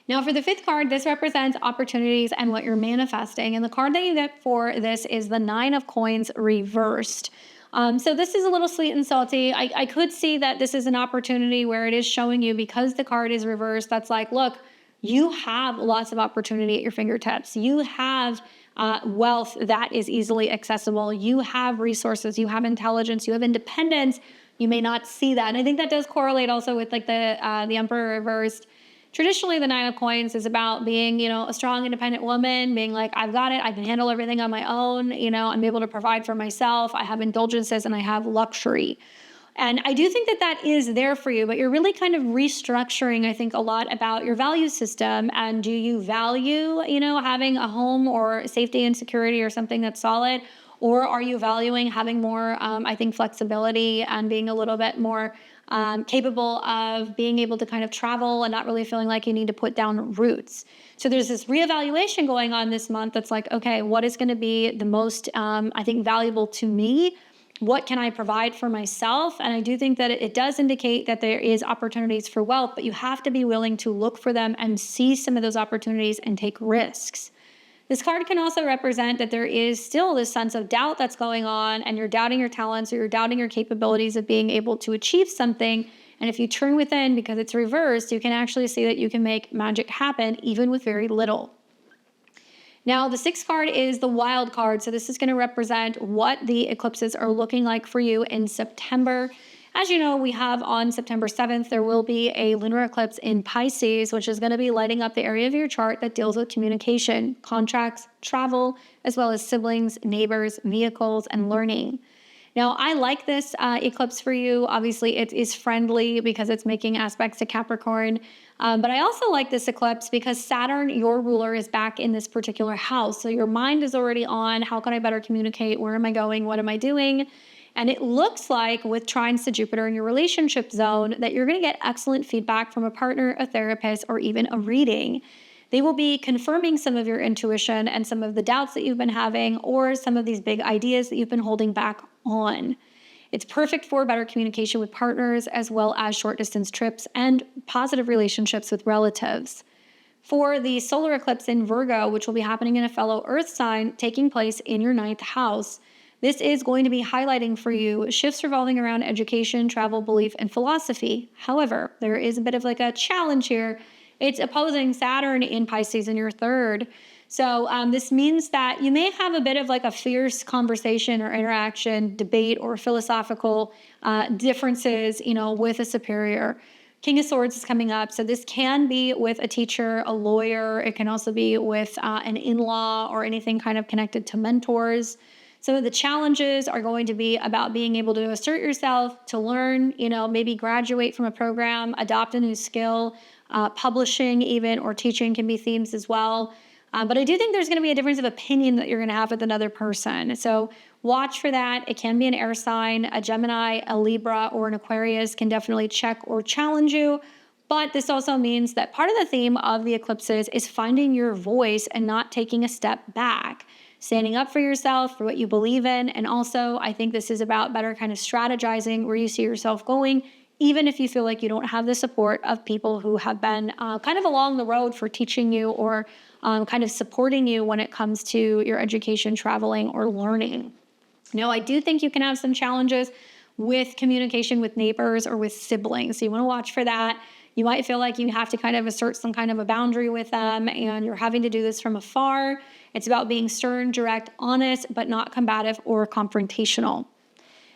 Now, for the fifth card, this represents opportunities and what you're manifesting. And the card that you get for this is the Nine of Coins reversed. So this is a little sweet and salty. I could see that this is an opportunity where it is showing you, because the card is reversed, that's like, look, you have lots of opportunity at your fingertips. You have wealth that is easily accessible. You have resources. You have intelligence. You have independence. You may not see that. And I think that does correlate also with like the Emperor reversed. Traditionally, the Nine of Coins is about being, a strong, independent woman, being like, I've got it. I can handle everything on my own. I'm able to provide for myself. I have indulgences and I have luxury. And I do think that that is there for you, but you're really kind of restructuring, I think, a lot about your value system. And do you value, having a home or safety and security or something that's solid? Or are you valuing having more, I think, flexibility and being a little bit more capable of being able to kind of travel and not really feeling like you need to put down roots? So there's this reevaluation going on this month that's like, okay, what is going to be the most, I think, valuable to me? What can I provide for myself? And I do think that it does indicate that there is opportunities for wealth, but you have to be willing to look for them and see some of those opportunities and take risks. This card can also represent that there is still this sense of doubt that's going on, and you're doubting your talents or you're doubting your capabilities of being able to achieve something. And if you turn within, because it's reversed, you can actually see that you can make magic happen even with very little. Now, the sixth card is the wild card. So this is going to represent what the eclipses are looking like for you in September. As you know, we have on September 7th, there will be a lunar eclipse in Pisces, which is going to be lighting up the area of your chart that deals with communication, contracts, travel, as well as siblings, neighbors, vehicles, and learning. Now, I like this eclipse for you. Obviously, it is friendly because it's making aspects to Capricorn. But I also like this eclipse because Saturn, your ruler, is back in this particular house. So your mind is already on, how can I better communicate? Where am I going? What am I doing? And it looks like with trines to Jupiter in your relationship zone that you're going to get excellent feedback from a partner, a therapist, or even a reading. They will be confirming some of your intuition and some of the doubts that you've been having, or some of these big ideas that you've been holding back on. It's perfect for better communication with partners, as well as short distance trips and positive relationships with relatives. For the solar eclipse in Virgo, which will be happening in a fellow Earth sign, taking place in your ninth house, this is going to be highlighting for you shifts revolving around education, travel, belief, and philosophy. However, there is a bit of like a challenge here. It's opposing Saturn in Pisces in your third. So this means that you may have a bit of like a fierce conversation or interaction, debate, or philosophical differences, with a superior. King of Swords is coming up. So this can be with a teacher, a lawyer. It can also be with an in-law or anything kind of connected to mentors. Some of the challenges are going to be about being able to assert yourself, to learn, maybe graduate from a program, adopt a new skill, publishing even, or teaching can be themes as well. But I do think there's going to be a difference of opinion that you're going to have with another person. So Watch for that. It can be an air sign, a Gemini, a Libra, or an Aquarius can definitely check or challenge you. But this also means that part of the theme of the eclipses is finding your voice and not taking a step back, standing up for yourself, for what you believe in. And also, I think this is about better kind of strategizing where you see yourself going, even if you feel like you don't have the support of people who have been kind of along the road for teaching you or kind of supporting you when it comes to your education, traveling, or learning. Now, I do think you can have some challenges with communication with neighbors or with siblings. So you want to watch for that. You might feel like you have to kind of assert some kind of a boundary with them and you're having to do this from afar. It's about being stern, direct, honest, but not combative or confrontational.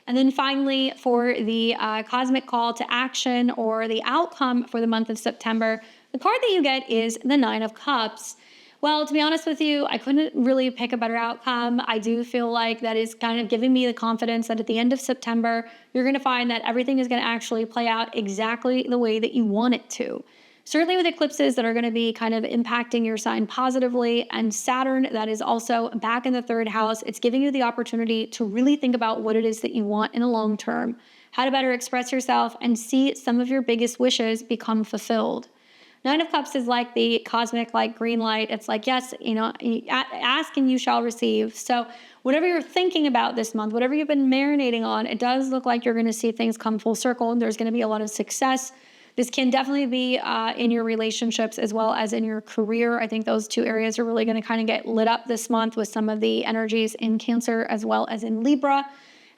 And then finally, for the cosmic call to action or the outcome for the month of September, the card that you get is the Nine of Cups. Well, to be honest with you, I couldn't really pick a better outcome. I do feel like that is kind of giving me the confidence that at the end of September, you're going to find that everything is going to actually play out exactly the way that you want it to. Certainly with eclipses that are going to be kind of impacting your sign positively, and Saturn that is also back in the third house, it's giving you the opportunity to really think about what it is that you want in the long term, how to better express yourself and see some of your biggest wishes become fulfilled. Nine of Cups is like the cosmic like green light. It's like, yes, ask and you shall receive. So whatever you're thinking about this month, whatever you've been marinating on, it does look like you're going to see things come full circle. There's going to be a lot of success. This can definitely be in your relationships as well as in your career. I think those two areas are really going to kind of get lit up this month with some of the energies in Cancer as well as in Libra.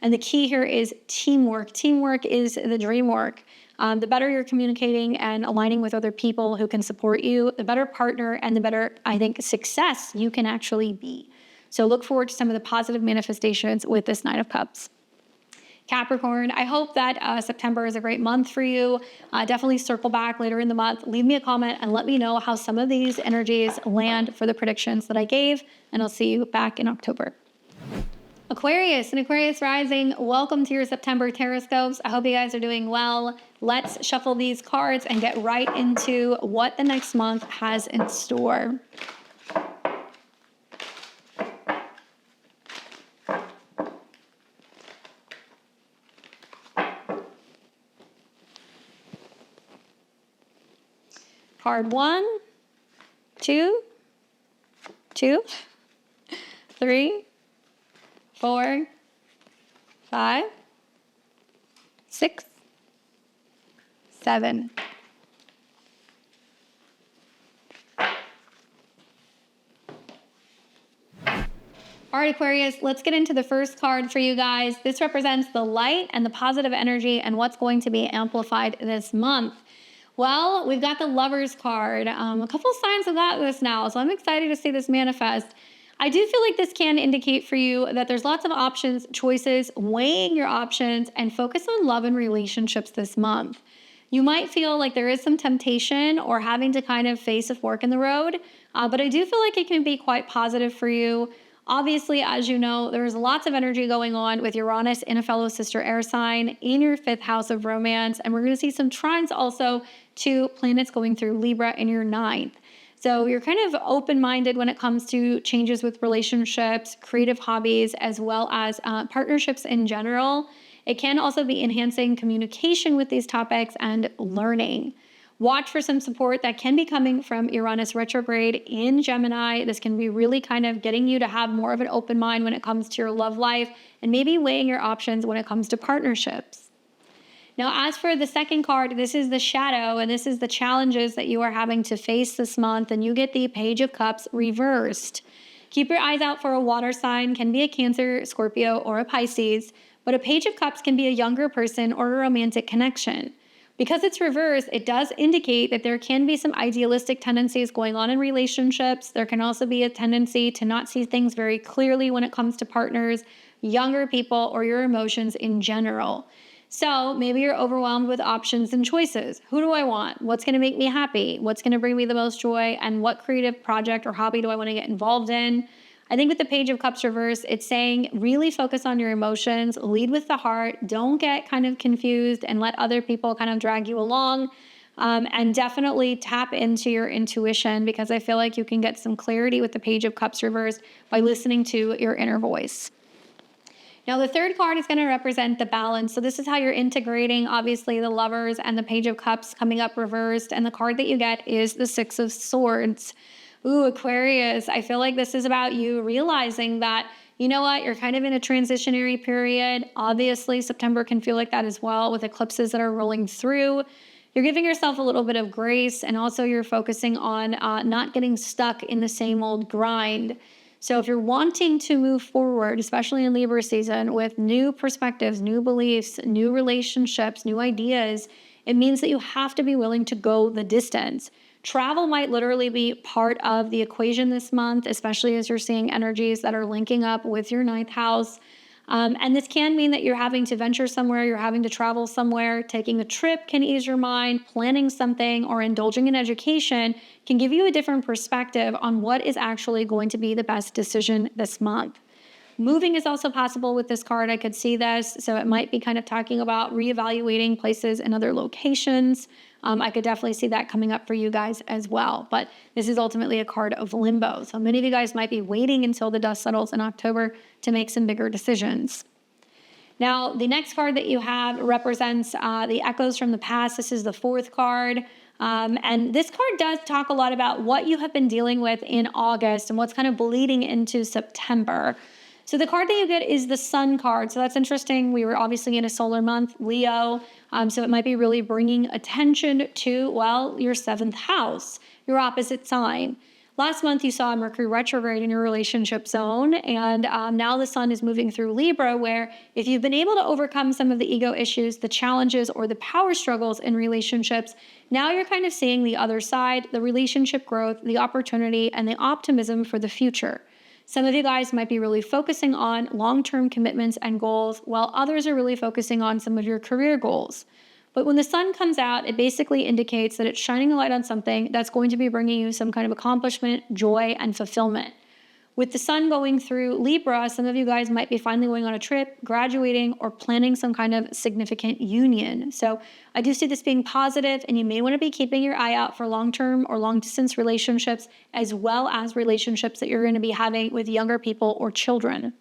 And the key here is teamwork. Teamwork is the dream work. The better you're communicating and aligning with other people who can support you, the better partner and the better, I think, success you can actually be. So look forward to some of the positive manifestations with this Nine of Cups. Capricorn, I hope that September is a great month for you. Definitely circle back later in the month. Leave me a comment and let me know how some of these energies land for the predictions that I gave. And I'll see you back in October. Aquarius and Aquarius rising, welcome to your September Tarotscopes. I hope you guys are doing well. Let's shuffle these cards and get right into what the next month has in store. Card 1, 2, 3, 4, 5, 6, 7. All right, Aquarius, let's get into the first card for you guys. This represents the light and the positive energy and what's going to be amplified this month. Well, we've got the Lovers card. A couple signs have got this now, so I'm excited to see this manifest. I do feel like this can indicate for you that there's lots of options, choices, weighing your options, and focus on love and relationships this month. You might feel like there is some temptation or having to kind of face a fork in the road, but I do feel like it can be quite positive for you. Obviously, as you know, there's lots of energy going on with Uranus in a fellow sister air sign in your 5th house of romance, and we're going to see some trines also to planets going through Libra in your 9th. So you're kind of open-minded when it comes to changes with relationships, creative hobbies, as well as partnerships in general. It can also be enhancing communication with these topics and learning. Watch for some support that can be coming from Uranus retrograde in Gemini. This can be really kind of getting you to have more of an open mind when it comes to your love life and maybe weighing your options when it comes to partnerships. Now, as for the second card, this is the shadow, and this is the challenges that you are having to face this month, and you get the Page of Cups reversed. Keep your eyes out for a water sign, can be a Cancer, Scorpio, or a Pisces, but a Page of Cups can be a younger person or a romantic connection. Because it's reversed, it does indicate that there can be some idealistic tendencies going on in relationships. There can also be a tendency to not see things very clearly when it comes to partners, younger people, or your emotions in general. So maybe you're overwhelmed with options and choices. Who do I want? What's going to make me happy? What's going to bring me the most joy? And what creative project or hobby do I want to get involved in? I think with the Page of Cups reverse, it's saying really focus on your emotions, lead with the heart, don't get kind of confused and let other people kind of drag you along. And definitely tap into your intuition, because I feel like you can get some clarity with the Page of Cups reversed by listening to your inner voice. Now, the third card is going to represent the balance. So this is how you're integrating, obviously, the Lovers and the Page of Cups coming up reversed. And the card that you get is the Six of Swords. Ooh, Aquarius. I feel like this is about you realizing that, you know what, you're kind of in a transitionary period. Obviously, September can feel like that as well with eclipses that are rolling through. You're giving yourself a little bit of grace, and also you're focusing on not getting stuck in the same old grind. So if you're wanting to move forward, especially in Libra season, with new perspectives, new beliefs, new relationships, new ideas, it means that you have to be willing to go the distance. Travel might literally be part of the equation this month, especially as you're seeing energies that are linking up with your ninth house. And this can mean that you're having to venture somewhere, you're having to travel somewhere. Taking a trip can ease your mind, planning something or indulging in education can give you a different perspective on what is actually going to be the best decision this month. Moving is also possible with this card. I could see this. So it might be kind of talking about reevaluating places and other locations. I could definitely see that coming up for you guys as well. But this is ultimately a card of limbo. So many of you guys might be waiting until the dust settles in October to make some bigger decisions. Now, the next card that you have represents the echoes from the past. This is the fourth card. And this card does talk a lot about what you have been dealing with in August and what's kind of bleeding into September. So the card that you get is the Sun card. So that's interesting. We were obviously in a solar month, Leo. So it might be really bringing attention to, well, your seventh house, your opposite sign. Last month, you saw Mercury retrograde in your relationship zone. And now the Sun is moving through Libra, where if you've been able to overcome some of the ego issues, the challenges, or the power struggles in relationships, now you're kind of seeing the other side, the relationship growth, the opportunity, and the optimism for the future. Some of you guys might be really focusing on long-term commitments and goals, while others are really focusing on some of your career goals. But when the Sun comes out, it basically indicates that it's shining a light on something that's going to be bringing you some kind of accomplishment, joy, and fulfillment. With the Sun going through Libra, some of you guys might be finally going on a trip, graduating, or planning some kind of significant union. So I do see this being positive, and you may want to be keeping your eye out for long-term or long-distance relationships, as well as relationships that you're going to be having with younger people or children.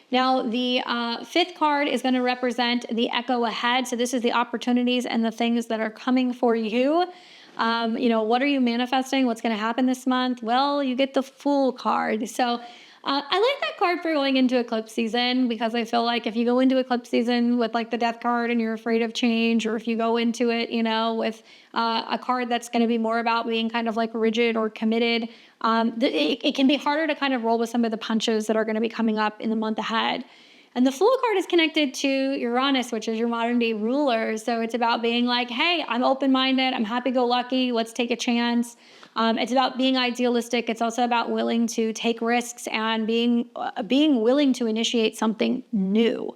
Now, the fifth card is going to represent the echo ahead. So this is the opportunities and the things that are coming for you. What are you manifesting? What's going to happen this month? Well, you get the Fool card. So I like that card for going into eclipse season, because I feel like if you go into eclipse season with like the Death card and you're afraid of change, or if you go into it, with a card that's going to be more about being kind of like rigid or committed, it can be harder to kind of roll with some of the punches that are going to be coming up in the month ahead. And the Fool card is connected to Uranus, which is your modern day ruler. So it's about being like, hey, I'm open-minded, I'm happy-go-lucky, let's take a chance. It's about being idealistic. It's also about willing to take risks and being willing to initiate something new.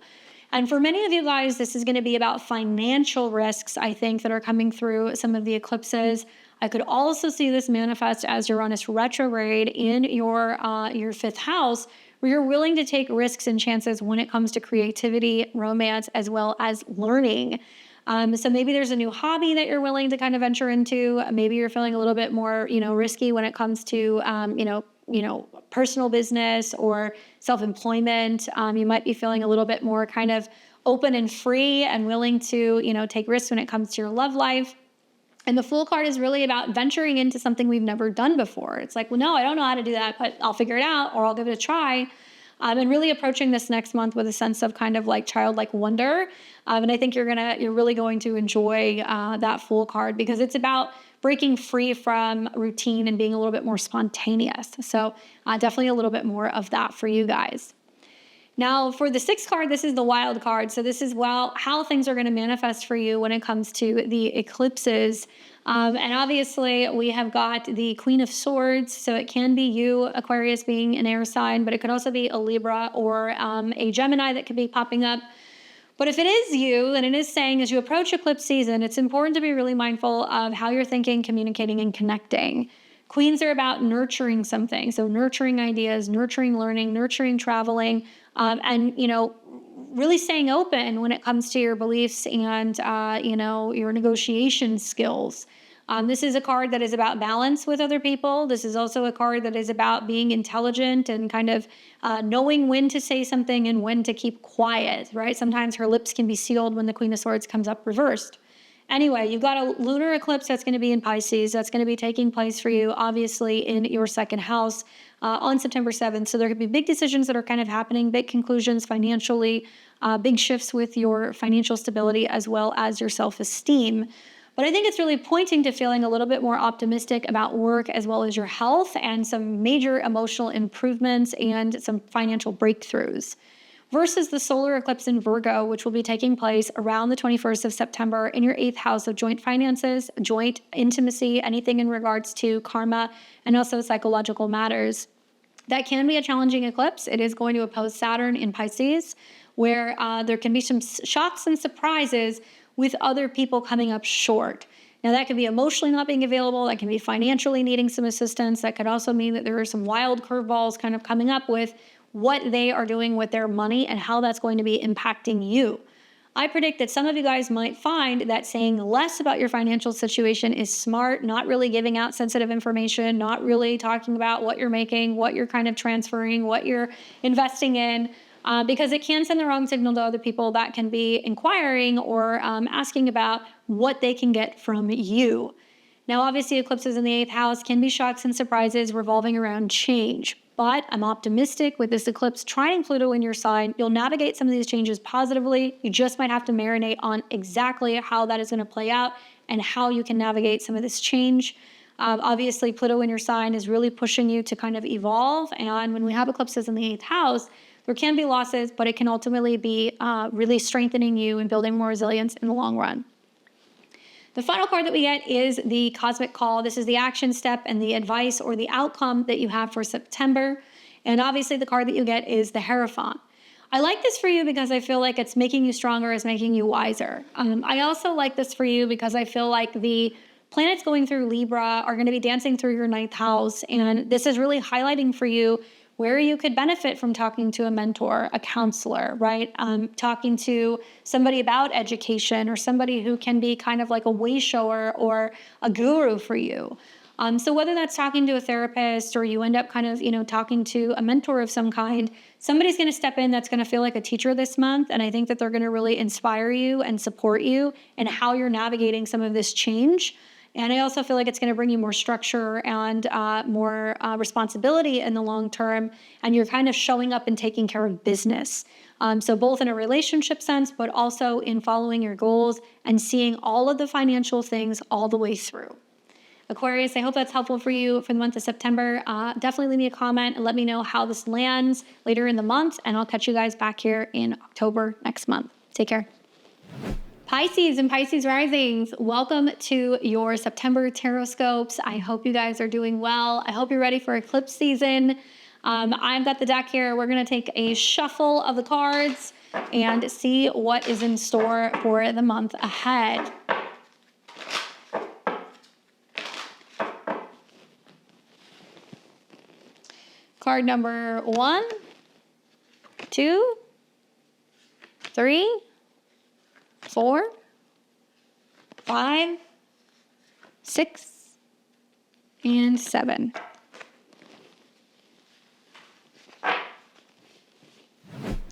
And for many of you guys, this is going to be about financial risks, I think, that are coming through some of the eclipses. I could also see this manifest as Uranus retrograde in your fifth house, where you're willing to take risks and chances when it comes to creativity, romance, as well as learning. So maybe there's a new hobby that you're willing to kind of venture into. Maybe you're feeling a little bit more, risky when it comes to, personal business or self-employment. You might be feeling a little bit more kind of open and free and willing to, take risks when it comes to your love life. And the Fool card is really about venturing into something we've never done before. It's like, well, no, I don't know how to do that, but I'll figure it out, or I'll give it a try. And really approaching this next month with a sense of kind of like childlike wonder. And I think you're really going to enjoy that Fool card, because it's about breaking free from routine and being a little bit more spontaneous. So definitely a little bit more of that for you guys. Now, for the sixth card, this is the Wild card. So this is, how things are going to manifest for you when it comes to the eclipses. And obviously, we have got the Queen of Swords. So it can be you, Aquarius, being an air sign, but it could also be a Libra or a Gemini that could be popping up. But if it is you, then it is saying as you approach eclipse season, it's important to be really mindful of how you're thinking, communicating, and connecting. Queens are about nurturing something. So nurturing ideas, nurturing learning, nurturing traveling, and, really staying open when it comes to your beliefs and, your negotiation skills. This is a card that is about balance with other people. This is also a card that is about being intelligent and kind of knowing when to say something and when to keep quiet, right? Sometimes her lips can be sealed when the Queen of Swords comes up reversed. Anyway, you've got a lunar eclipse that's going to be in Pisces. That's going to be taking place for you, obviously, in your second house on September 7th. So there could be big decisions that are kind of happening, big conclusions financially, big shifts with your financial stability as well as your self-esteem. But I think it's really pointing to feeling a little bit more optimistic about work as well as your health and some major emotional improvements and some financial breakthroughs. Versus the solar eclipse in Virgo, which will be taking place around the 21st of September in your 8th house of joint finances, joint intimacy, anything in regards to karma, and also psychological matters. That can be a challenging eclipse. It is going to oppose Saturn in Pisces, where there can be some shocks and surprises with other people coming up short. Now, that could be emotionally not being available. That can be financially needing some assistance. That could also mean that there are some wild curveballs kind of coming up with what they are doing with their money and how that's going to be impacting you. I predict that some of you guys might find that saying less about your financial situation is smart, not really giving out sensitive information, not really talking about what you're making, what you're kind of transferring, what you're investing in, because it can send the wrong signal to other people that can be inquiring or asking about what they can get from you. Now, obviously, eclipses in the 8th house can be shocks and surprises revolving around change. But I'm optimistic with this eclipse trining Pluto in your sign. You'll navigate some of these changes positively. You just might have to marinate on exactly how that is going to play out and how you can navigate some of this change. Obviously, Pluto in your sign is really pushing you to kind of evolve. And when we have eclipses in the 8th house, there can be losses, but it can ultimately be really strengthening you and building more resilience in the long run. The final card that we get is the Cosmic Call. This is the action step and the advice or the outcome that you have for September. And obviously the card that you get is the Hierophant. I like this for you because I feel like it's making you stronger, it's making you wiser. I also like this for you because I feel like the planets going through Libra are going to be dancing through your 9th house. And this is really highlighting for you where you could benefit from talking to a mentor, a counselor, right? Talking to somebody about education or somebody who can be kind of like a way shower or a guru for you. So whether that's talking to a therapist or you end up kind of, talking to a mentor of some kind, somebody's going to step in that's going to feel like a teacher this month. And I think that they're going to really inspire you and support you in how you're navigating some of this change. And I also feel like it's going to bring you more structure and more responsibility in the long term. And you're kind of showing up and taking care of business. So both in a relationship sense, but also in following your goals and seeing all of the financial things all the way through. Aquarius, I hope that's helpful for you for the month of September. Definitely leave me a comment and let me know how this lands later in the month. And I'll catch you guys back here in October next month. Take care. Pisces and Pisces risings, welcome to your September Tarotscopes. I hope you guys are doing well. I hope you're ready for eclipse season. I've got the deck here. We're going to take a shuffle of the cards and see what is in store for the month ahead. Card number 1, 2, 3, 4, 5, 6, and 7.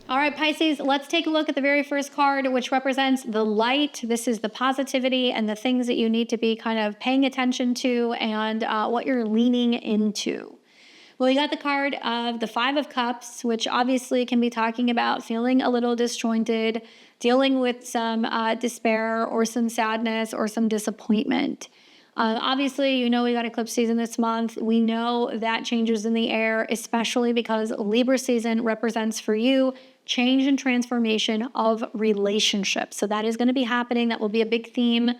All right, Pisces, let's take a look at the very first card, which represents the light. This is the positivity and the things that you need to be kind of paying attention to and what you're leaning into. Well, you got the card of the 5 of Cups, which obviously can be talking about feeling a little disjointed, dealing with some despair or some sadness or some disappointment. Obviously, we got eclipse season this month. We know that changes in the air, especially because Libra season represents for you change and transformation of relationships. So that is going to be happening. That will be a big theme.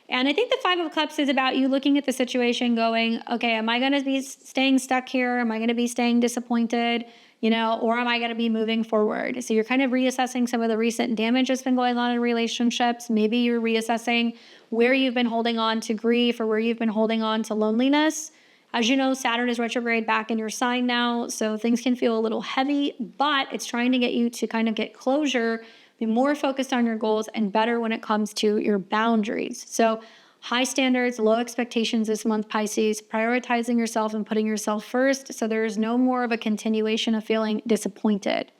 And I think the 5 of Cups is about you looking at the situation going, okay, am I going to be staying stuck here? Am I going to be staying disappointed? Or am I going to be moving forward? So you're kind of reassessing some of the recent damage that's been going on in relationships. Maybe you're reassessing where you've been holding on to grief or where you've been holding on to loneliness. As you know, Saturn is retrograde back in your sign now, so things can feel a little heavy, but it's trying to get you to kind of get closure, be more focused on your goals, and better when it comes to your boundaries. So High standards, low expectations this month, Pisces, prioritizing yourself and putting yourself first. So there is no more of a continuation of feeling disappointed.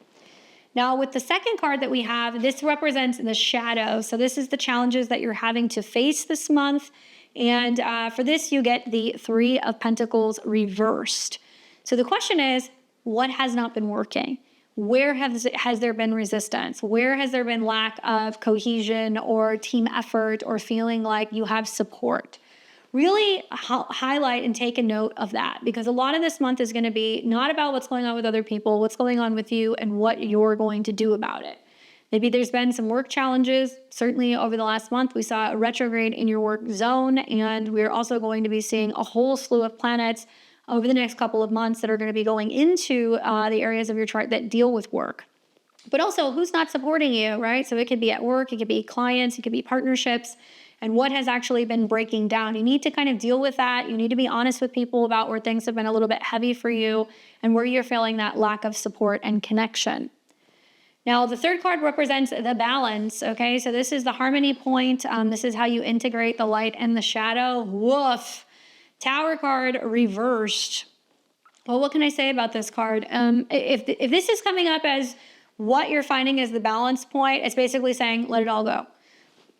Now, with the second card that we have, this represents the shadow. So this is the challenges that you're having to face this month. And for this, you get the Three of Pentacles reversed. So the question is, what has not been working? Where has there been resistance? Where has there been lack of cohesion or team effort or feeling like you have support? Really highlight and take a note of that, because a lot of this month is going to be not about what's going on with other people, what's going on with you, and what you're going to do about it. Maybe there's been some work challenges. Certainly over the last month, we saw a retrograde in your work zone, and we're also going to be seeing a whole slew of planets over the next couple of months that are going to be going into the areas of your chart that deal with work. But also, who's not supporting you, right? So it could be at work, it could be clients, it could be partnerships, and what has actually been breaking down. You need to kind of deal with that. You need to be honest with people about where things have been a little bit heavy for you and where you're feeling that lack of support and connection. Now, the third card represents the balance, okay? So this is the harmony point. This is how you integrate the light and the shadow. Woof. Tower card reversed. Well, what can I say about this card? If this is coming up as what you're finding as the balance point, it's basically saying, let it all go.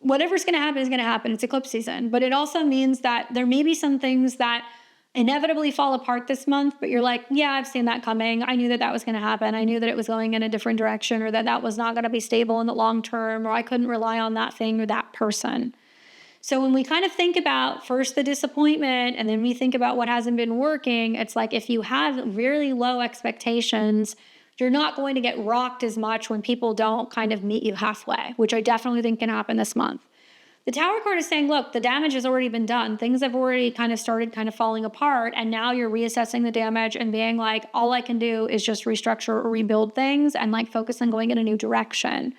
Whatever's going to happen is going to happen. It's eclipse season. But it also means that there may be some things that inevitably fall apart this month, but you're like, yeah, I've seen that coming. I knew that that was going to happen. I knew that it was going in a different direction, or that that was not going to be stable in the long term, or I couldn't rely on that thing or that person. So when we kind of think about first the disappointment, and then we think about what hasn't been working, it's like if you have really low expectations, you're not going to get rocked as much when people don't kind of meet you halfway, which I definitely think can happen this month. The Tower card is saying, look, the damage has already been done. Things have already kind of started kind of falling apart. And now you're reassessing the damage and being like, all I can do is just restructure or rebuild things and like focus on going in a new direction.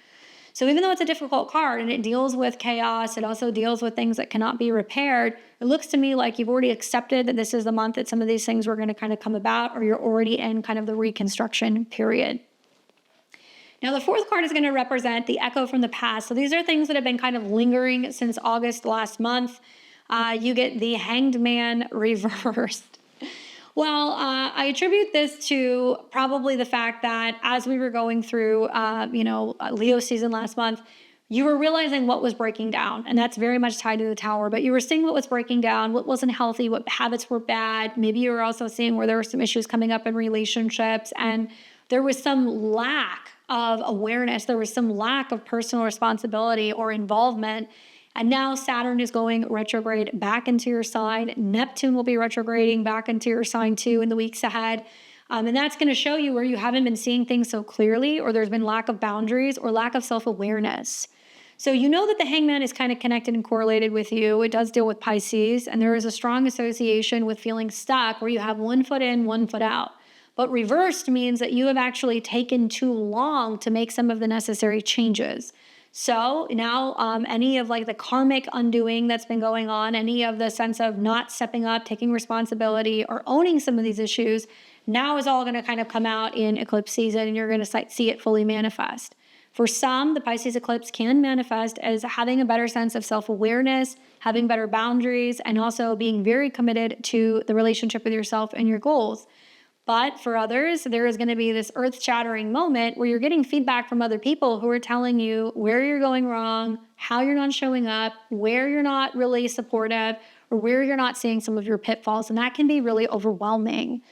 So even though it's a difficult card and it deals with chaos, it also deals with things that cannot be repaired. It looks to me like you've already accepted that this is the month that some of these things were going to kind of come about, or you're already in kind of the reconstruction period. Now, the fourth card is going to represent the echo from the past. So these are things that have been kind of lingering since August last month. You get the Hanged Man reversed. Well, I attribute this to probably the fact that as we were going through, Leo season last month, you were realizing what was breaking down, and that's very much tied to the Tower, but you were seeing what was breaking down, what wasn't healthy, what habits were bad. Maybe you were also seeing where there were some issues coming up in relationships, and there was some lack of awareness. There was some lack of personal responsibility or involvement. And now Saturn is going retrograde back into your sign. Neptune will be retrograding back into your sign too in the weeks ahead. And that's going to show you where you haven't been seeing things so clearly, or there's been lack of boundaries or lack of self-awareness. So you know that the Hangman is kind of connected and correlated with you. It does deal with Pisces, and there is a strong association with feeling stuck where you have one foot in, one foot out. But reversed means that you have actually taken too long to make some of the necessary changes. So now any of like the karmic undoing that's been going on, any of the sense of not stepping up, taking responsibility, or owning some of these issues, now is all going to kind of come out in eclipse season, and you're going to see it fully manifest. For some, the Pisces eclipse can manifest as having a better sense of self-awareness, having better boundaries, and also being very committed to the relationship with yourself and your goals. But for others, there is going to be this earth-shattering moment where you're getting feedback from other people who are telling you where you're going wrong, how you're not showing up, where you're not really supportive, or where you're not seeing some of your pitfalls. And that can be really overwhelming.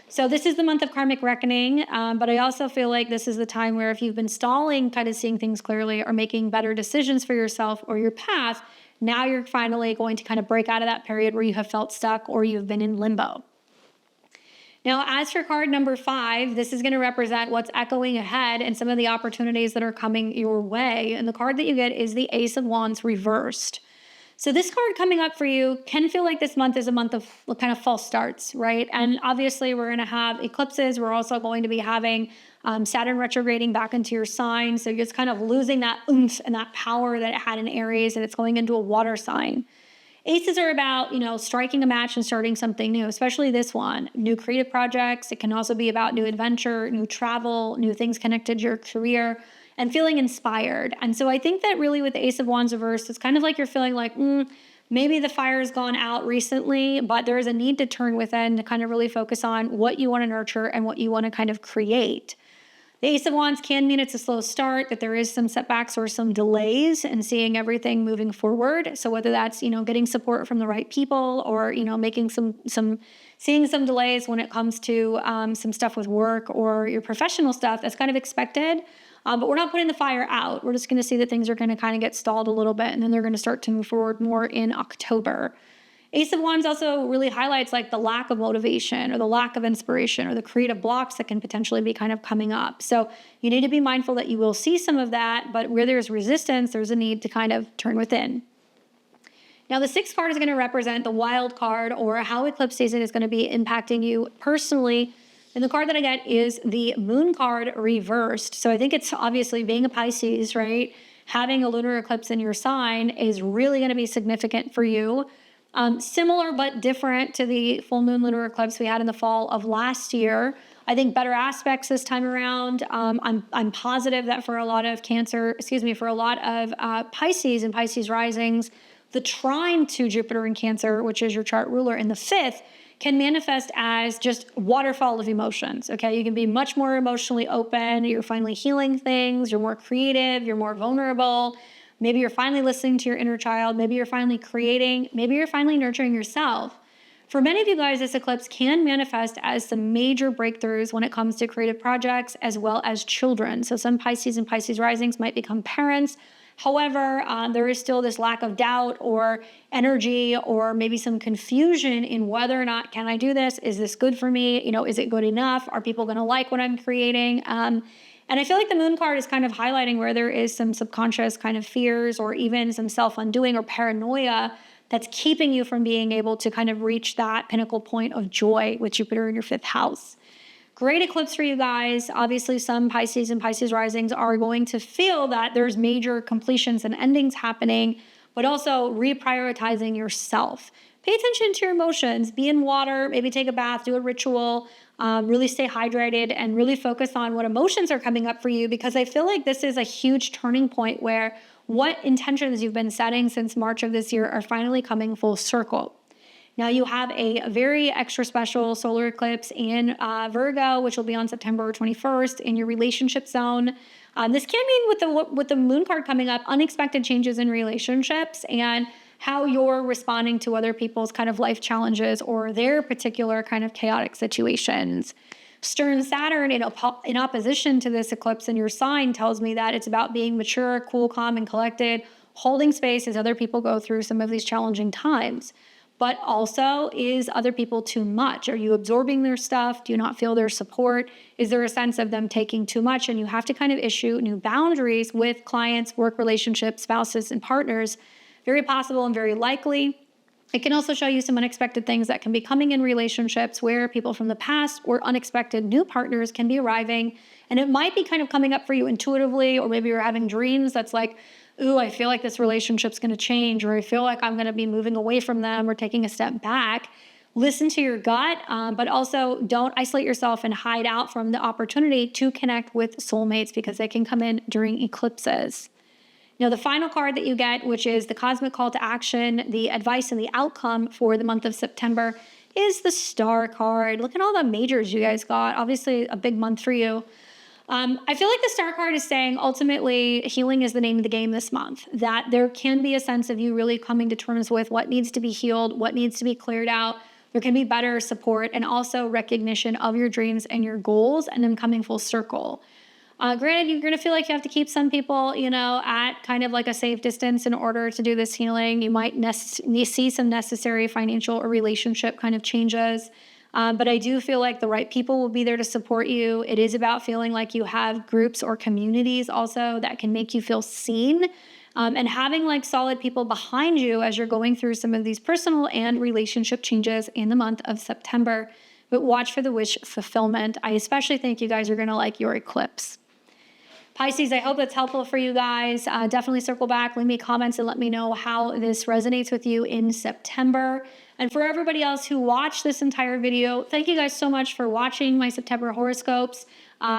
So this is the month of karmic reckoning, but I also feel like this is the time where if you've been stalling, kind of seeing things clearly or making better decisions for yourself or your path, now you're finally going to kind of break out of that period where you have felt stuck or you've been in limbo. Now, as for card number 5, this is going to represent what's echoing ahead and some of the opportunities that are coming your way. And the card that you get is the Ace of Wands reversed. So this card coming up for you can feel like this month is a month of kind of false starts, right? And obviously we're going to have eclipses. We're also going to be having Saturn retrograding back into your sign. So you're just kind of losing that oomph and that power that it had in Aries, and it's going into a water sign. Aces are about, striking a match and starting something new, especially this one. New creative projects. It can also be about new adventure, new travel, new things connected to your career, and feeling inspired. And so I think that really with the Ace of Wands reversed, it's kind of like you're feeling like, Maybe the fire has gone out recently, but there is a need to turn within to kind of really focus on what you want to nurture and what you want to kind of create. The Ace of Wands can mean it's a slow start, that there is some setbacks or some delays in seeing everything moving forward. So whether that's, getting support from the right people, or, making seeing some delays when it comes to some stuff with work or your professional stuff, that's kind of expected. But we're not putting the fire out. We're just going to see that things are going to kind of get stalled a little bit, and then they're going to start to move forward more in October. Ace of Wands also really highlights like the lack of motivation or the lack of inspiration or the creative blocks that can potentially be kind of coming up. So you need to be mindful that you will see some of that, but where there's resistance, there's a need to kind of turn within. Now, the sixth card is going to represent the wild card, or how eclipse season is going to be impacting you personally. And the card that I get is the moon card reversed. So I think it's obviously, being a Pisces, right? Having a lunar eclipse in your sign is really going to be significant for you. Similar but different to the full moon lunar eclipse we had in the fall of last year. I think better aspects this time around. I'm positive that for a lot of Pisces and Pisces risings, the trine to Jupiter in Cancer, which is your chart ruler in the fifth, can manifest as just waterfall of emotions. Okay, you can be much more emotionally open. You're finally healing things. You're more creative. You're more vulnerable. Maybe you're finally listening to your inner child. Maybe you're finally creating. Maybe you're finally nurturing yourself. For many of you guys, this eclipse can manifest as some major breakthroughs when it comes to creative projects as well as children. So some Pisces and Pisces risings might become parents. However, there is still this lack of doubt or energy, or maybe some confusion in whether or not, can I do this? Is this good for me? Is it good enough? Are people going to like what I'm creating? And I feel like the moon card is kind of highlighting where there is some subconscious kind of fears, or even some self-undoing or paranoia that's keeping you from being able to kind of reach that pinnacle point of joy with Jupiter in your fifth house. Great eclipse for you guys. Obviously, some Pisces and Pisces risings are going to feel that there's major completions and endings happening, but also reprioritizing yourself. Pay attention to your emotions. Be in water, maybe take a bath, do a ritual, really stay hydrated, and really focus on what emotions are coming up for you, because I feel like this is a huge turning point where what intentions you've been setting since March of this year are finally coming full circle. Now, you have a very extra special solar eclipse in Virgo, which will be on September 21st in your relationship zone. This can mean, with the moon card coming up, unexpected changes in relationships and how you're responding to other people's kind of life challenges or their particular kind of chaotic situations. Stern Saturn in opposition to this eclipse in your sign tells me that it's about being mature, cool, calm, and collected, holding space as other people go through some of these challenging times. But also, is other people too much? Are you absorbing their stuff? Do you not feel their support? Is there a sense of them taking too much? And you have to kind of issue new boundaries with clients, work relationships, spouses, and partners. Very possible and very likely. It can also show you some unexpected things that can be coming in relationships, where people from the past or unexpected new partners can be arriving. And it might be kind of coming up for you intuitively, or maybe you're having dreams that's like, ooh, I feel like this relationship's going to change, or I feel like I'm going to be moving away from them or taking a step back. Listen to your gut, but also don't isolate yourself and hide out from the opportunity to connect with soulmates, because they can come in during eclipses. Now, the final card that you get, which is the cosmic call to action, the advice and the outcome for the month of September, is the Star card. Look at all the majors you guys got. Obviously, a big month for you. I feel like the Star card is saying ultimately healing is the name of the game this month, that there can be a sense of you really coming to terms with what needs to be healed, what needs to be cleared out. There can be better support and also recognition of your dreams and your goals and them coming full circle. Granted, you're going to feel like you have to keep some people, at kind of like a safe distance in order to do this healing. You might see some necessary financial or relationship kind of changes. But I do feel like the right people will be there to support you. It is about feeling like you have groups or communities also that can make you feel seen, and having like solid people behind you as you're going through some of these personal and relationship changes in the month of September. But watch for the wish fulfillment. I especially think you guys are going to like your eclipse. Pisces, I hope that's helpful for you guys. Definitely circle back, leave me comments, and let me know how this resonates with you in September. And for everybody else who watched this entire video, thank you guys so much for watching my September horoscopes,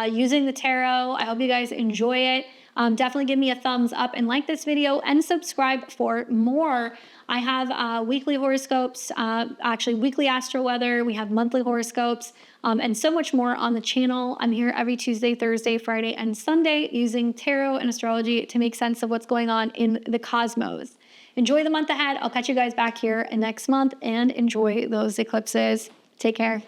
using the tarot. I hope you guys enjoy it. Definitely give me a thumbs up and like this video and subscribe for more. I have weekly horoscopes, actually weekly astro weather. We have monthly horoscopes and so much more on the channel. I'm here every Tuesday, Thursday, Friday, and Sunday using tarot and astrology to make sense of what's going on in the cosmos. Enjoy the month ahead. I'll catch you guys back here next month and enjoy those eclipses. Take care.